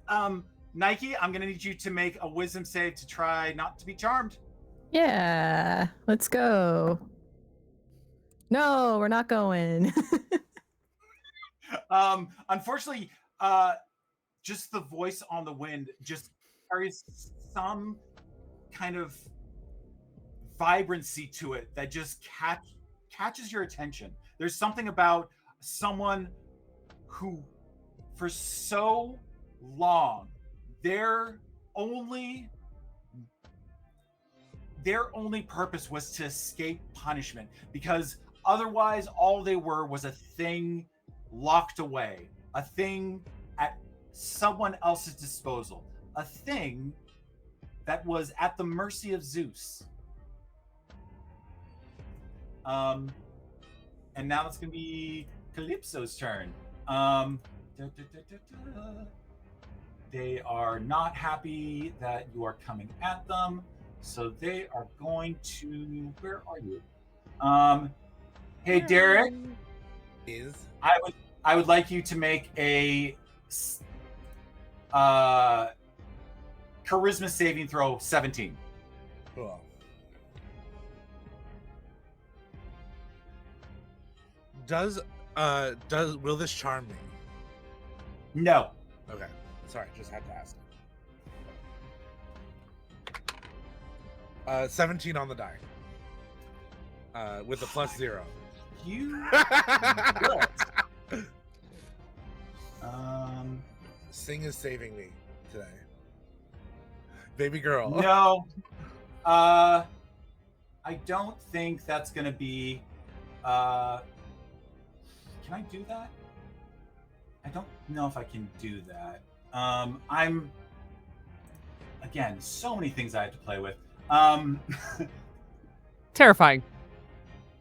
Nike, I'm gonna need you to make a wisdom save to try not to be charmed. Yeah, let's go. No, we're not going. Unfortunately, just the voice on the wind just carries some kind of vibrancy to it that just catches your attention. There's something about someone who, for so long, their only purpose was to escape punishment, because otherwise all they were was a thing locked away, a thing at someone else's disposal, a thing that was at the mercy of Zeus. And now it's gonna be Calypso's turn. They are not happy that you are coming at them, so they are going to. Where are you? Hey, Derryk. Is I would like you to make a charisma saving throw 17. cool. Will this charm me? No. Okay. Sorry, just had to ask. 17 on the die. With a +0. You. Sing is saving me today. Baby girl. No. I don't think that's gonna be. Can I do that? I don't know if I can do that. I'm. Again, so many things I have to play with. Terrifying.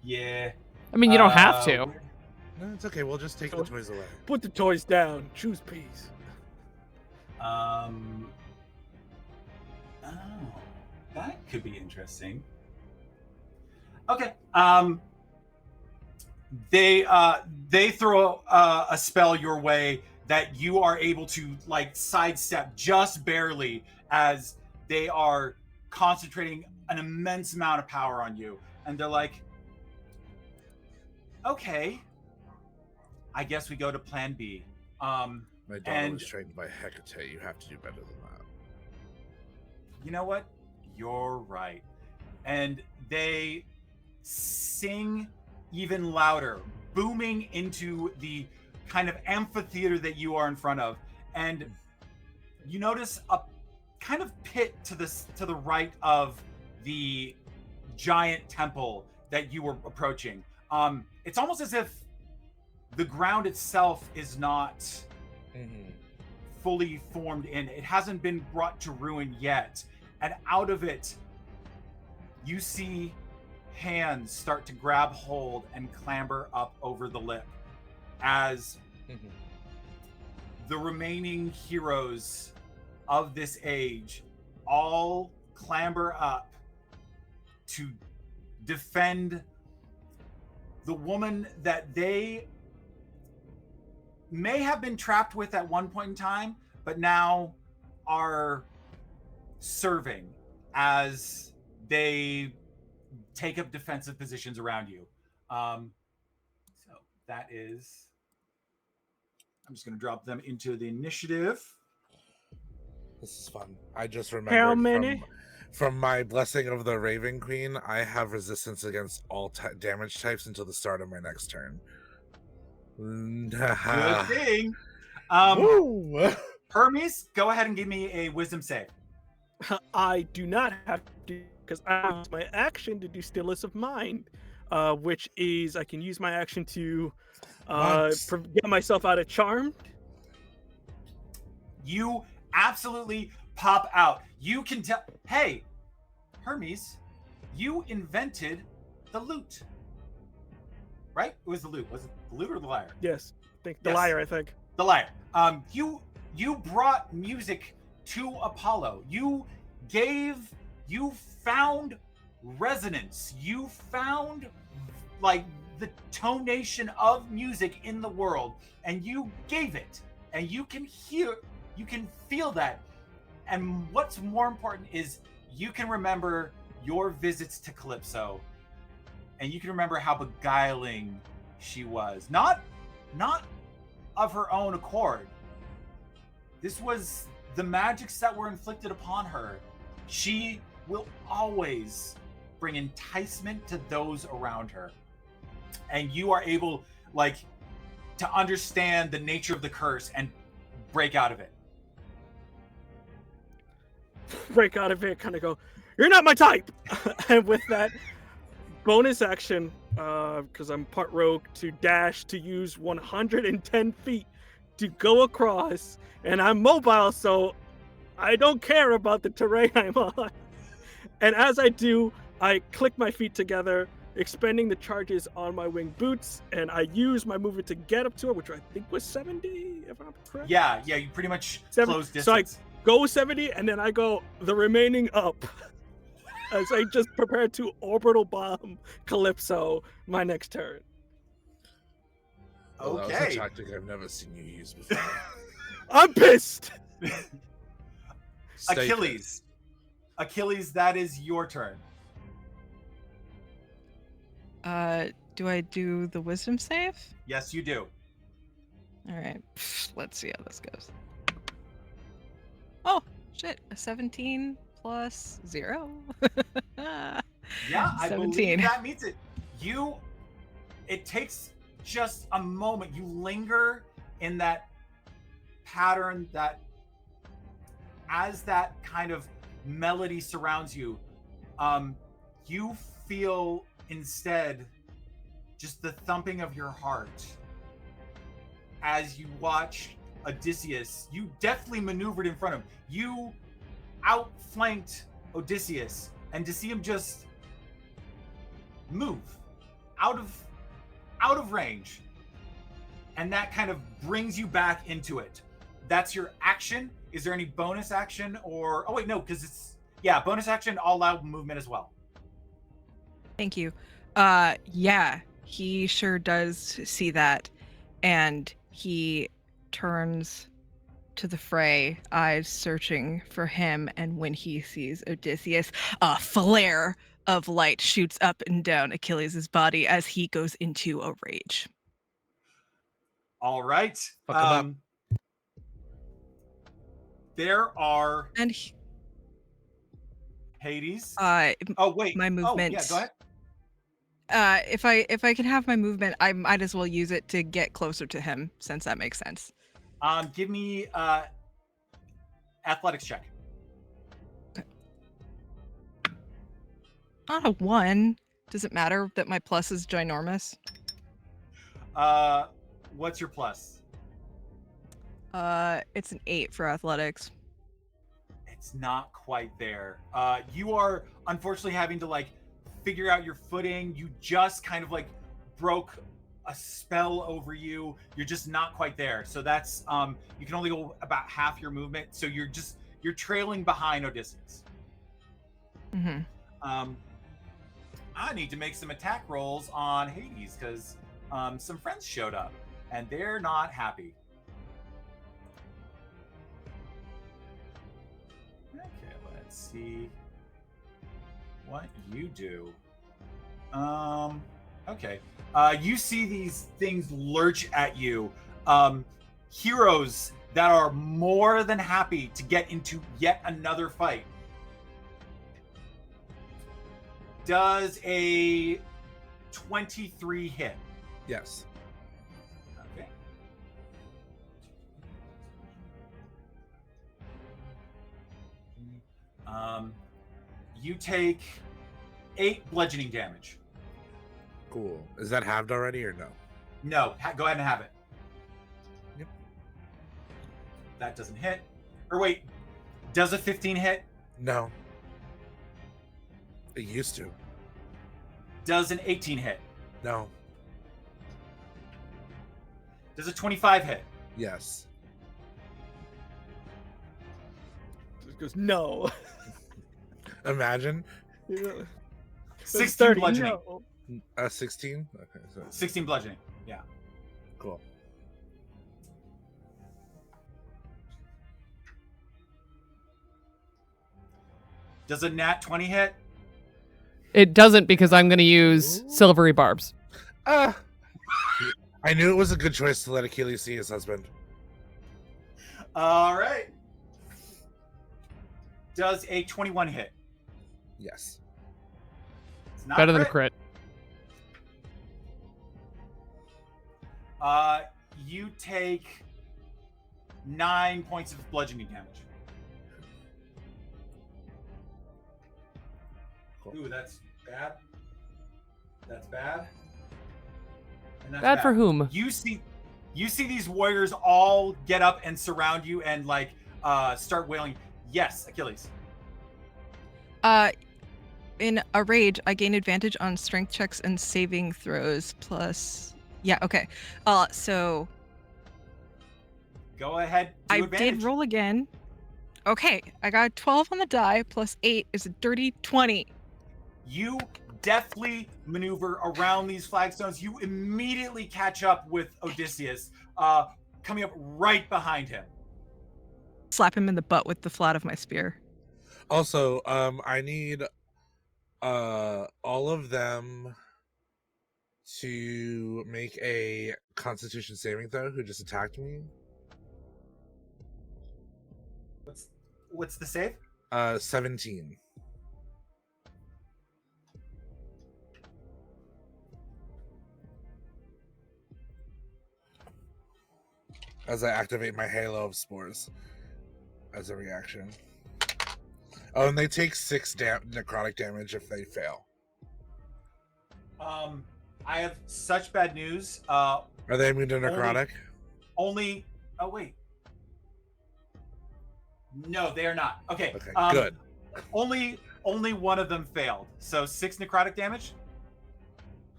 Yeah. I mean, you don't have to. No, it's okay. We'll just take the toys away. Put the toys down. Choose peace. Oh, that could be interesting. Okay. They throw a spell your way that you are able to sidestep just barely as they are concentrating an immense amount of power on you, and they're like, okay, I guess we go to plan B. My daughter was trained by Hecate. You have to do better than that. You know what? You're right. And they sing even louder, booming into the kind of amphitheater that you are in front of. And you notice a kind of pit to the right of the giant temple that you were approaching. It's almost as if the ground itself is not fully formed in. It hasn't been brought to ruin yet. And out of it, you see hands start to grab hold and clamber up over the lip as the remaining heroes of this age all clamber up to defend the woman that they may have been trapped with at one point in time, but now are serving as they take up defensive positions around you. So that is, I'm just going to drop them into the initiative. This is fun. I just How remembered many? from my blessing of the Raven Queen, I have resistance against all damage types until the start of my next turn. Good thing. Woo! Hermes, go ahead and give me a wisdom save. I do not have to, because I use my action to do Stillness of Mind, which is I can use my action to get myself out of Charmed. You absolutely pop out. You can tell. Hey, Hermes, you invented the lute, right? It was the lute. Was it the lute or the lyre? Yes, the Yes. lyre, I think. The lyre. You brought music to Apollo. You found resonance. You found like the tonation of music in the world, and you gave it. And you can feel that. And what's more important is you can remember your visits to Calypso, and you can remember how beguiling she was. Not of her own accord. This was the magics that were inflicted upon her. She will always bring enticement to those around her. And you are able, to understand the nature of the curse and break out of it. Break out of it, kind of go, you're not my type! And with that bonus action, because I'm part rogue, to dash to use 110 feet to go across, and I'm mobile, so I don't care about the terrain I'm on. And as I do, I click my feet together, expending the charges on my wing boots, and I use my movement to get up to her, which I think was 70, if I'm correct. Yeah, you pretty much close distance. So I go 70, and then I go the remaining up as I just prepare to orbital bomb Calypso my next turn. Well, Okay. that was a tactic I've never seen you use before. I'm pissed! Stay Achilles. Achilles, that is your turn. Do I do the wisdom save? Yes, you do. All right. Let's see how this goes. Oh, shit. A 17 plus 0. Yeah, I 17. believe that meets it. It takes just a moment. You linger in that pattern, that as that kind of melody surrounds you, you feel instead just the thumping of your heart as you watch Odysseus. You deftly maneuvered in front of him. You outflanked Odysseus, and to see him just move out of range, and that kind of brings you back into it. That's your action. Is there any bonus action or because it's bonus action, all out movement as well. Thank you. Yeah, he sure does see that, and he turns to the fray, eyes searching for him, and when he sees Odysseus, a flare of light shoots up and down Achilles' body as he goes into a rage. All right. Fuck 'em up. There are And Hades. oh wait. my movement. Oh, yeah, go ahead. If I can have my movement, I might as well use it to get closer to him, since that makes sense. Give me athletics check. Not a 1. Does it matter that my plus is ginormous? What's your plus? It's an 8 for athletics. It's not quite there. You are unfortunately having to like figure out your footing. You just kind of like broke a spell over you. You're just not quite there. So that's you can only go about half your movement. So you're trailing behind Odysseus. Mm-hmm. I need to make some attack rolls on Hades because some friends showed up and they're not happy. Okay, let's see what you do. Okay. You see these things lurch at you. Heroes that are more than happy to get into yet another fight. Does a 23 hit? Yes. Okay. You take 8 bludgeoning damage. Cool. Is that halved already or no? No, go ahead and have it. Yep. That doesn't hit. Or wait, does a 15 hit? No. It used to. Does an 18 hit? No. Does a 25 hit? Yes. Just goes, no. Imagine. Yeah. 16 30, bludgeoning. no. 16? Okay, so 16 bludgeoning. Yeah. cool. Does a nat 20 hit? It doesn't because I'm going to use silvery barbs. I knew it was a good choice to let Achilles see his husband. All right. Does a 21 hit? Yes. It's not Better than a crit. You take 9 points of bludgeoning damage. Cool. Ooh, that's bad. That's bad. And that's Bad for whom? You see these warriors all get up and surround you and like start wailing. Yes, Achilles. In a rage, I gain advantage on strength checks and saving throws plus. Yeah, okay. So Go ahead. I Advantage. did roll again. Okay, I got 12 on the die plus 8 is a dirty 20. You deftly maneuver around these flagstones. You immediately catch up with Odysseus, coming up right behind him. Slap him in the butt with the flat of my spear. Also, I need all of them to make a Constitution saving throw who just attacked me. What's the save? 17. As I activate my Halo of Spores as a reaction. Oh, and they take 6 necrotic damage if they fail. I have such bad news. Are they immune to necrotic? Only. Oh wait. No, they are not. Okay. Okay, good. Only one of them failed. So 6 necrotic damage.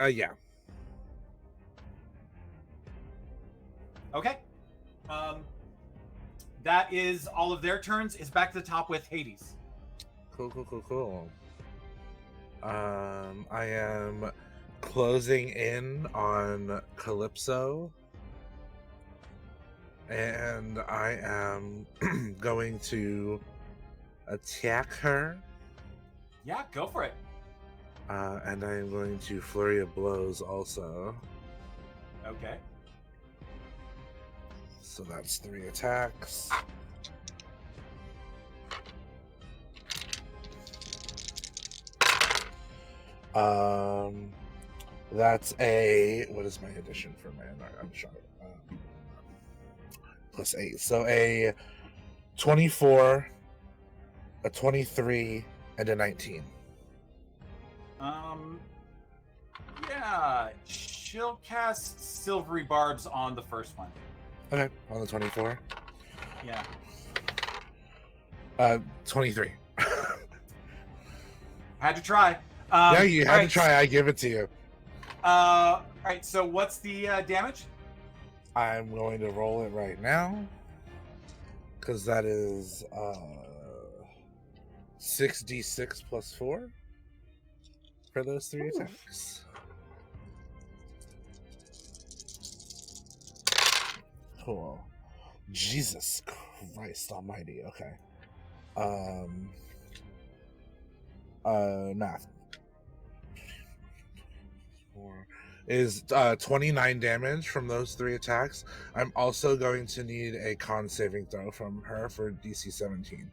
Yeah. Okay. That is all of their turns. It's back to the top with Hades. Cool. I am closing in on Calypso and I am going to attack her. Yeah, go for it. And I am going to flurry of blows also. Okay. So that's 3 attacks. That's a, what is my addition for man? I'm sorry. Plus 8. So a 24, a 23, and a 19. Yeah, she'll cast Silvery Barbs on the first one. Okay, on the 24. Yeah. 23. Had to try. Yeah, you had to try. I give it to you. All right, so what's the damage? I'm going to roll it right now. Because that is 6d6 plus 4 for those 3 attacks. Cool. Jesus Christ almighty. Okay. Math. 4 is 29 damage from those 3 attacks. I'm also going to need a con saving throw from her for DC 17.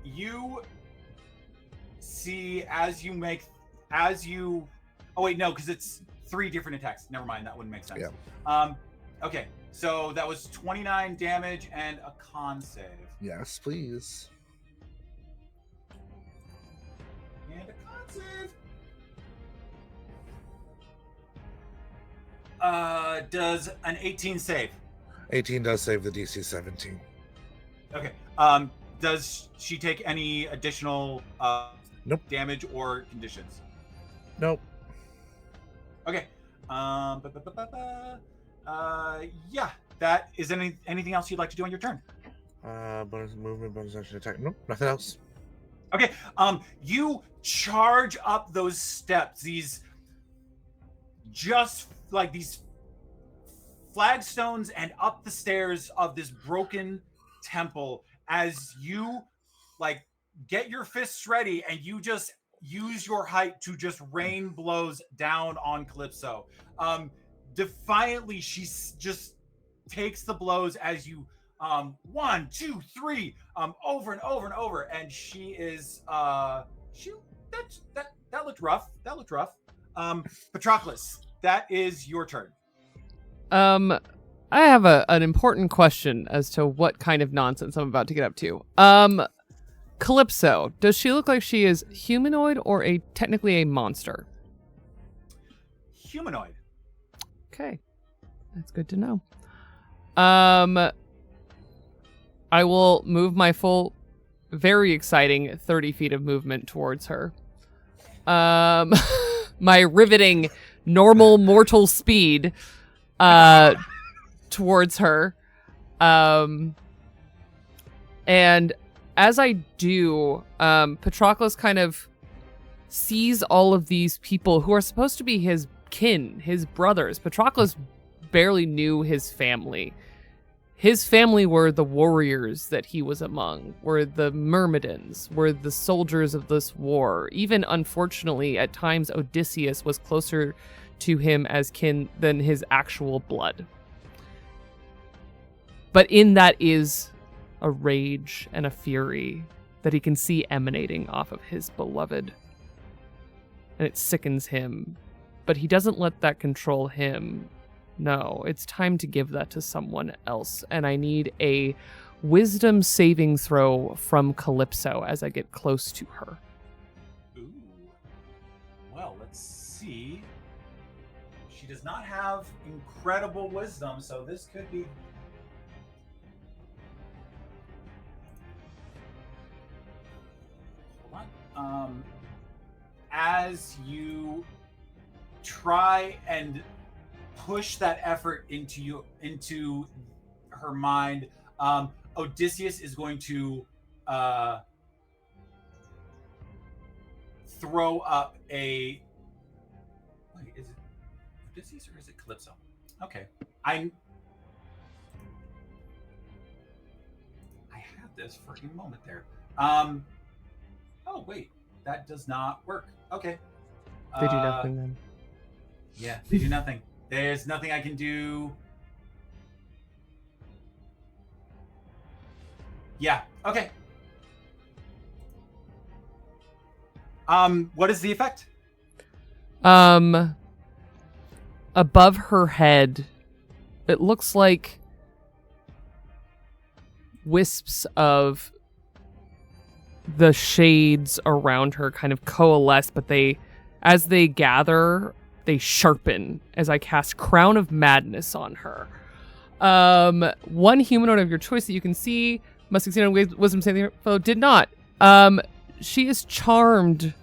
You see oh wait, no, because it's 3 different attacks. Never mind, that wouldn't make sense. Yeah. Okay, so that was 29 damage and a con save. Yes, please. And a con save. Does an 18 save? 18 does save the DC 17. Okay. Does she take any additional Nope. damage or conditions? Nope. Okay. Yeah. That is anything else you'd like to do on your turn? Bonus movement, bonus action attack. Nope, nothing else. Okay. You charge up those steps. These flagstones and up the stairs of this broken temple as you get your fists ready and you just use your height to just rain blows down on Calypso. Defiantly, she just takes the blows as you 1, 2, 3 over and over and over, and she is that looked rough. Patroclus, that is your turn. I have an important question as to what kind of nonsense I'm about to get up to. Calypso, does she look like she is humanoid or technically a monster? Humanoid. Okay. That's good to know. I will move my full, very exciting 30 feet of movement towards her. My riveting normal mortal speed towards her. And as I do, Patroclus kind of sees all of these people who are supposed to be his kin, his brothers. Patroclus barely knew his family. His family were the warriors that he was among, were the Myrmidons, were the soldiers of this war. Even, unfortunately, at times Odysseus was closer to him as kin than his actual blood. But in that is a rage and a fury that he can see emanating off of his beloved. And it sickens him. But he doesn't let that control him. No, it's time to give that to someone else. And I need a wisdom saving throw from Calypso as I get close to her. Ooh. Well, let's see. She does not have incredible wisdom, so this could be... Hold on. As you try and push that effort into her mind, Odysseus is going to throw up a... Wait, is it Odysseus or is it Calypso? Okay. I had this freaking moment there. Oh wait, that does not work. Okay. They do nothing then. Yeah, they do nothing. There's nothing I can do. Yeah. Okay. What is the effect? Above her head, it looks like wisps of the shades around her kind of coalesce, but as they gather, they sharpen as I cast Crown of Madness on her. One humanoid of your choice that you can see must succeed on wisdom saving throw. Did not. She is charmed,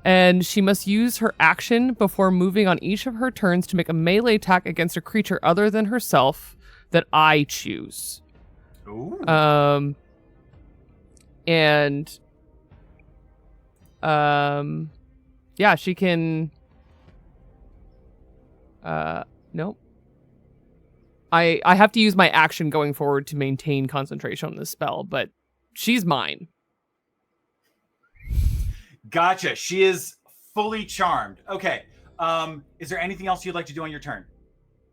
and she must use her action before moving on each of her turns to make a melee attack against a creature other than herself that I choose. Ooh. Yeah, she can. Nope. I have to use my action going forward to maintain concentration on this spell, but she's mine. Gotcha. She is fully charmed. Okay. Is there anything else you'd like to do on your turn?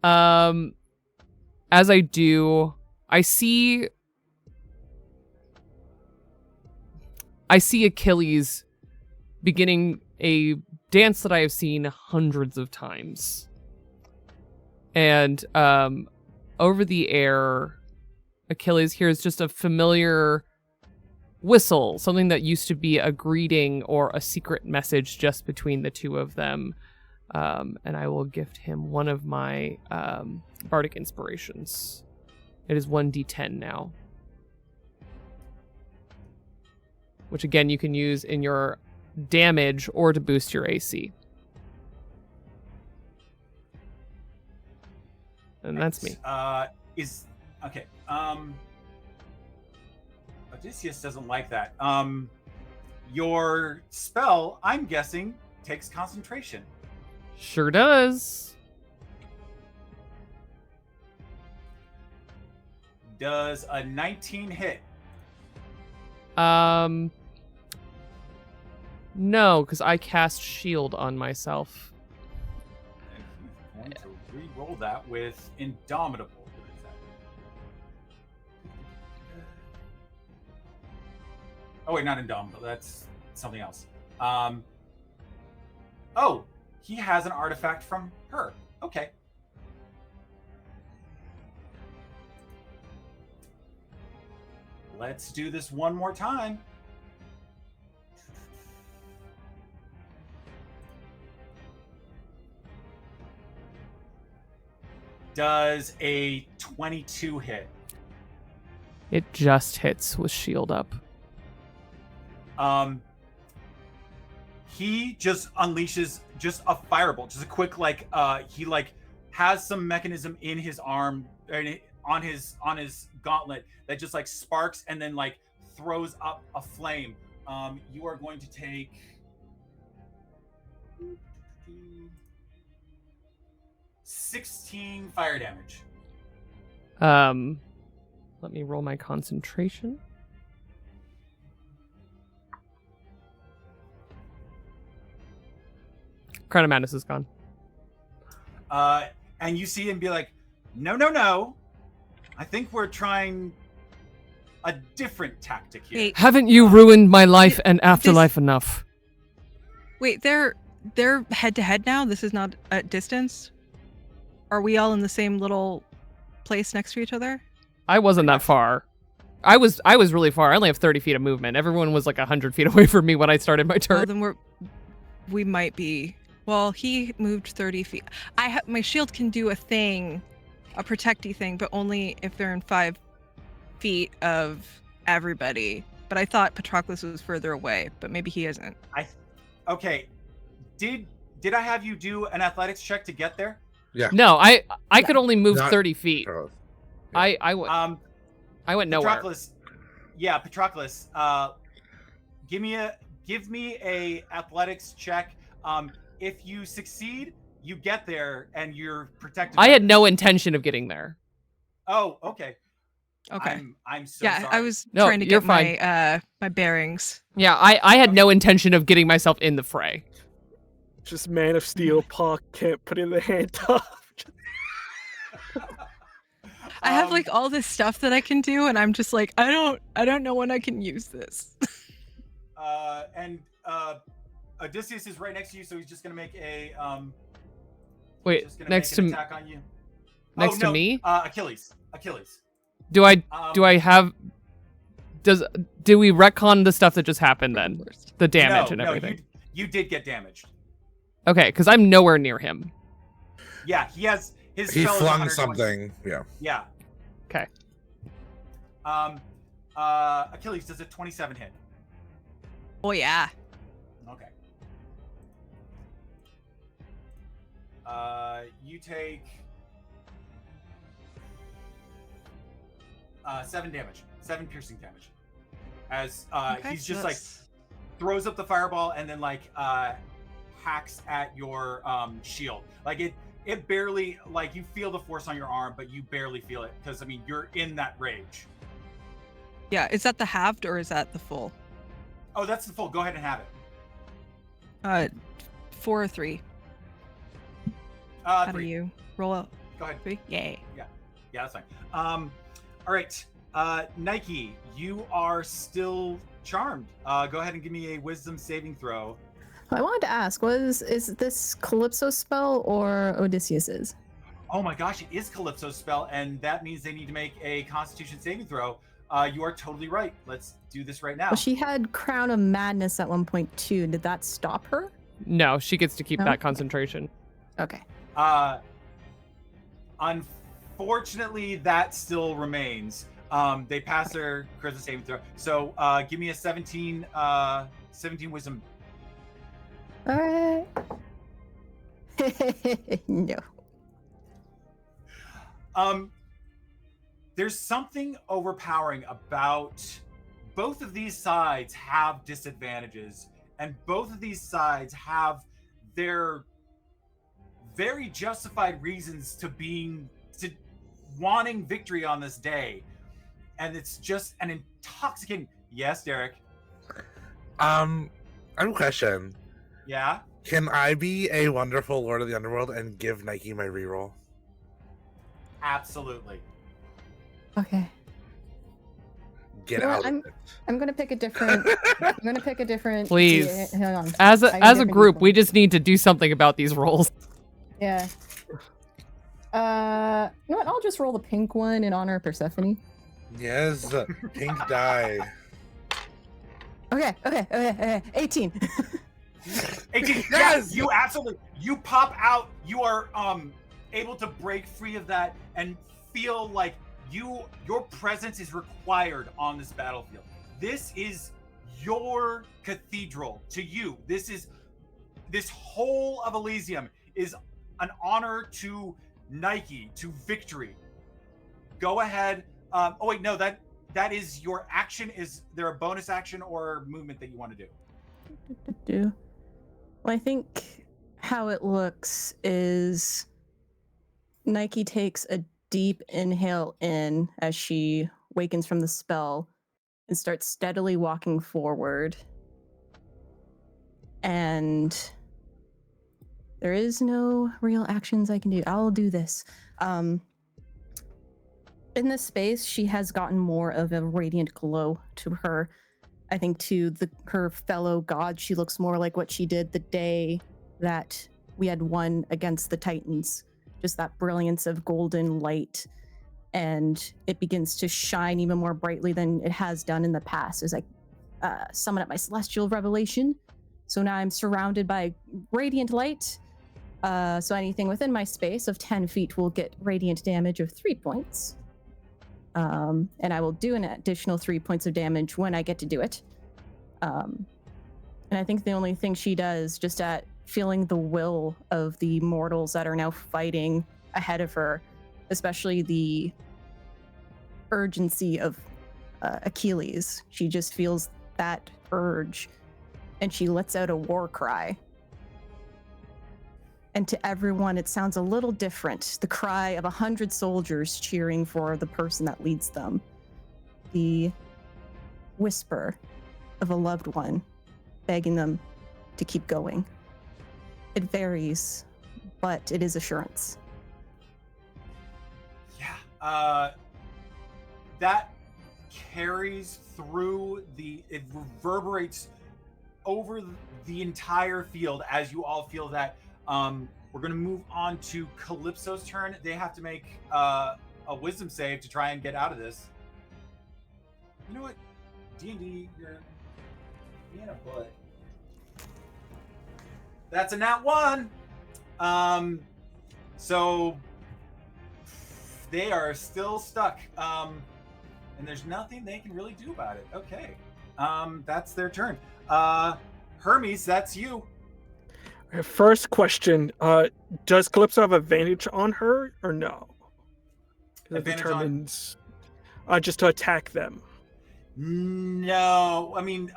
As I do, I see Achilles beginning a dance that I have seen hundreds of times. And over the air, Achilles hears just a familiar whistle, something that used to be a greeting or a secret message just between the two of them. And I will gift him one of my bardic inspirations. It is 1d10 now. Which again, you can use in your damage or to boost your AC. And that's me. Okay. Odysseus doesn't like that. Your spell, I'm guessing, takes concentration. Sure does. Does a 19 hit? No, because I cast shield on myself. And he's going to re-roll that with Indomitable. What is that? Oh wait, not Indomitable. That's something else. Oh, he has an artifact from her. Okay. Let's do this one more time. Does a 22 hit? It just hits with shield up. He just unleashes just a firebolt, just a quick he has some mechanism in his arm on his gauntlet that just sparks and then throws up a flame. You are going to take 16 fire damage. Let me roll my concentration. Crown of Madness is gone. And you see him be like, no. I think we're trying a different tactic here. Hey, Haven't you ruined my life and afterlife enough? wait, they're head to head now? This is not at distance? Are we all in the same little place next to each other? I wasn't that far. I was really far. I only have 30 feet of movement. Everyone was 100 feet away from me when I started my turn. Well, then we might be. Well, he moved 30 feet. My shield can do a thing, a protecty thing, but only if they're in 5 feet of everybody. But I thought Patroclus was further away, but maybe he isn't. Okay. Did I have you do an athletics check to get there? Yeah. No, I could only move Not 30 feet. Charles. I went nowhere. Patroclus, give me a athletics check. If you succeed, you get there and you're protected. I by had this. no intention of getting there. Oh, okay. Okay. I'm so Yeah, sorry. I was No, trying to you're get fine. my bearings. Yeah, I had no intention of getting myself in the fray. Just Man of Steel, Pac can't put in the hand top. I have like all this stuff that I can do, and I'm just like, I don't know when I can use this. And Odysseus is right next to you, so he's just gonna make a Wait, just gonna next make an to attack on you. next Oh, to no, me? Achilles. Do I have? Do we retcon the stuff that just happened then? The damage and everything. No, you did get damaged. Okay, because I'm nowhere near him. Yeah, he has his. He spell is flung 120. something. Yeah. Yeah. Okay. Achilles, does a 27 hit? Oh yeah. Okay. You take 7 damage, 7 piercing damage, as Okay, he's so just like throws up the fireball and then like hacks at your shield. Like it barely, like you feel the force on your arm, but you barely feel it because I mean you're in that rage. Yeah, is that the halved or is that the full? Oh, that's the full. Go ahead and have it. 4 or 3. How 3. do you roll out? Go ahead. 3? Yay. Yeah, that's fine. All right, Nike, you are still charmed. Go ahead and give me a wisdom saving throw. I wanted to ask, is this Calypso spell or Odysseus's? Oh my gosh, it is Calypso's spell, and that means they need to make a Constitution saving throw. You are totally right. Let's do this right now. Well, she had Crown of Madness at one point too. Did that stop her? No, she gets to keep No? that concentration. Okay. Unfortunately, that still remains. They pass their charisma saving throw. So give me a 17 wisdom. All right. No. There's something overpowering about both of these sides have disadvantages, and both of these sides have their very justified reasons to wanting victory on this day. And it's just an intoxicating. Yes, Derryk. I have a question. Yeah. Can I be a wonderful Lord of the Underworld and give Nike my reroll? Absolutely. Okay. Get You know out what, of it. I'm gonna pick a different. I'm gonna pick a different. Please. Yeah, hang on. As I a have different group, D4. we just need to do something about these rolls. Yeah. You know what? I'll just roll the pink one in honor of Persephone. Yes, pink die. Okay. 18. 18. Yes! You absolutely. You pop out. You are able to break free of that and feel like your presence is required on this battlefield. This is your cathedral to you. This whole of Elysium is an honor to Nike, to victory. Go ahead. Oh wait, no, that is your action. Is there a bonus action or movement that you want to do? Well, I think how it looks is Nike takes a deep inhale in as she wakens from the spell and starts steadily walking forward. And there is no real actions I can do. I'll do this. In this space, she has gotten more of a radiant glow to her. I think to her fellow gods, she looks more like what she did the day that we had won against the Titans. Just that brilliance of golden light. And it begins to shine even more brightly than it has done in the past as I summon up my celestial revelation. So now I'm surrounded by radiant light. So anything within my space of 10 feet will get radiant damage of 3 points. And I will do an additional 3 points of damage when I get to do it. And I think the only thing she does, just at feeling the will of the mortals that are now fighting ahead of her, especially the urgency of Achilles, she just feels that urge, and she lets out a war cry. and to everyone it sounds a little different. The cry of 100 soldiers cheering for the person that leads them. The whisper of a loved one begging them to keep going. It varies, but it is assurance. Yeah. That carries through it reverberates over the entire field as you all feel that. We're going to move on to Calypso's turn. They have to make a wisdom save to try and get out of this. You know what? D&D, you're being a butt. That's a nat 1. So they are still stuck. And there's nothing they can really do about it. Okay. That's their turn. Hermes, that's you. First question, does Calypso have advantage on her or no? It determines just to attack them. No. I mean,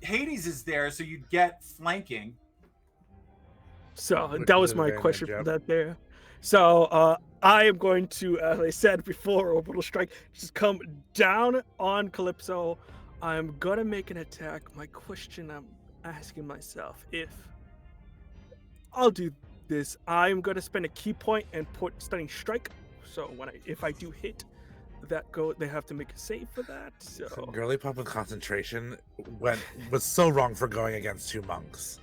Hades is there, so you'd get flanking. So Which that is was my advantage, question yep. for that there. So I am going to, as I said before, Orbital Strike, just come down on Calypso. I'm going to make an attack. My question I'm asking myself, if I'll do this, I'm going to spend a key point and put Stunning Strike. So if I do hit, they have to make a save for that. So Girly Pop with concentration was so wrong for going against 2 monks.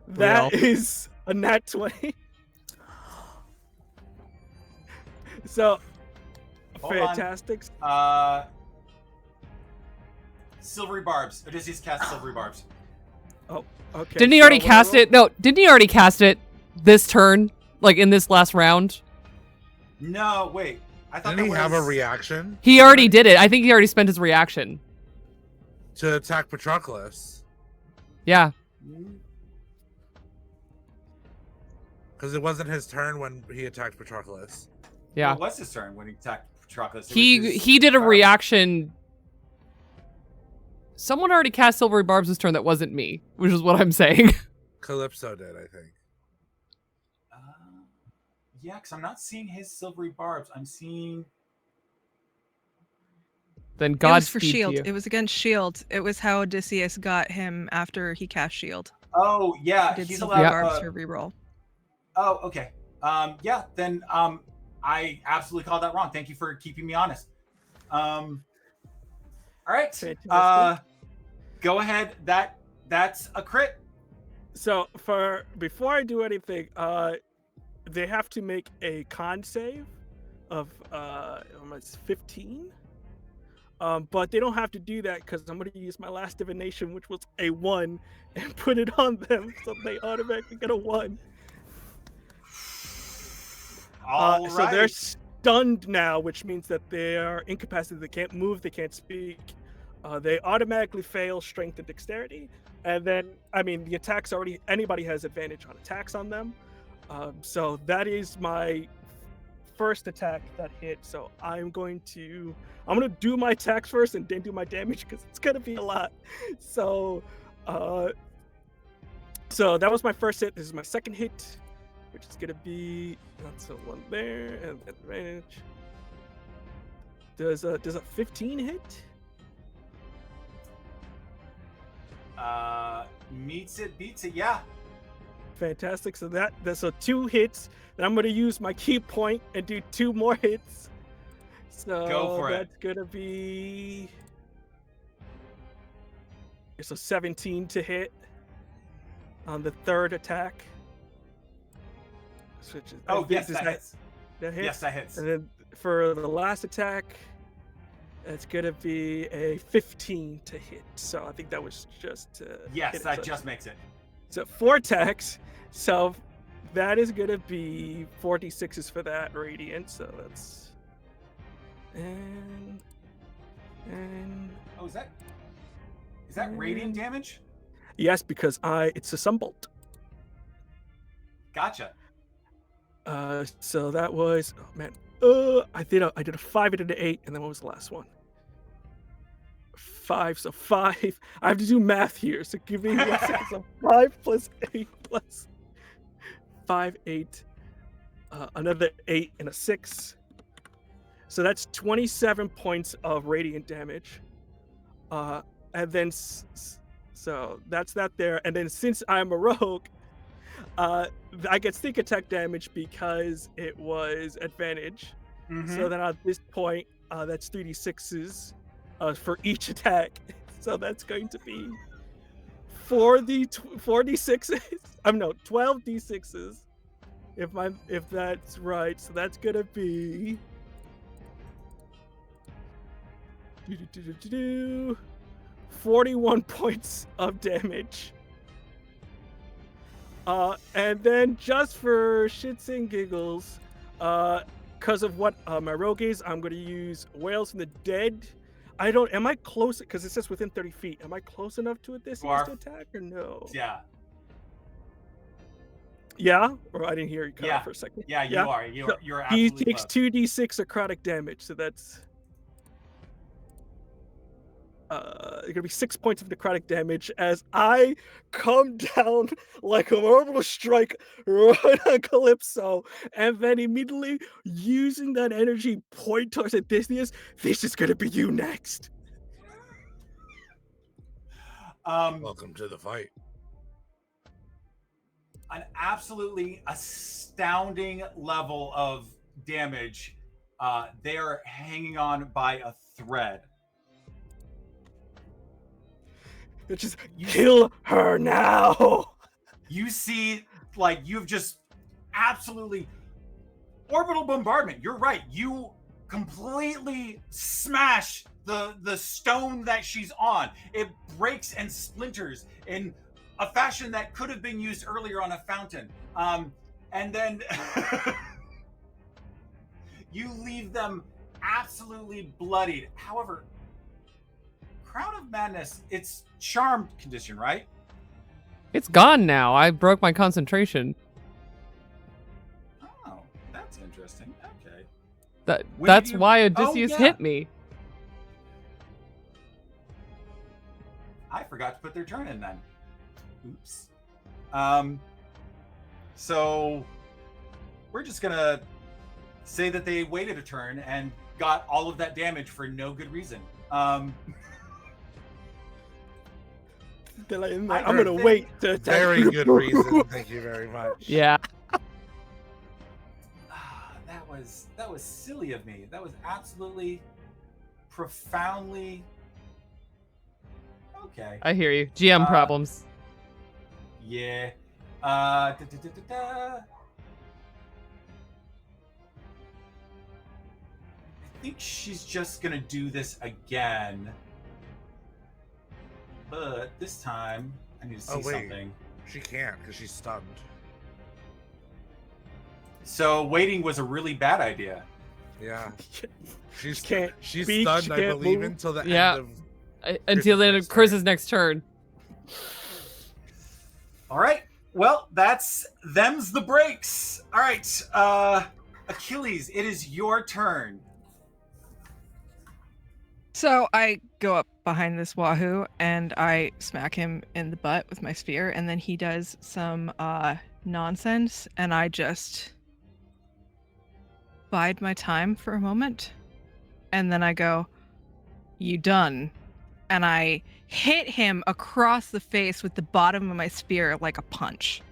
that is a nat 20. So Hold fantastic. on. Silvery Barbs. Odysseus cast Silvery Barbs. Oh, okay. Didn't he already cast it? No, didn't he already cast it this turn? Like in this last round? No, wait. I thought Didn't he that have a was... reaction He already did it. I think he already spent his reaction. to attack Patroclus? Yeah. Because it wasn't his turn when he attacked Patroclus. Yeah. It was his turn when he attacked Patroclus. He did a reaction. Someone already cast Silvery Barbs' turn that wasn't me, which is what I'm saying. Calypso did, I think. Yeah, because I'm not seeing his Silvery Barbs. I'm seeing... Then It God was for shield. It was against shield. It was how Odysseus got him after he cast shield. Oh, yeah. He did He's Silvery allowed... Barbs for reroll. Oh, okay. Yeah, then I absolutely called that wrong. Thank you for keeping me honest. All right. Fantastic. Go ahead. That's a crit. So before I do anything, they have to make a con save of almost 15. But they don't have to do that because I'm going to use my last divination, which was a 1, and put it on them, so they automatically get a 1. All So right. they're stunned now, which means that they are incapacitated. They can't move. They can't speak. They automatically fail strength and dexterity. And then, I mean, the attacks anybody has advantage on attacks on them. So that is my first attack that hit. So I'm going to do my attacks first and then do my damage because it's going to be a lot. So that was my first hit. This is my second hit, which is going to be, that's a 1 there, and advantage. Does a 15 hit? Meets it, beats it, yeah. Fantastic. So that's 2 hits. Then I'm going to use my key point and do 2 more hits. So Go for it. that's going to be... So 17 to hit on the third attack. Yes, that hits. That hits? Yes, that hits. And then for the last attack, it's going to be a 15 to hit. So I think that was just... Yes, that just makes it. So 4 attacks. So that is going to be 46s for that radiant. So that's... And... Oh, is that radiant damage? Yes, because it's a sunbolt. Gotcha. So that was... Oh, man. I did a 5 and an 8, and then what was the last one? 5, so 5. I have to do math here, so give me 1 second. So 5 plus 8 plus 5, 8, another 8, and a 6. So that's 27 points of radiant damage. And then, so that's that there. And then since I'm a rogue, I get sneak attack damage because it was advantage. So then at this point, that's 3d6s for each attack. So that's going to be 4d6s. 12 d6s. If that's right. So that's gonna be 41 points of damage. And then just for shits and giggles, because of what my rogue is, I'm going to use Wails from the Dead. Am I close? Because it says within 30 feet. Am I close enough to it this to attack or no? Yeah. Yeah? Or I didn't hear you cut off for a second. Yeah, you are. You're he absolutely takes close. 2d6 necrotic damage, so that's it's gonna be 6 points of necrotic damage as I come down like a orbital strike right on Calypso, and then immediately using that energy point towards Odysseus. This is gonna be you next. Welcome to the fight. An absolutely astounding level of damage. They are hanging on by a thread. It's just kill her now. You see, like, you've just absolutely orbital bombardment. You're right. You completely smash the stone that she's on. It breaks and splinters in a fashion that could have been used earlier on a fountain. And then you leave them absolutely bloodied. However, Crown of Madness, it's charmed condition, right? It's gone now. I broke my concentration. Oh, that's interesting. Okay. That's why Odysseus hit me. I forgot to put their turn in then. Oops. So we're just gonna say that they waited a turn and got all of that damage for no good reason. I'm gonna wait to attack. Very good reason. Thank you very much. Yeah. That was silly of me. That was absolutely profoundly okay. I hear you. GM problems. Yeah. I think she's just gonna do this again. But this time, I need to see something. She can't because she's stunned. So waiting was a really bad idea. Yeah. She's can't she's speak, stunned, she I can't believe, move. until the Yeah. end of Until the end of Chris's next turn. All right. Well, them's the breaks. All right. Achilles, it is your turn. So I go up behind this wahoo and I smack him in the butt with my spear, and then he does some nonsense, and I just bide my time for a moment, and then I go, "You done?" And I hit him across the face with the bottom of my spear like a punch.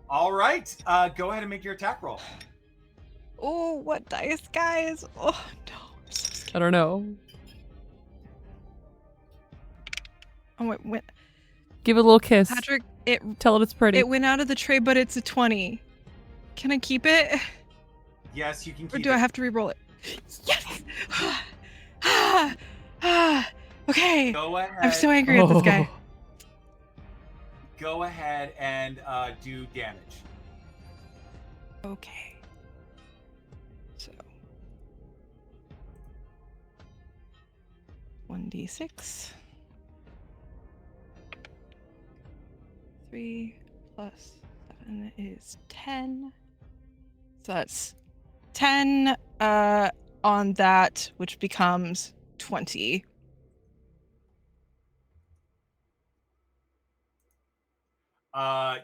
All right. Go ahead and make your attack roll. Oh, what dice, guys? Oh no. I don't know. Oh, wait. Give it a little kiss. Patrick, Tell it it's pretty. it went out of the tray, but it's a 20. Can I keep it? Yes, you can keep Or do it. I have to re-roll it? Yes! Okay. Go ahead. I'm so angry at this guy. Go ahead and do damage. Okay. So 1d6. 3 plus 7 is 10. So that's 10 on that, which becomes 20.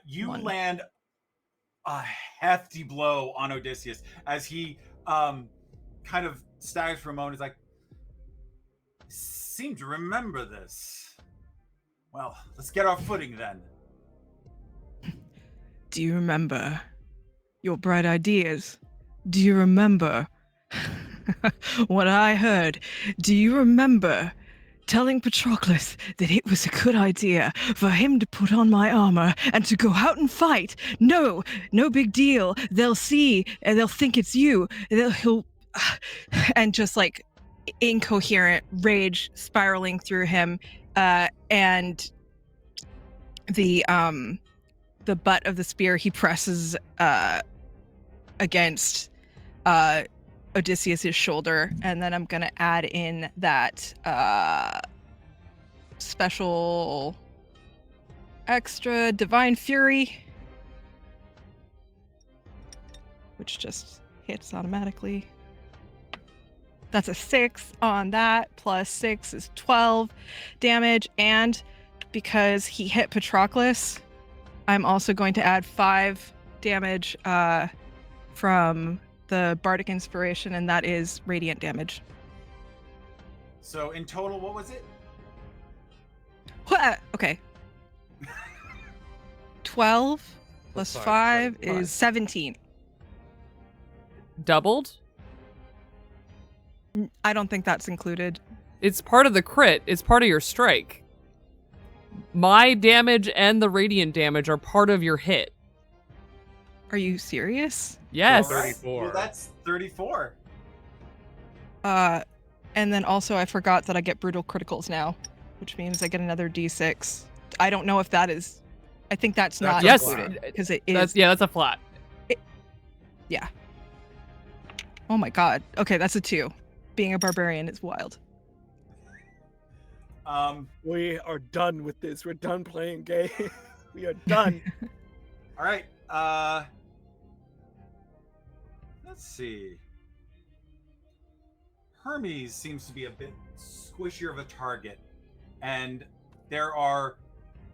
You One. land a hefty blow on Odysseus as he kind of staggers for a moment. He's like, seem to remember this. Well, let's get our footing then. Do you remember your bright ideas? Do you remember what I heard? Do you remember telling Patroclus that it was a good idea for him to put on my armor and to go out and fight? No big deal. They'll see and they'll think it's you. He'll and just like incoherent rage spiraling through him, and the butt of the spear he presses against Odysseus's shoulder, and then I'm gonna add in that special extra divine fury, which just hits automatically. That's a 6 on that, plus 6 is 12 damage, and because he hit Patroclus, I'm also going to add 5 damage from the Bardic Inspiration, and that is radiant damage. So in total, what was it? Okay. 12 plus 5 5. is 17. Doubled? I don't think that's included. It's part of the crit. It's part of your strike. My damage and the radiant damage are part of your hit. Are you serious? Yes. All right. 34. Well, that's 34. And then also I forgot that I get brutal criticals now, which means I get another d6. I don't know if that is. I think that's not Yes. included because it is. That's a flat. Yeah. Oh my god. Okay, that's a 2. Being a barbarian is wild. We are done with this. We're done playing game. We are done. All right. Let's see. Hermes seems to be a bit squishier of a target, and there are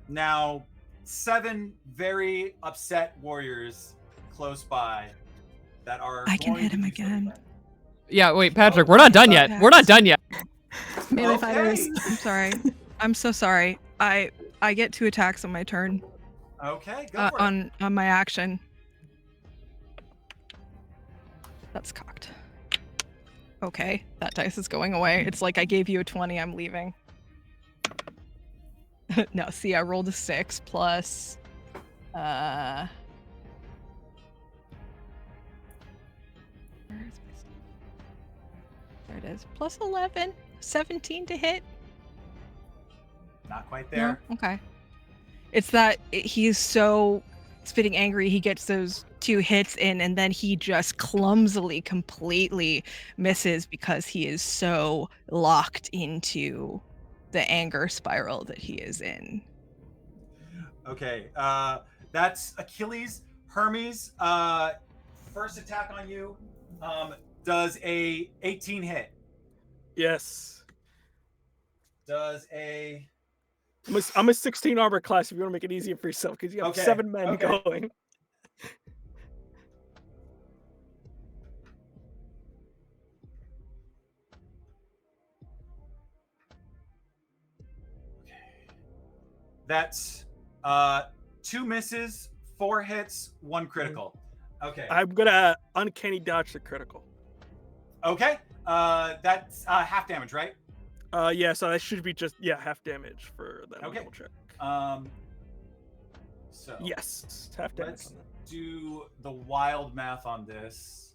now 7 very upset warriors close by that are. I can going hit to him do again. something. Yeah, wait, Patrick, we're not done yet. We're not done yet. Melee Okay. fighters. I'm sorry. I'm so sorry. I get 2 attacks on my turn. Okay, go for it. On my action. That's cocked. Okay, that dice is going away. It's like I gave you a 20, I'm leaving. No, see, I rolled a 6 plus where is my stuff? There it is. Plus 11. 17 to hit. Not quite there. No? Okay. It's that he's so spitting angry, he gets those 2 hits in, and then he just clumsily, completely misses because he is so locked into the anger spiral that he is in. Okay, that's Achilles. Hermes, first attack on you, does a 18 hit. Yes. Does a I'm a 16 armor class if you want to make it easier for yourself, because you have Okay, 7 men okay. going. That's 2 misses, 4 hits, 1 critical. Okay. I'm gonna uncanny dodge the critical. Okay. That's half damage, right? Yeah, so that should be just half damage for that Okay. double check. So Yes, half damage. let's do the wild math on this.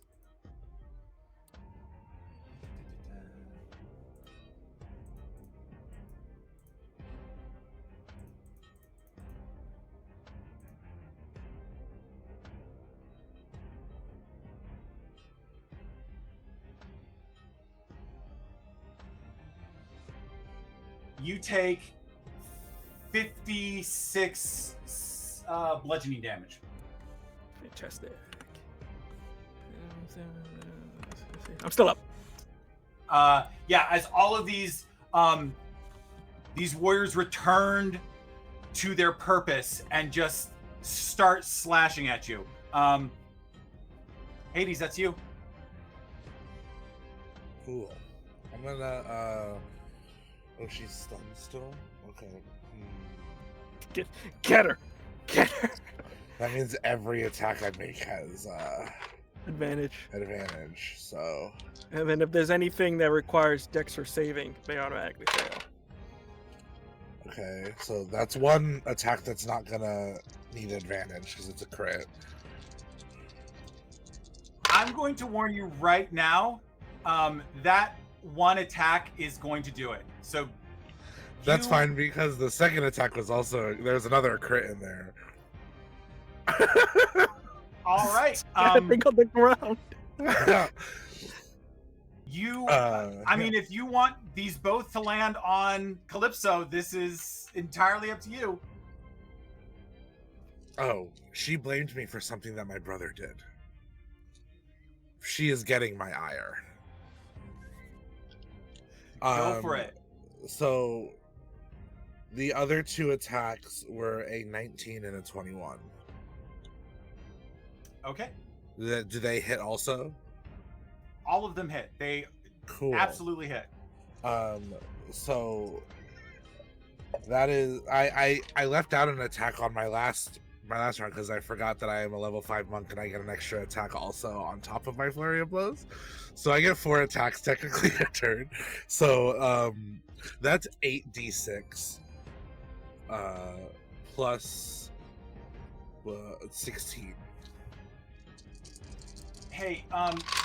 You take 56 bludgeoning damage. Fantastic. I'm still up. Yeah, as all of these warriors returned to their purpose and just start slashing at you. Hades, that's you. Cool. I'm gonna, oh, she's stunned still? Okay. Get her! Get her! That means every attack I make has, Advantage. advantage, so... And then if there's anything that requires dex or saving, they automatically fail. Okay, so that's one attack that's not gonna need advantage, because it's a crit. I'm going to warn you right now, that one attack is going to do it. So That's fine, because the second attack was also... There's another crit in there. All right. I think on the ground. I mean, if you want these both to land on Calypso, this is entirely up to you. Oh, she blamed me for something that my brother did. She is getting my ire. Go for it. So, the other two attacks were a 19 and a 21. Okay. Do they hit also? All of them hit. They absolutely hit. So that is I left out an attack on my last round because I forgot that I am a level 5 monk and I get an extra attack also on top of my flurry of blows. So I get 4 attacks technically a turn. So that's 8d6 plus 16. Hey,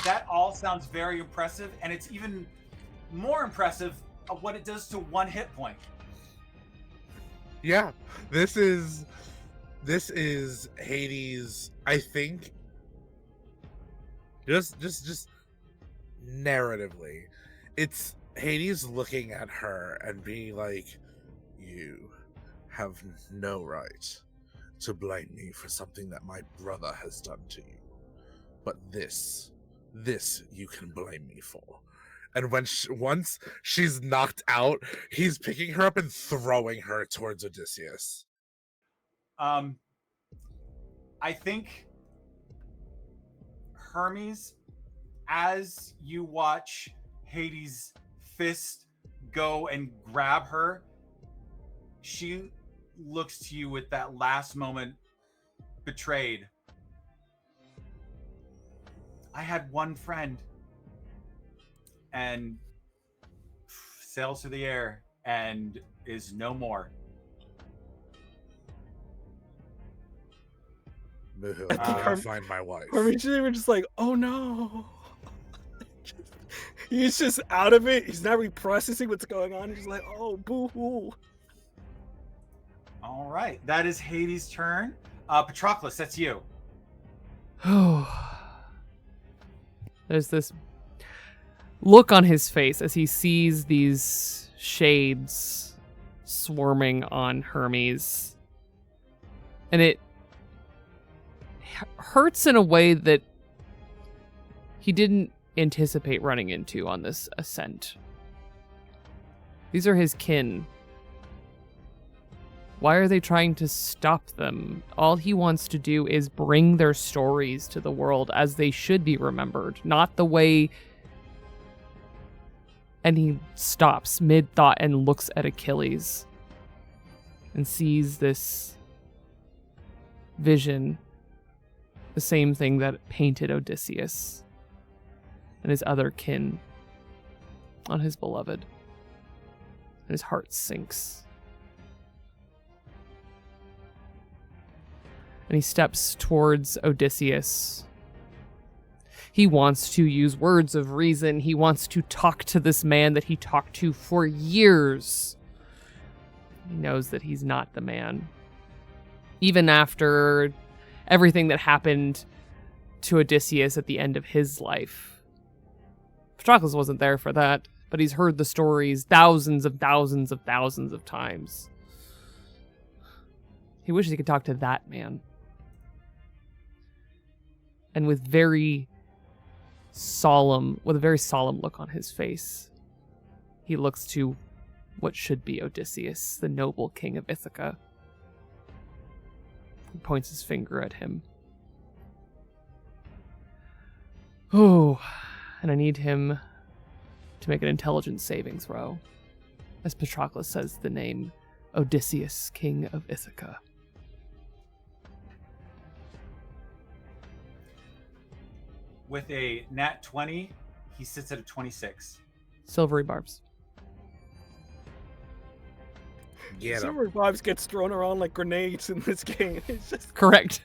that all sounds very impressive, and it's even more impressive of what it does to 1 hit point. Yeah, this is Hades. I think just narratively, it's Hades looking at her and being like, "You have no right to blame me for something that my brother has done to you. But this you can blame me for." And once she's knocked out, he's picking her up and throwing her towards Odysseus. I think Hermes, as you watch Hades' fist go and grab her, she looks to you with that last moment betrayed. I had one friend, and sails through the air and is no more. I gotta find my wife. Hermes were just like, oh no. He's just out of it. He's not reprocessing what's going on. He's just like, oh, boo-hoo. All right, that is Hades' turn. Patroclus, that's you. There's this look on his face as he sees these shades swarming on Hermes. And it hurts in a way that he didn't anticipate running into on this ascent. These are his kin. Why are they trying to stop them? All he wants to do is bring their stories to the world as they should be remembered, not the way... And he stops mid-thought and looks at Achilles and sees this vision, the same thing that painted Odysseus and his other kin on his beloved. And his heart sinks. And he steps towards Odysseus. He wants to use words of reason. He wants to talk to this man that he talked to for years. He knows that he's not the man. Even after everything that happened to Odysseus at the end of his life. Patroclus wasn't there for that, but he's heard the stories thousands of times. He wishes he could talk to that man. And with a very solemn look on his face, he looks to what should be Odysseus, the noble king of Ithaca. He points his finger at him. Oh, and I need him to make an intelligence saving throw, as Patroclus says the name Odysseus, King of Ithaca. With a nat 20, he sits at a 26. Silvery barbs. Get 'em. Silver Vibes gets thrown around like grenades in this game. It's just Correct.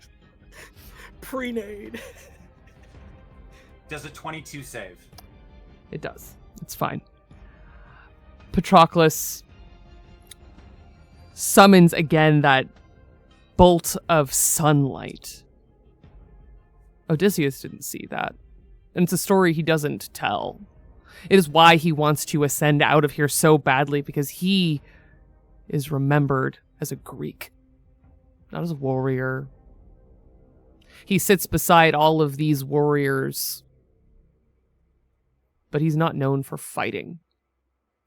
pre-nade. Does a 22 save? It does. It's fine. Patroclus summons again that bolt of sunlight. Odysseus didn't see that. And it's a story he doesn't tell. It is why he wants to ascend out of here so badly, because he is remembered as a Greek, not as a warrior. He sits beside all of these warriors, but he's not known for fighting.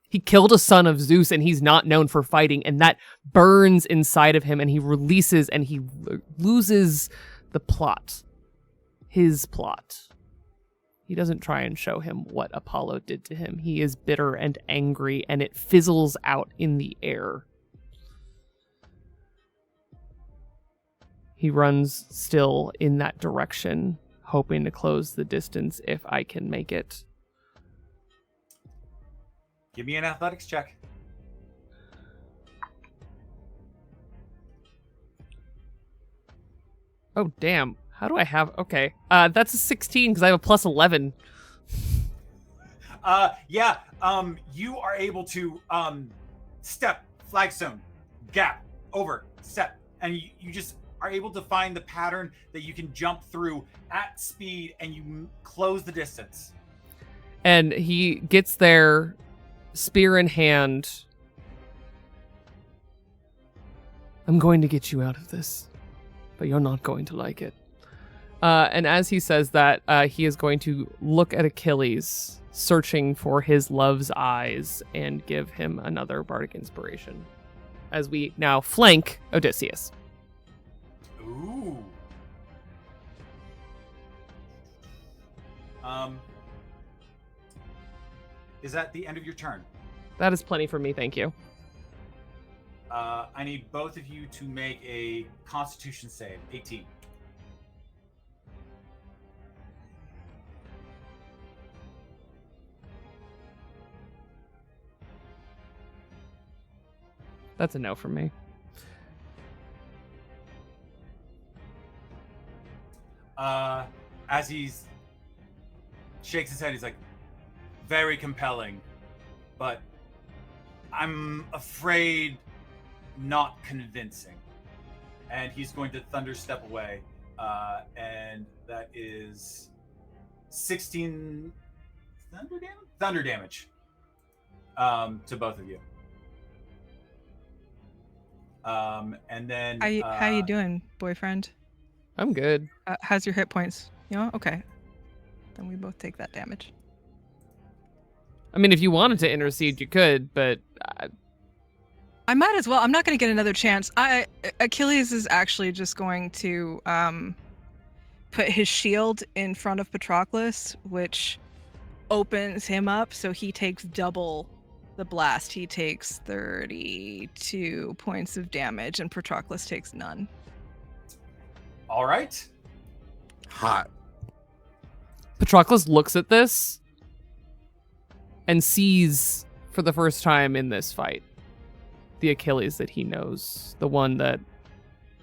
He killed a son of Zeus, and he's not known for fighting, and that burns inside of him, and he releases, and he loses the plot. His plot. He doesn't try and show him what Apollo did to him. He is bitter and angry, and it fizzles out in the air. He runs still in that direction, hoping to close the distance if I can make it. Give me an athletics check. Oh, damn. How do I have... Okay. That's a 16 because I have a plus 11. You are able to step, flagstone, gap, over, step, and you just are able to find the pattern that you can jump through at speed, and you close the distance. And he gets there, spear in hand. I'm going to get you out of this, but you're not going to like it. And as he says that, he is going to look at Achilles, searching for his love's eyes, and give him another bardic inspiration, as we now flank Odysseus. Ooh. Is that the end of your turn? That is plenty for me, thank you. I need both of you to make a Constitution save. 18. That's a no from me. As he shakes his head, he's like, very compelling, but I'm afraid not convincing. And he's going to thunder step away, and that is 16 thunder damage to both of you. And then How you doing, boyfriend? I'm good. How's your hit points? You know, okay. Then we both take that damage. I mean, if you wanted to intercede, you could, but... I might as well. I'm not going to get another chance. Achilles is actually just going to put his shield in front of Patroclus, which opens him up, so he takes double the blast. He takes 32 points of damage, and Patroclus takes none. All right. Hot. Patroclus looks at this and sees, for the first time in this fight, the Achilles that he knows, the one that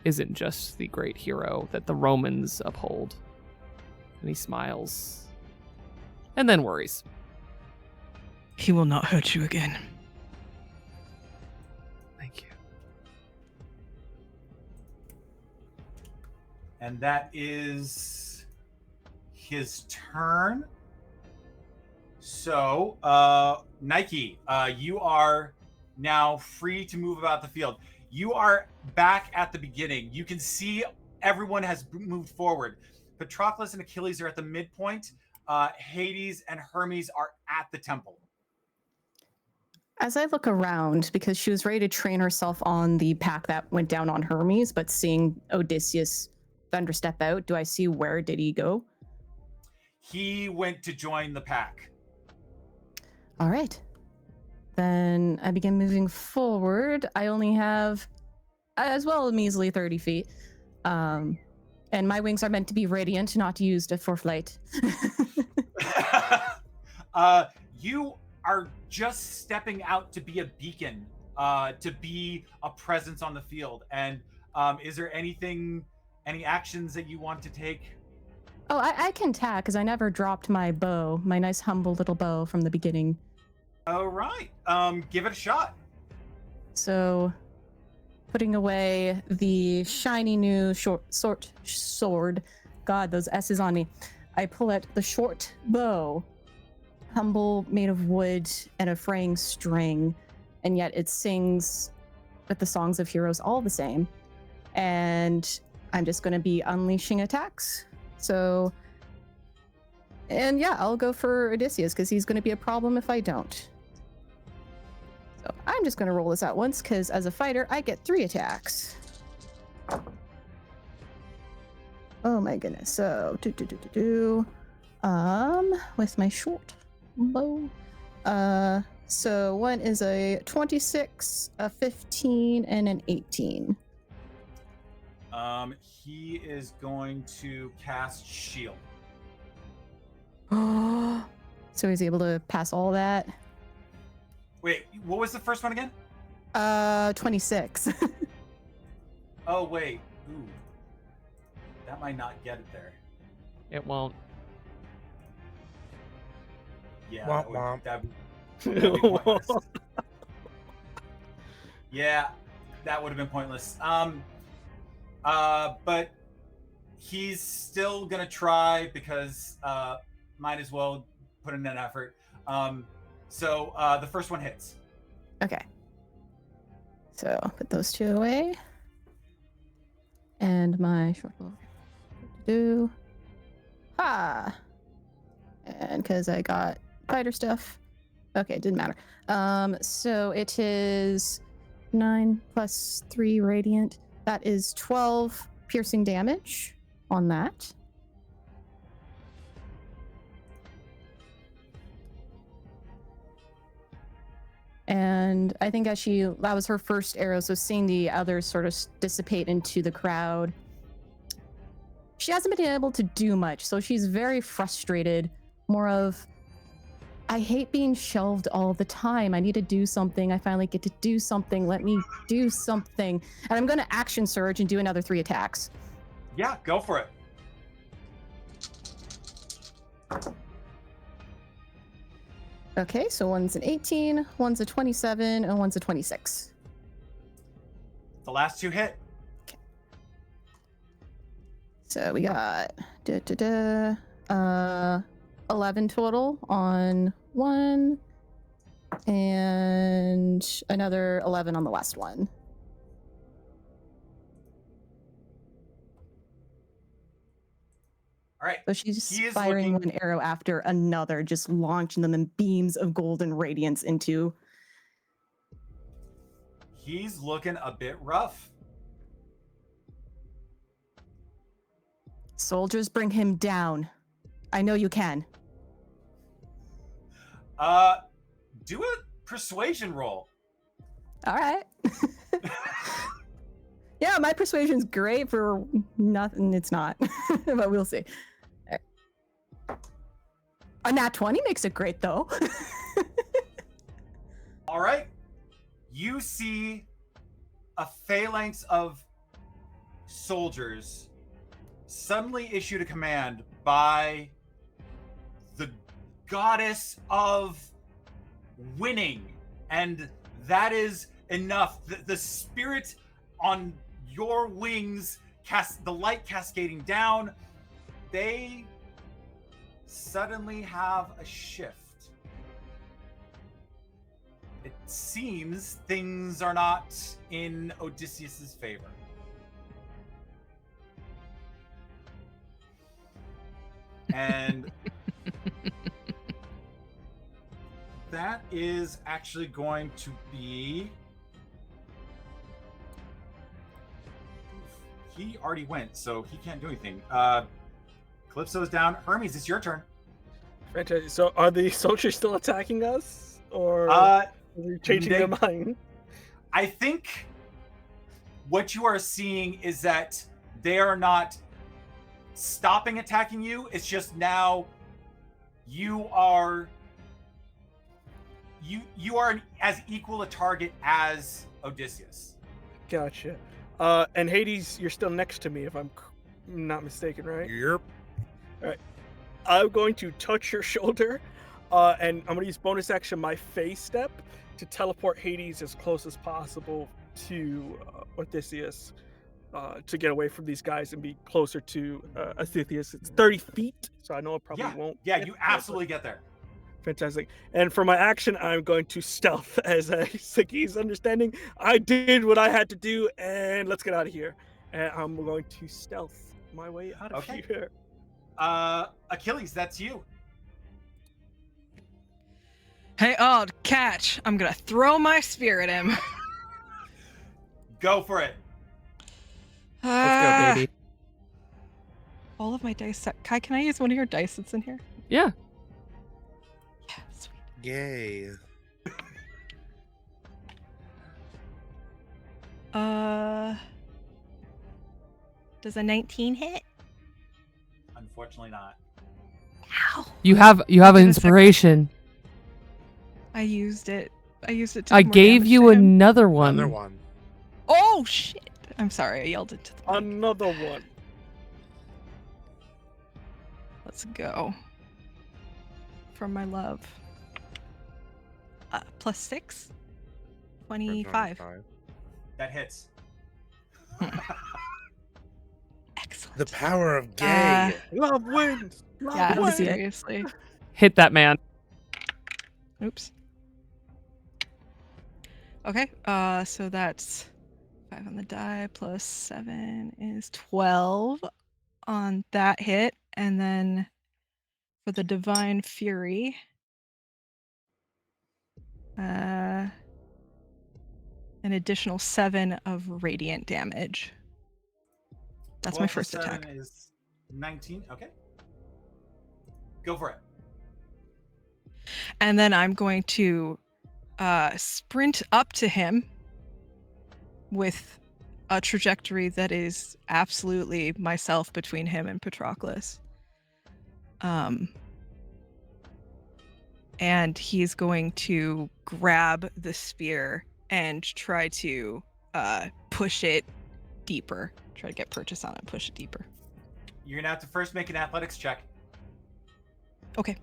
isn't just the great hero that the Romans uphold. And he smiles. And then worries. He will not hurt you again. Thank you. And that is his turn. So, Nike, you are now free to move about the field. You are back at the beginning. You can see everyone has moved forward. Patroclus and Achilles are at the midpoint. Hades and Hermes are at the temple. As I look around, because she was ready to train herself on the pack that went down on Hermes, but seeing Odysseus thunder step out, do I see where did he go? He went to join the pack. All right. Then I begin moving forward. I only have, as well, measly 30 feet. And my wings are meant to be radiant, not used for flight. You are just stepping out to be a beacon, to be a presence on the field. And is there any actions that you want to take? Oh, I can tack, because I never dropped my bow, my nice humble little bow from the beginning. All right. Give it a shot. So, putting away the shiny new sword. God, those S's on me. I pull out the short bow, humble, made of wood, and a fraying string, and yet it sings with the songs of heroes all the same. And I'm just going to be unleashing attacks. So, and yeah, I'll go for Odysseus, because he's going to be a problem if I don't. So I'm just going to roll this out once, because as a fighter, I get 3 attacks. Oh my goodness. So, with my short bow. So one is a 26, a 15, and an 18. He is going to cast Shield. So he's able to pass all that. Wait, what was the first one again? 26. Oh, wait. Ooh. That might not get it there. It won't. Yeah, Womp that'd womp. be pointless. Yeah, that would have been pointless. But he's still gonna try because might as well put in an effort. So the first one hits. Okay. So put those 2 away. And my short bow. And because I got fighter stuff. Okay, didn't matter. So it is 9 plus 3 radiant. That is 12 piercing damage on that. And I think that was her first arrow, so seeing the others sort of dissipate into the crowd, she hasn't been able to do much, so she's very frustrated. More of, I hate being shelved all the time. I need to do something. I finally get to do something. Let me do something. And I'm going to action surge and do another 3 attacks. Yeah, go for it. Okay, so one's an 18, one's a 27, and one's a 26. The last 2 hit. Okay. So we got 11 total on one, and another 11 on the last one. All right. So she's He is firing looking- one arrow after another, just launching them in beams of golden radiance into. He's looking a bit rough. Soldiers, bring him down. I know you can. Do a persuasion roll. All right. Yeah, my persuasion's great for nothing. It's not, but we'll see. All right. A nat 20 makes it great, though. All right. You see a phalanx of soldiers suddenly issued a command by the goddess of winning, and that is enough. The spirit on your wings, the light cascading down, they suddenly have a shift. It seems things are not in Odysseus's favor. And that is actually going to be... He already went, so he can't do anything. Calypso's down. Hermes, it's your turn. Fantastic. So are the soldiers still attacking us? Or are they changing their mind? I think what you are seeing is that they are not stopping attacking you. It's just now you are as equal a target as Odysseus. Gotcha. And Hades, you're still next to me, if I'm not mistaken, right? Yep. All right. I'm going to touch your shoulder, and I'm going to use bonus action my phase step to teleport Hades as close as possible to Odysseus to get away from these guys and be closer to Odysseus. It's 30 feet, so I know it probably won't. Yeah, you absolutely get there. Fantastic. And for my action, I'm going to stealth as Saki's understanding. I did what I had to do, and let's get out of here. And I'm going to stealth my way out of here. Achilles, that's you. Hey, catch. I'm gonna throw my spear at him. Go for it. Let's go, baby. All of my dice. Kai, can I use one of your dice that's in here? Yeah. Yeah, sweet. Yay. Does a 19 hit? Unfortunately not. Ow. You have inspiration. I used it. To I do more gave damage you to him. another one. Another one. Oh shit! I'm sorry. I yelled it to the mic. Another one. Let's go. From my love. +6. 25. That hits. Excellent. The power of gay. Love wins. Love Yeah, wins. seriously. Hit that man. Oops. Okay, so that's 5 on the die plus 7 is 12 on that hit. And then for the Divine Fury, an additional 7 of radiant damage. That's my first attack. 7 is 19. Okay. Go for it. And then I'm going to sprint up to him with a trajectory that is absolutely myself between him and Patroclus. And he's going to grab the spear and try to push it deeper. Try to get purchase on it, push it deeper. You're gonna have to first make an athletics check. Okay.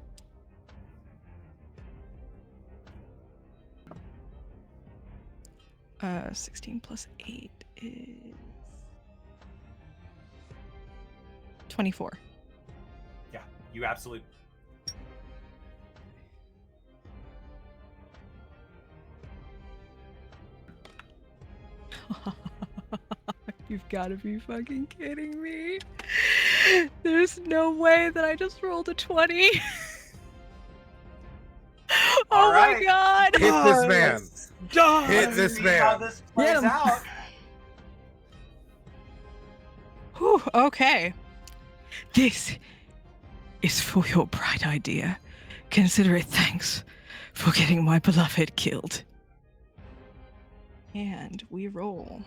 Uh, 16 plus 8 is 24. Yeah, you absolutely. You've got to be fucking kidding me. There's no way that I just rolled a 20. All Oh right. my god. Hit this man. Hit Let's this see how man. this plays him. out. Whew, okay. This is for your bright idea. Consider it thanks for getting my beloved killed. And we roll.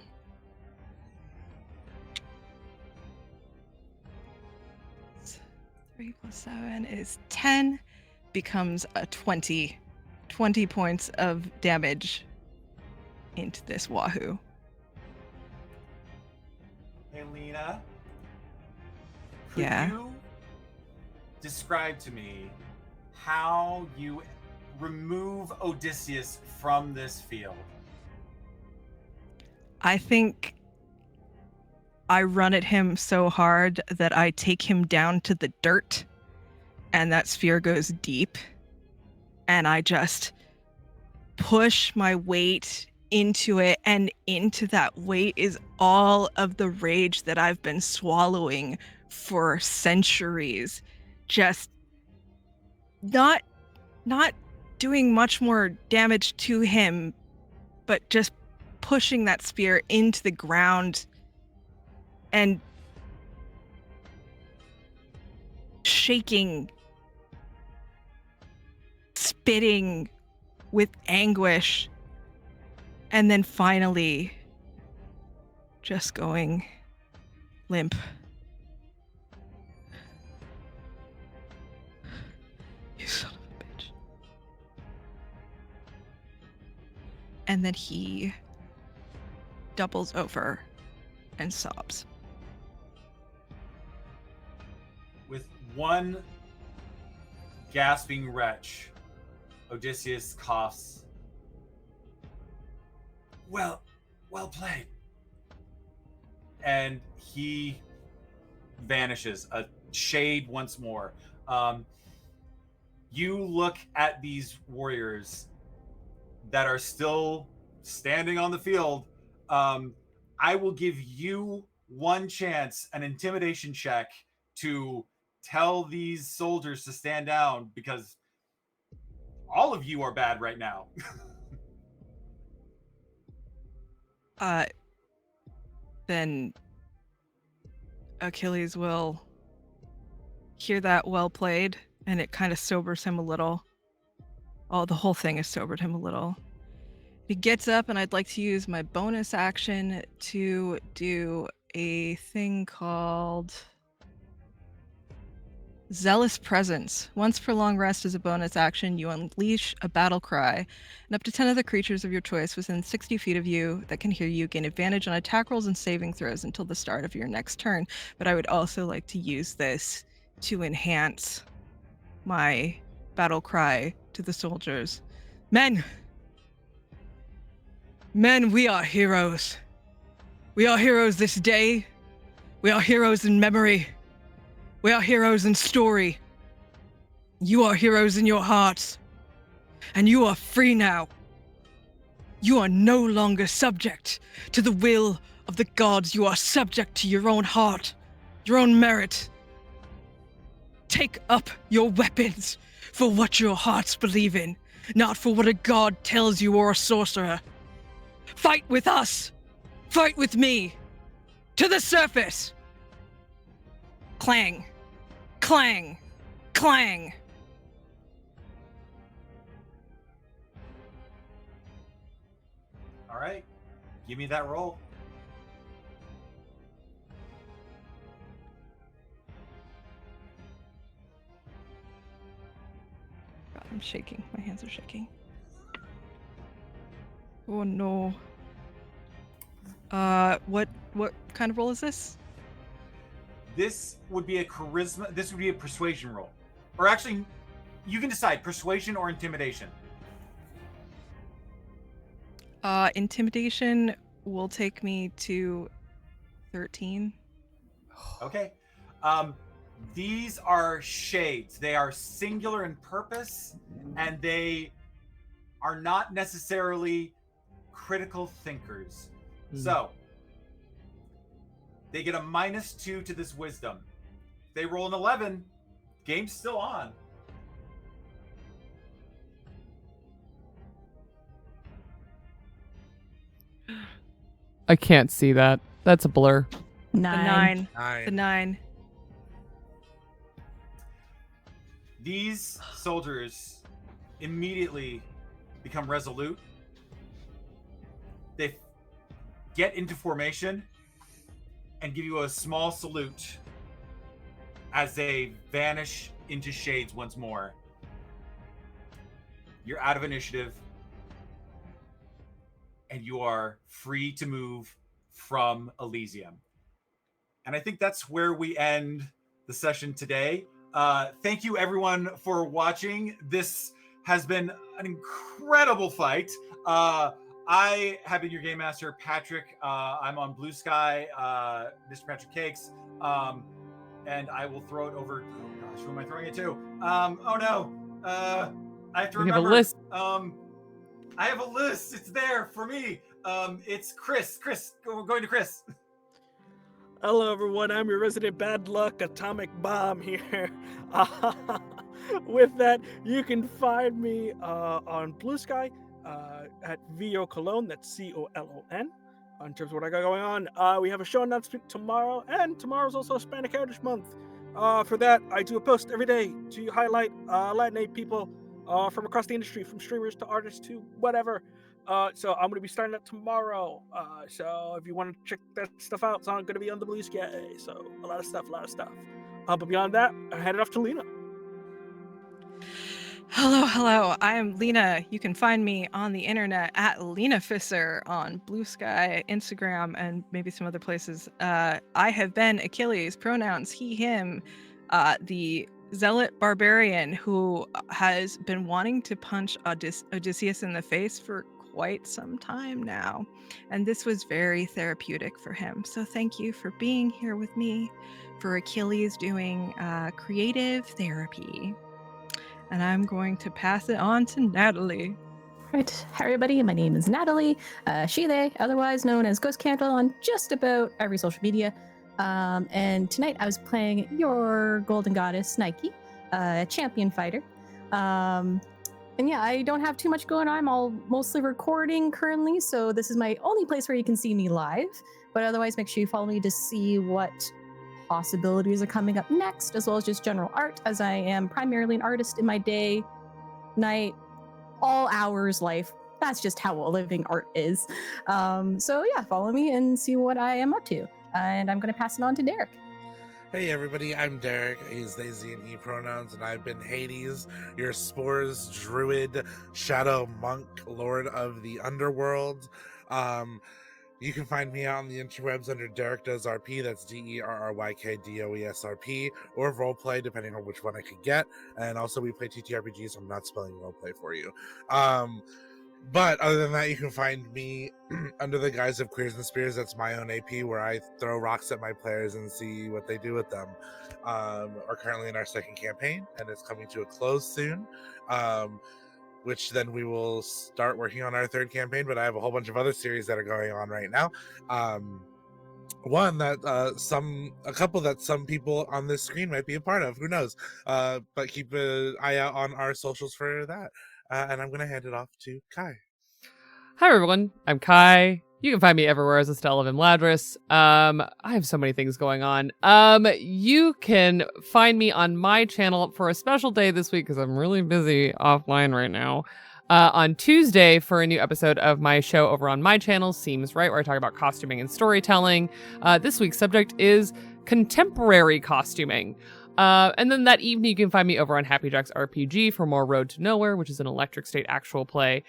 Three plus 7 is 10. Becomes a 20. 20 points of damage into this wahoo. Hey, Lina. Could Yeah. you describe to me how you remove Odysseus from this field? I think I run at him so hard that I take him down to the dirt, and that sphere goes deep, and I just push my weight into it, and into that weight is all of the rage that I've been swallowing for centuries. Just not doing much more damage to him, but just pushing that spear into the ground and shaking, spitting with anguish, and then finally just going limp. You son of a bitch. And then he doubles over and sobs. With one gasping wretch, Odysseus coughs. Well played. And he vanishes, a shade once more. You look at these warriors that are still standing on the field. I will give you one chance, an intimidation check, to tell these soldiers to stand down, because all of you are bad right now. Then Achilles will hear that well played, and it kind of sobers him a little. Oh, the whole thing has sobered him a little. He gets up, and I'd like to use my bonus action to do a thing called Zealous Presence. Once per long rest as a bonus action, you unleash a battle cry, and up to 10 other creatures of your choice within 60 feet of you that can hear you gain advantage on attack rolls and saving throws until the start of your next turn. But I would also like to use this to enhance my battle cry to the soldiers. Men, we are heroes. We are heroes this day. We are heroes in memory. We are heroes in story. You are heroes in your hearts. And you are free now. You are no longer subject to the will of the gods. You are subject to your own heart, your own merit. Take up your weapons for what your hearts believe in, not for what a god tells you or a sorcerer. Fight with us. Fight with me. To the surface. Clang. Clang! Clang! All right, give me that roll. God, I'm shaking. My hands are shaking. Oh no. What kind of roll is this? This would be a charisma. This would be a persuasion roll, or actually, you can decide persuasion or intimidation. Intimidation will take me to 13. Okay. These are shades. They are singular in purpose, and they are not necessarily critical thinkers. So they get a -2 to this wisdom. If they roll an 11, game's still on. I can't see that. That's a blur. The 9. The 9. These soldiers immediately become resolute. They get into formation and give you a small salute as they vanish into shades once more. You're out of initiative, and you are free to move from Elysium. And I think that's where we end the session today. Thank you, everyone, for watching. This has been an incredible fight. I have been your game master, Patrick. I'm on Blue Sky, Mr. Patrick Cakes. And I will throw it over. Oh gosh, who am I throwing it to? Oh no. I have to remember. We have a list. I have a list. It's there for me. It's Chris. Chris, going to Chris. Hello, everyone. I'm your resident bad luck atomic bomb here. With that, you can find me on Blue Sky at VO Cologne. That's COLON. In terms of what I got going on, we have a show announcement tomorrow, and tomorrow's also Hispanic Heritage Month. For that, I do a post every day to highlight Latinate people from across the industry, from streamers to artists to whatever. So I'm going to be starting that tomorrow. So if you want to check that stuff out, it's going to be on the Blue Sky. So a lot of stuff. But beyond that, I hand it off to Lina. Hello. I am Lina. You can find me on the internet at Lina Fisser on Blue Sky, Instagram, and maybe some other places. I have been Achilles, pronouns he, him, the zealot barbarian who has been wanting to punch Odysseus in the face for quite some time now. And this was very therapeutic for him. So thank you for being here with me for Achilles doing creative therapy. And I'm going to pass it on to Natalie. Right. Hi, everybody. My name is Natalie, she, they, otherwise known as Ghost Candle on just about every social media. And tonight I was playing your golden goddess, Nike, champion fighter. And yeah, I don't have too much going on. I'm all mostly recording currently, so this is my only place where you can see me live. But otherwise, make sure you follow me to see what possibilities are coming up next, as well as just general art, as I am primarily an artist in my day, night, all hours life. That's just how a living art is. So yeah, follow me and see what I am up to. And I'm going to pass it on to Derryk. Hey everybody, I'm Derryk. I use they, ze, and he pronouns, and I've been Hades, your spores, druid, shadow monk, lord of the underworld. You can find me on the interwebs under Derryk Does RP, that's DERRYKDOESRP, or roleplay, depending on which one I could get. And also we play TTRPG, so I'm not spelling roleplay for you. But other than that, you can find me under the guise of Queers and Spears. That's my own AP, where I throw rocks at my players and see what they do with them. Are currently in our second campaign, and it's coming to a close soon. Which then we will start working on our third campaign, but I have a whole bunch of other series that are going on right now. One that a couple that some people on this screen might be a part of, who knows? But keep an eye out on our socials for that. And I'm gonna hand it off to Kai. Hi everyone, I'm Kai. You can find me everywhere as Estelle of Imladris. I have so many things going on. You can find me on my channel for a special day this week because I'm really busy offline right now. On Tuesday for a new episode of my show over on my channel, Seems Right, where I talk about costuming and storytelling. This week's subject is contemporary costuming. And then that evening, you can find me over on Happy Jack's RPG for more Road to Nowhere, which is an Electric State actual play,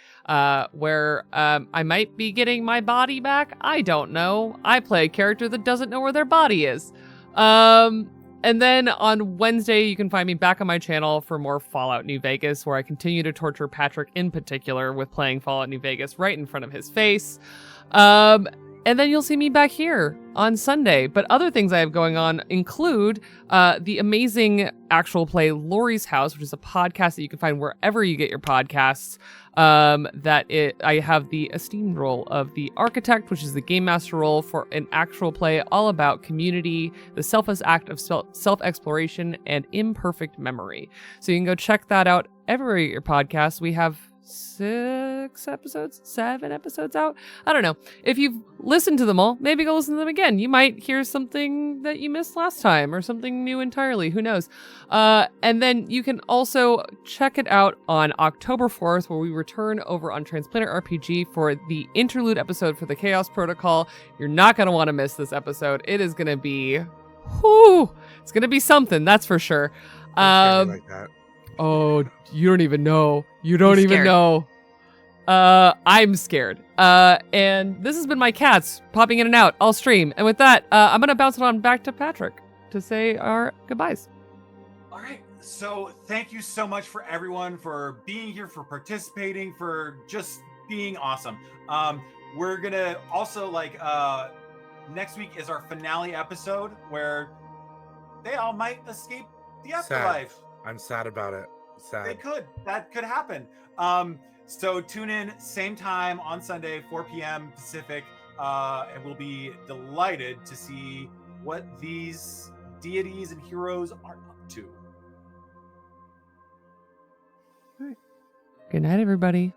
where I might be getting my body back. I don't know. I play a character that doesn't know where their body is. And then on Wednesday, you can find me back on my channel for more Fallout New Vegas, where I continue to torture Patrick in particular with playing Fallout New Vegas right in front of his face. And then you'll see me back here on Sunday. But other things I have going on include the amazing Actual Play Lori's House, which is a podcast that you can find wherever you get your podcasts. I have the esteemed role of the Architect, which is the Game Master role for an actual play all about community, the selfless act of self-exploration, and imperfect memory. So you can go check that out everywhere you get your podcasts. We have 7 episodes out. I don't know. If you've listened to them all, maybe go listen to them again. You might hear something that you missed last time or something new entirely. Who knows? And then you can also check it out on October 4th, where we return over on Transplanet RPG for the interlude episode for the Chaos Protocol. You're not going to want to miss this episode. It is going to be, it's going to be something, that's for sure. Like that. Oh, you don't even know. You don't even scared. know. I'm scared. And this has been my cats popping in and out all stream. And with that, I'm going to bounce it on back to Patrick to say our goodbyes. All right. So thank you so much for everyone for being here, for participating, for just being awesome. We're going to also next week is our finale episode where they all might escape the afterlife. Sad. I'm sad about it. Sad. They could. That could happen. So tune in same time on Sunday, 4 p.m. Pacific, and we'll be delighted to see what these deities and heroes are up to. Good night, everybody.